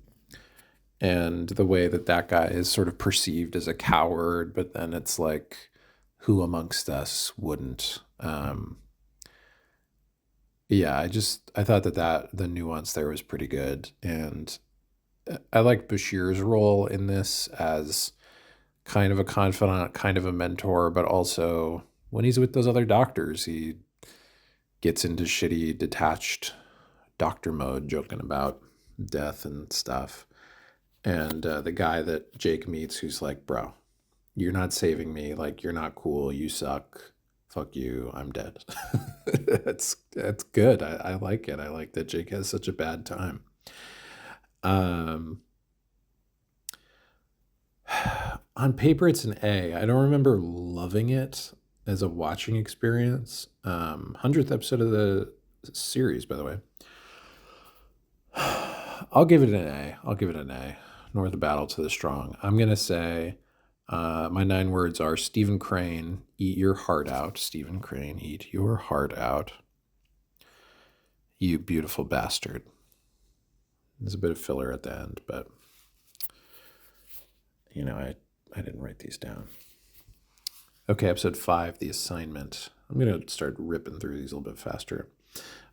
the way that guy is sort of perceived as a coward, but then it's like, who amongst us wouldn't? Yeah, I thought that the nuance there was pretty good, and I like Bashir's role in this as kind of a confidant, kind of a mentor, but also when he's with those other doctors, he gets into shitty, detached doctor mode, joking about death and stuff. And the guy that Jake meets, who's like, bro, you're not saving me. Like, you're not cool. You suck. Fuck you. I'm dead. That's good. I like it. I like that Jake has such a bad time. On paper, it's an A. I don't remember loving it as a watching experience. 100th episode of the series, by the way. I'll give it an A. Nor the battle to the strong. I'm going to say my 9 words are Stephen Crane, eat your heart out. Stephen Crane, eat your heart out. You beautiful bastard. There's a bit of filler at the end, but I didn't write these down. Okay, episode 5, The Assignment. I'm going to start ripping through these a little bit faster.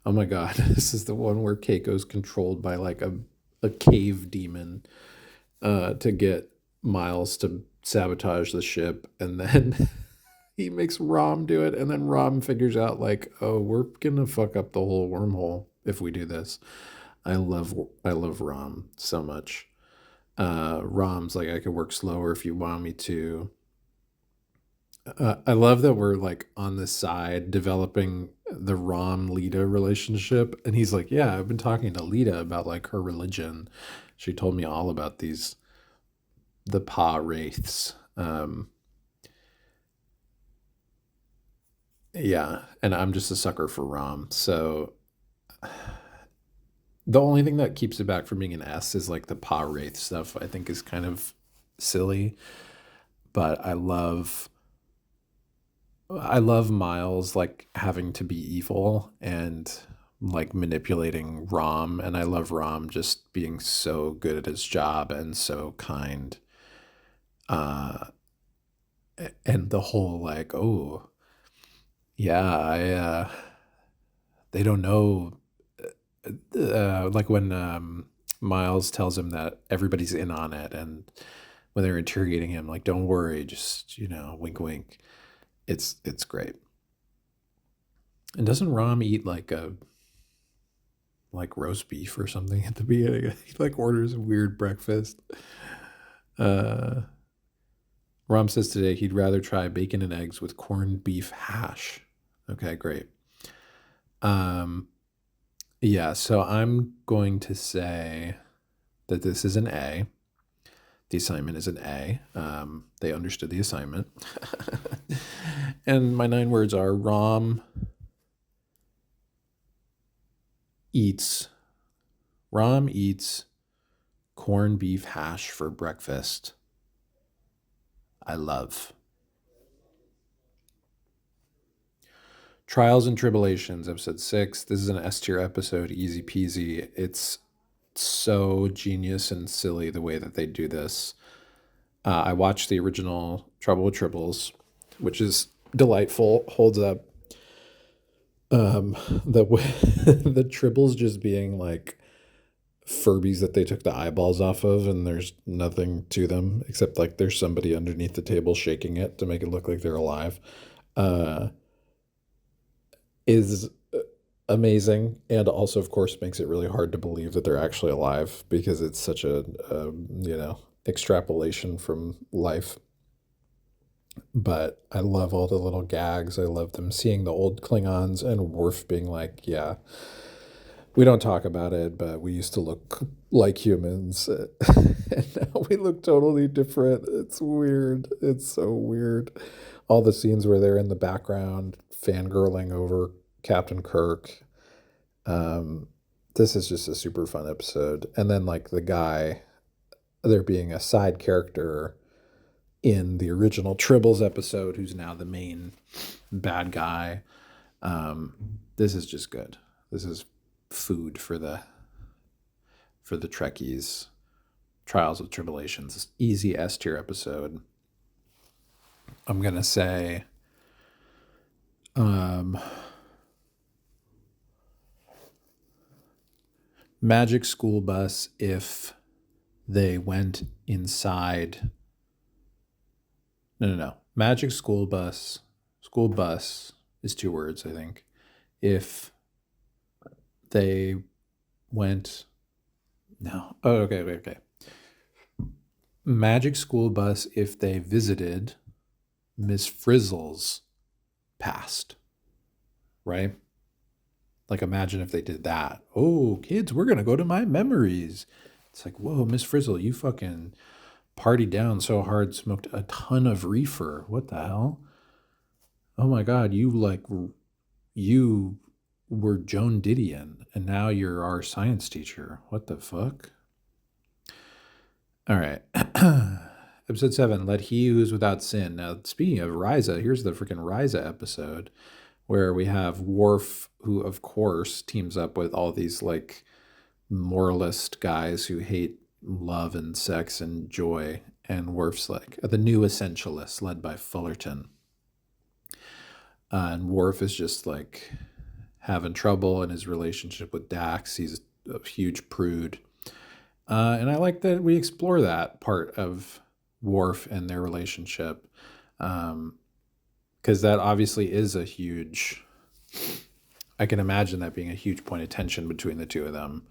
Oh my God, this is the one where Keiko's controlled by like a cave demon to get Miles to sabotage the ship, and then he makes Rom do it, and then Rom figures out like, oh, we're gonna fuck up the whole wormhole if we do this. I love Rom so much. Rom's like, I could work slower if you want me to. I love that we're like on the side developing the Rom Lita relationship, and he's like, yeah, I've been talking to Lita about like her religion. She told me all about the Pa wraiths. Yeah, and I'm just a sucker for Rom. So the only thing that keeps it back from being an S is like the Pa wraith stuff. I think is kind of silly, but I love Miles like having to be evil and like manipulating Rom, and I love Rom just being so good at his job and so kind. And the whole like, oh yeah, they don't know, like when Miles tells him that everybody's in on it, and when they're interrogating him, like, don't worry, just wink wink. It's great. And doesn't Rom eat like roast beef or something at the beginning? He like orders a weird breakfast. Rom says today he'd rather try bacon and eggs with corned beef hash. Okay, great. Yeah, so I'm going to say that this is an A. The assignment is an A. They understood the assignment. And my 9 words are Rom eats corned beef hash for breakfast. I love. Trials and Tribulations, episode 6. This is an S tier episode, easy peasy. It's so genius and silly the way that they do this. I watched the original Trouble with Tribbles, which is delightful, holds up. The way the Tribbles just being like Furbies that they took the eyeballs off of, and there's nothing to them except like there's somebody underneath the table shaking it to make it look like they're alive, is amazing, and also of course makes it really hard to believe that they're actually alive because it's such a extrapolation from life. But I love all the little gags. I love them seeing the old Klingons and Worf being like, yeah, we don't talk about it, but we used to look like humans. And now we look totally different. It's weird. It's so weird. All the scenes where they're in the background fangirling over Captain Kirk. This is just a super fun episode. And then like the guy, there being a side character in the original Tribbles episode who's now the main bad guy. This is just good. This is food for the Trekkies. Trials with Tribulations, easy S tier episode. I'm gonna say Magic School Bus if they went inside. No. Magic School Bus. School bus is 2 words, I think. If they went. No. Oh, okay. Magic School Bus if they visited Miss Frizzle's past. Right? Like, imagine if they did that. Oh, kids, we're going to go to my memories. It's like, whoa, Miss Frizzle, you fucking partied down so hard, smoked a ton of reefer. What the hell? Oh my God, you were Joan Didion, and now you're our science teacher. What the fuck? All right. Episode 7, Let He Who's Without Sin. Now, speaking of Risa, here's the freaking Risa episode where we have Worf, who, of course, teams up with all these, like, moralist guys who hate love and sex and joy. And Worf's like, the new essentialist, led by Fullerton. And Worf is just, like, having trouble in his relationship with Dax. He's a huge prude. And I like that we explore that part of Worf and their relationship. Because that obviously is a huge... I can imagine that being a huge point of tension between the two of them.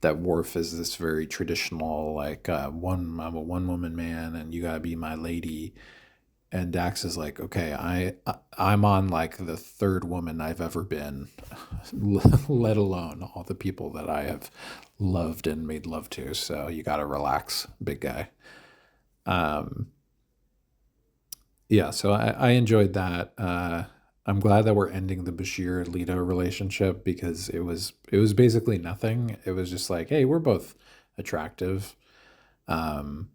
That Worf is this very traditional, like, I'm a one-woman man, and you gotta be my lady. And Dax is like, okay, I'm on, like, the 3rd woman I've ever been, let alone all the people that I have loved and made love to. So you gotta relax, big guy. Yeah, so I enjoyed that. I'm glad that we're ending the Bashir Leto relationship because it was basically nothing. It was just like, hey, we're both attractive. And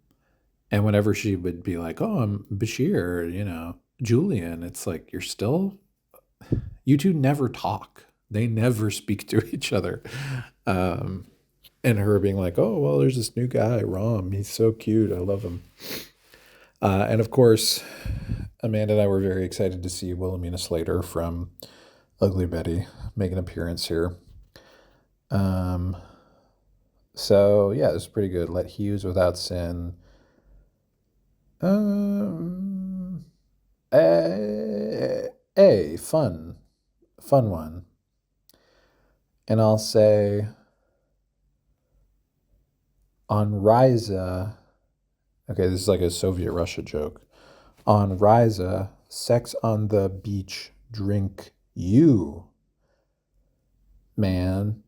whenever she would be like, oh, I'm Bashir, Julian, it's like, you two never talk. They never speak to each other. And her being like, oh, well, there's this new guy, Rom. He's so cute. I love him. And of course, Amanda and I were very excited to see Wilhelmina Slater from Ugly Betty make an appearance here. So yeah, it was pretty good. Let He Who's Without Sin. A fun one. And I'll say on Risa, okay, this is like a Soviet Russia joke. On Risa, sex on the beach, drink you, man.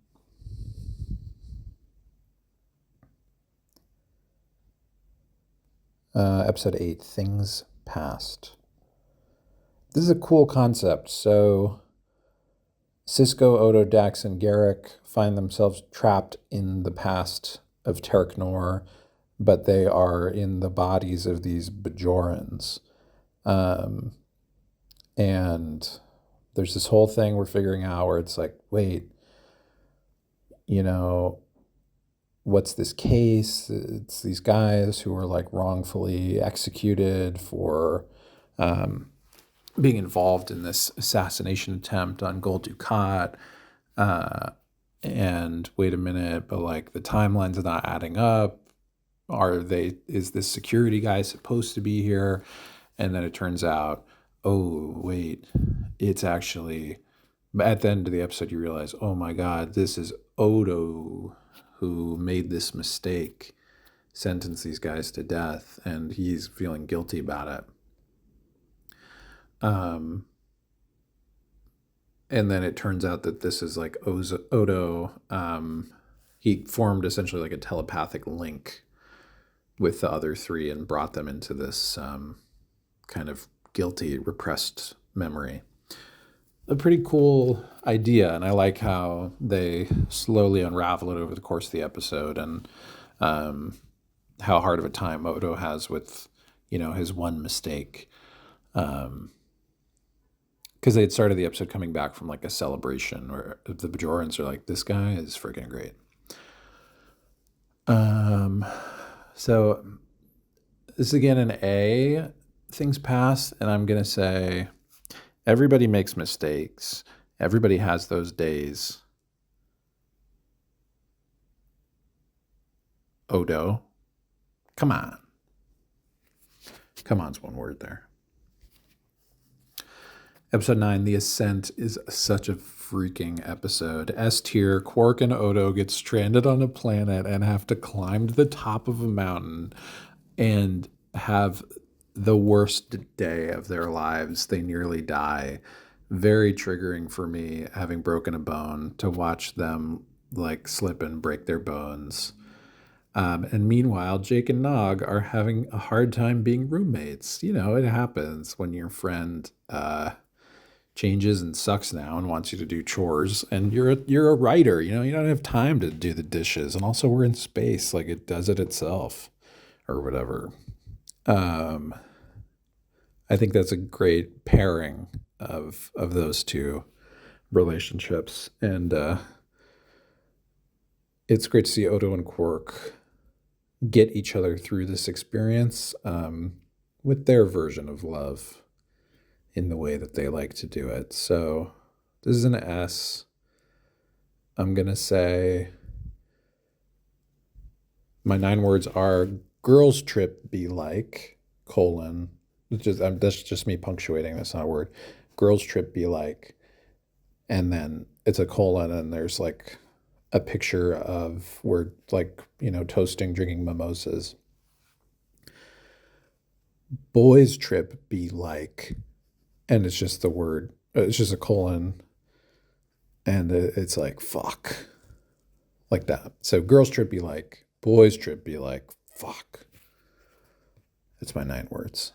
Episode 8, Things Past. This is a cool concept. So Sisko, Odo, Dax, and Garrick find themselves trapped in the past of Terek Nor, but they are in the bodies of these Bajorans. And there's this whole thing we're figuring out where it's like, wait, what's this case? It's these guys who were like wrongfully executed for being involved in this assassination attempt on Gul Dukat. And wait a minute, but like the timelines are not adding up. Is this security guy supposed to be here? And then it turns out, oh, wait, it's actually, at the end of the episode, you realize, oh my God, this is Odo who made this mistake, sentenced these guys to death, and he's feeling guilty about it. And then it turns out that this is like Odo. He formed essentially like a telepathic link with the other three and brought them into this kind of guilty, repressed memory. A pretty cool idea, and I like how they slowly unravel it over the course of the episode, and how hard of a time Odo has with, his one mistake. Because they had started the episode coming back from like a celebration where the Bajorans are like, this guy is freaking great. So this is again an A, Things Past, and I'm going to say everybody makes mistakes. Everybody has those days. Odo, come on. Come on's one word there. Episode 9, The Ascent, is such a freaking episode. S tier, Quark and Odo get stranded on a planet and have to climb to the top of a mountain and have the worst day of their lives. They nearly die. Very triggering for me, having broken a bone, to watch them like slip and break their bones. And meanwhile, Jake and Nog are having a hard time being roommates. It happens when your friend changes and sucks now and wants you to do chores, and you're a writer, you don't have time to do the dishes, and also we're in space, like it does it itself or whatever. I think that's a great pairing of those two relationships, and it's great to see Odo and Quark get each other through this experience with their version of love in the way that they like to do it. So this is an S. I'm going to say my 9 words are girls trip be like, : that's just me punctuating. That's not a word. Girls trip be like, and then it's a colon, and there's like a picture of we're like, toasting, drinking mimosas. Boys trip be like, and it's just the word, it's just a colon, and it's like, fuck, like that. So girls trip be like, boys trip be like, fuck. It's my 9 words.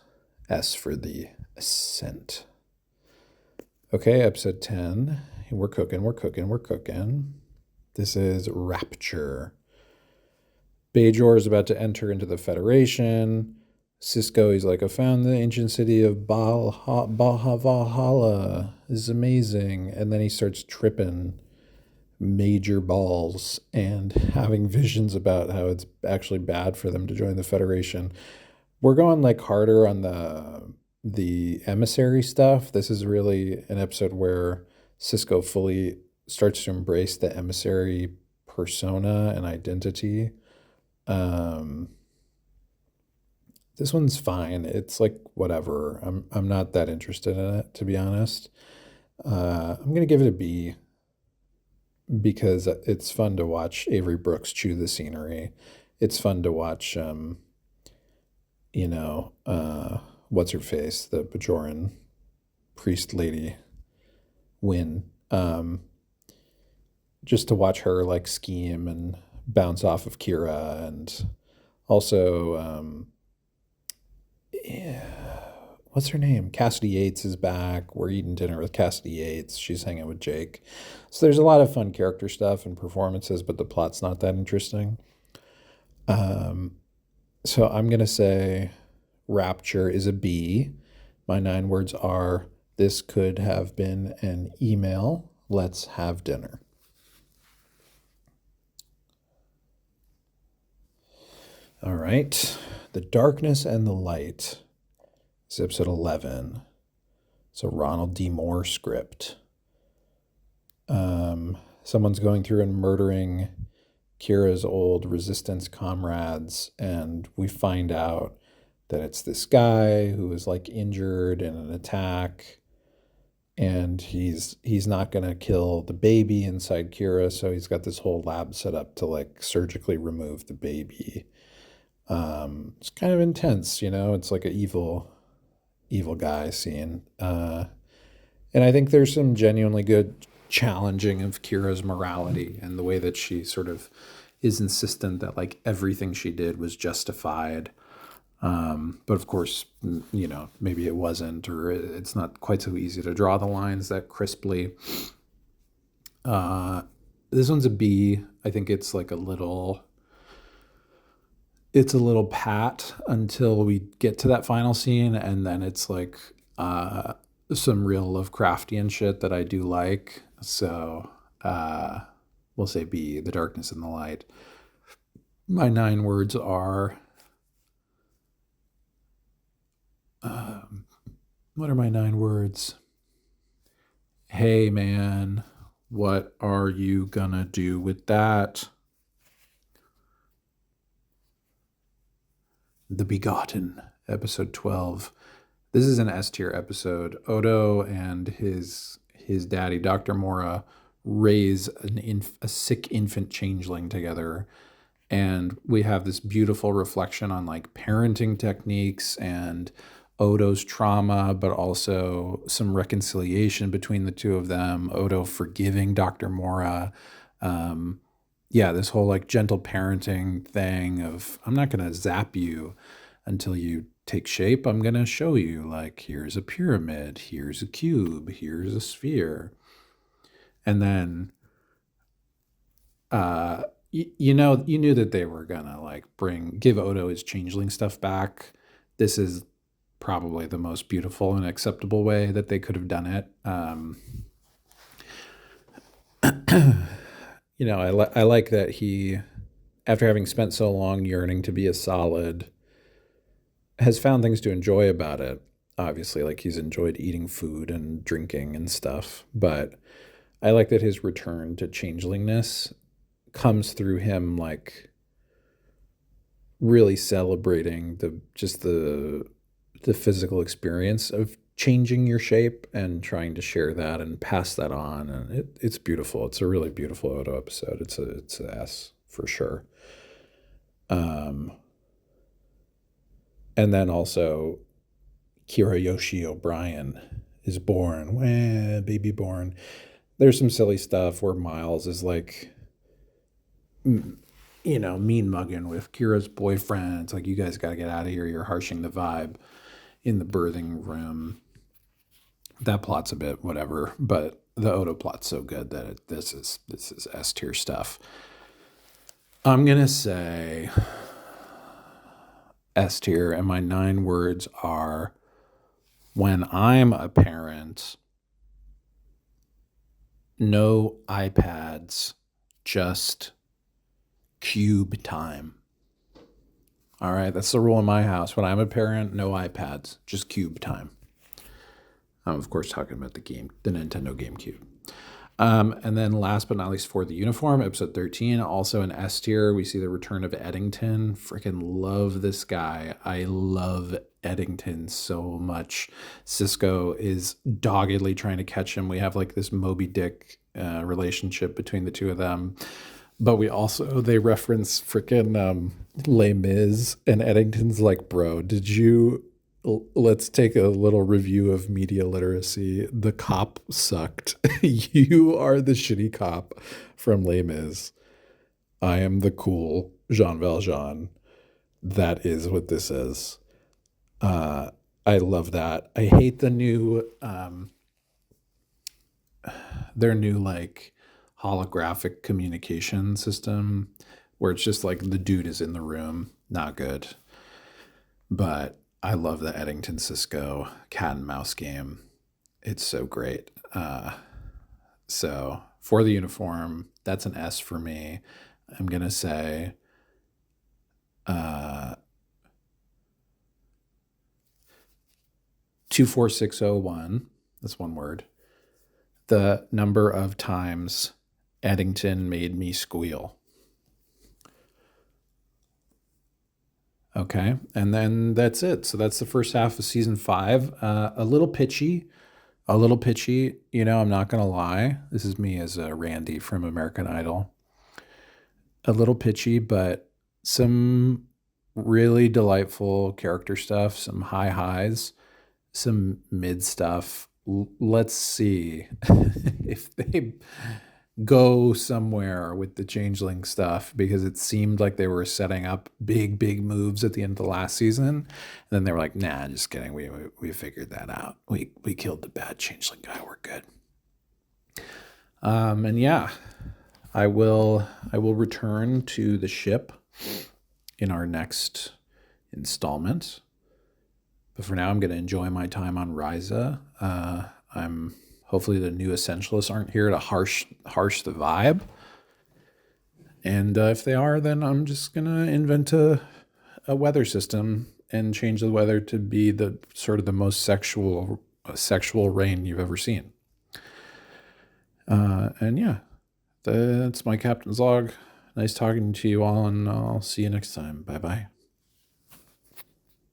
S for The Ascent. Okay, episode 10. We're cooking. This is Rapture. Bajor is about to enter into the Federation. Sisko, he's like, I found the ancient city of Valhalla. This is amazing. And then he starts tripping major balls and having visions about how it's actually bad for them to join the Federation. We're going like harder on the emissary stuff. This is really an episode where Sisko fully starts to embrace the emissary persona and identity. This one's fine. It's like whatever. I'm not that interested in it, to be honest. I'm gonna give it a B because it's fun to watch Avery Brooks chew the scenery. It's fun to watch, what's her face, the Bajoran priest lady, win. Just to watch her like scheme and bounce off of Kira, and also what's her name? Cassidy Yates is back. We're eating dinner with Cassidy Yates. She's hanging with Jake. So there's a lot of fun character stuff and performances, but the plot's not that interesting. So I'm going to say Rapture is a B. My 9 words are, this could have been an email. Let's have dinner. All right. The Darkness and the Light is episode 11. It's a Ronald D. Moore script. Someone's going through and murdering Kira's old resistance comrades, and we find out that it's this guy who is like injured in an attack, and he's not going to kill the baby inside Kira, so he's got this whole lab set up to like surgically remove the baby. It's kind of intense, it's like an evil guy scene. And I think there's some genuinely good challenging of Kira's morality and the way that she sort of is insistent that like everything she did was justified. But of course, maybe it wasn't, or it's not quite so easy to draw the lines that crisply. This one's a B. I think it's like a little pat until we get to that final scene, and then it's like some real Lovecraftian shit that I do like. So we'll say B, The Darkness and the Light. My 9 words are, what are my 9 words? Hey man, what are you gonna do with that? The Begotten, episode 12. This is an S tier episode. Odo and his daddy, Dr. Mora, raise a sick infant changeling together. And we have this beautiful reflection on like parenting techniques and Odo's trauma, but also some reconciliation between the two of them. Odo forgiving Dr. Mora. This whole like gentle parenting thing of, I'm not going to zap you until you take shape. I'm going to show you, like, here's a pyramid, here's a cube, here's a sphere. And then, you knew that they were going to like give Odo his changeling stuff back. This is probably the most beautiful and acceptable way that they could have done it. I like that he, after having spent so long yearning to be a solid, has found things to enjoy about it. Obviously, like he's enjoyed eating food and drinking and stuff. But I like that his return to changelingness comes through him like really celebrating the physical experience of changing your shape and trying to share that and pass that on. And it's beautiful. It's a really beautiful Odo episode. It's an S for sure. And then also Kirayoshi O'Brien is born. Baby born. There's some silly stuff where Miles is like, mean mugging with Kira's boyfriend. It's like, you guys got to get out of here. You're harshing the vibe in the birthing room. That plot's a bit whatever, but the Odo plot's so good that this is S tier stuff. I'm going to say S tier, and my 9 words are, when I'm a parent, no iPads, just cube time. All right, that's the rule in my house. When I'm a parent, no iPads, just cube time. I'm, of course, talking about the Nintendo GameCube. And then last but not least, for the uniform, episode 13, also an S tier. We see the return of Eddington. Freaking love this guy. I love Eddington so much. Cisco is doggedly trying to catch him. We have like this Moby Dick relationship between the two of them. But they reference freaking Les Mis, and Eddington's like, bro, let's take a little review of media literacy. The cop sucked. You are the shitty cop from Les Mis. I am the cool Jean Valjean. That is what this is. I love that. I hate the new their new like holographic communication system where it's just like the dude is in the room. Not good. But I love the Eddington Cisco cat and mouse game. It's so great. So for the uniform, that's an S for me. I'm gonna say 24601. That's one word. The number of times Eddington made me squeal. Okay, and then that's it. So that's the first half of season 5. A little pitchy. You know, I'm not going to lie. This is me as a Randy from American Idol. A little pitchy, but some really delightful character stuff, some high highs, some mid stuff. Let's see if they go somewhere with the changeling stuff, because it seemed like they were setting up big moves at the end of the last season, and then they were like, nah, just kidding, we figured that out, we killed the bad changeling guy, we're good. And yeah, I will return to the ship in our next installment, but for now I'm going to enjoy my time on Risa. Hopefully the new Essentialists aren't here to harsh the vibe. And if they are, then I'm just going to invent a weather system and change the weather to be the sort of the most sexual rain you've ever seen. And yeah, that's my captain's log. Nice talking to you all, and I'll see you next time. Bye-bye.